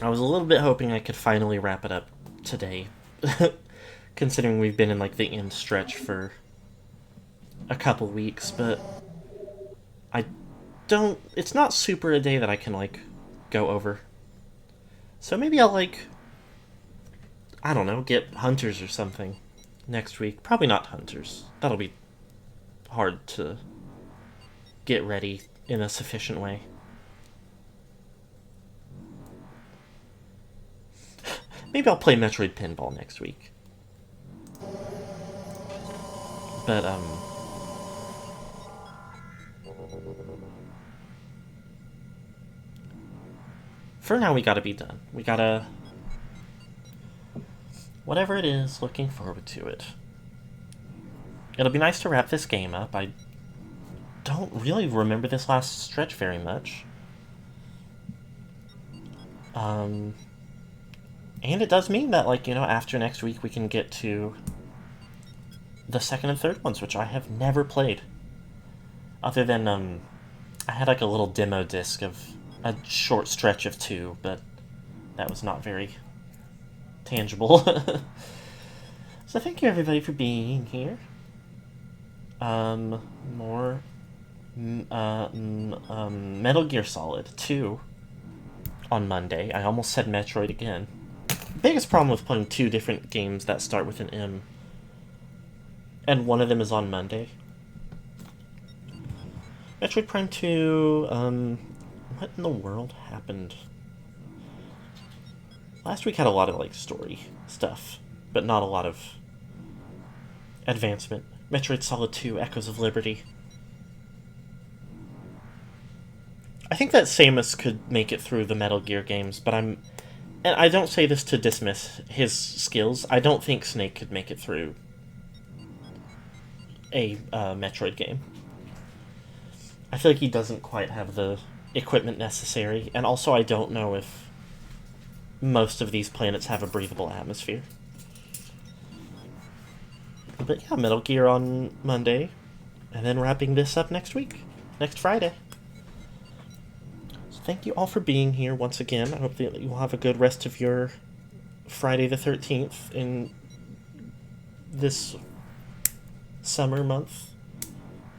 I was a little bit hoping I could finally wrap it up today. Considering we've been in, like, the end stretch for a couple weeks, but I don't... It's not super a day that I can, like, go over. So maybe I'll, like, I don't know, get Hunters or something next week. Probably not Hunters. That'll be hard to get ready in a sufficient way. Maybe I'll play Metroid Pinball next week. But, for now, we gotta be done. We gotta... Whatever it is, looking forward to it. It'll be nice to wrap this game up. I don't really remember this last stretch very much. And it does mean that, like, you know, after next week we can get to the second and third ones, which I have never played. Other than, I had, like, a little demo disc of a short stretch of 2, but that was not very tangible. So thank you, everybody, for being here. More Metal Gear Solid 2 on Monday. I almost said Metroid again. Biggest problem with playing 2 different games that start with an M, and one of them is on Monday. Metroid Prime 2, what in the world happened? Last week had a lot of, like, story stuff, but not a lot of advancement. Metroid Solid 2, Echoes of Liberty. I think that Samus could make it through the Metal Gear games, but and I don't say this to dismiss his skills, I don't think Snake could make it through a Metroid game. I feel like he doesn't quite have the equipment necessary, and also I don't know if most of these planets have a breathable atmosphere. But yeah, Metal Gear on Monday, and then wrapping this up next week, next Friday. So thank you all for being here once again. I hope that you will have a good rest of your Friday the 13th in this summer month.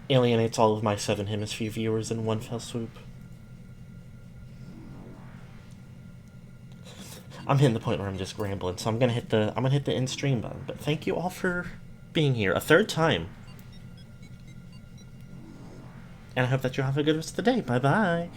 Alienates all of my Southern Hemisphere viewers in one fell swoop. I'm hitting the point where I'm just rambling, so I'm gonna hit the end stream button. But thank you all for being here a third time. And I hope that you have a good rest of the day. Bye bye.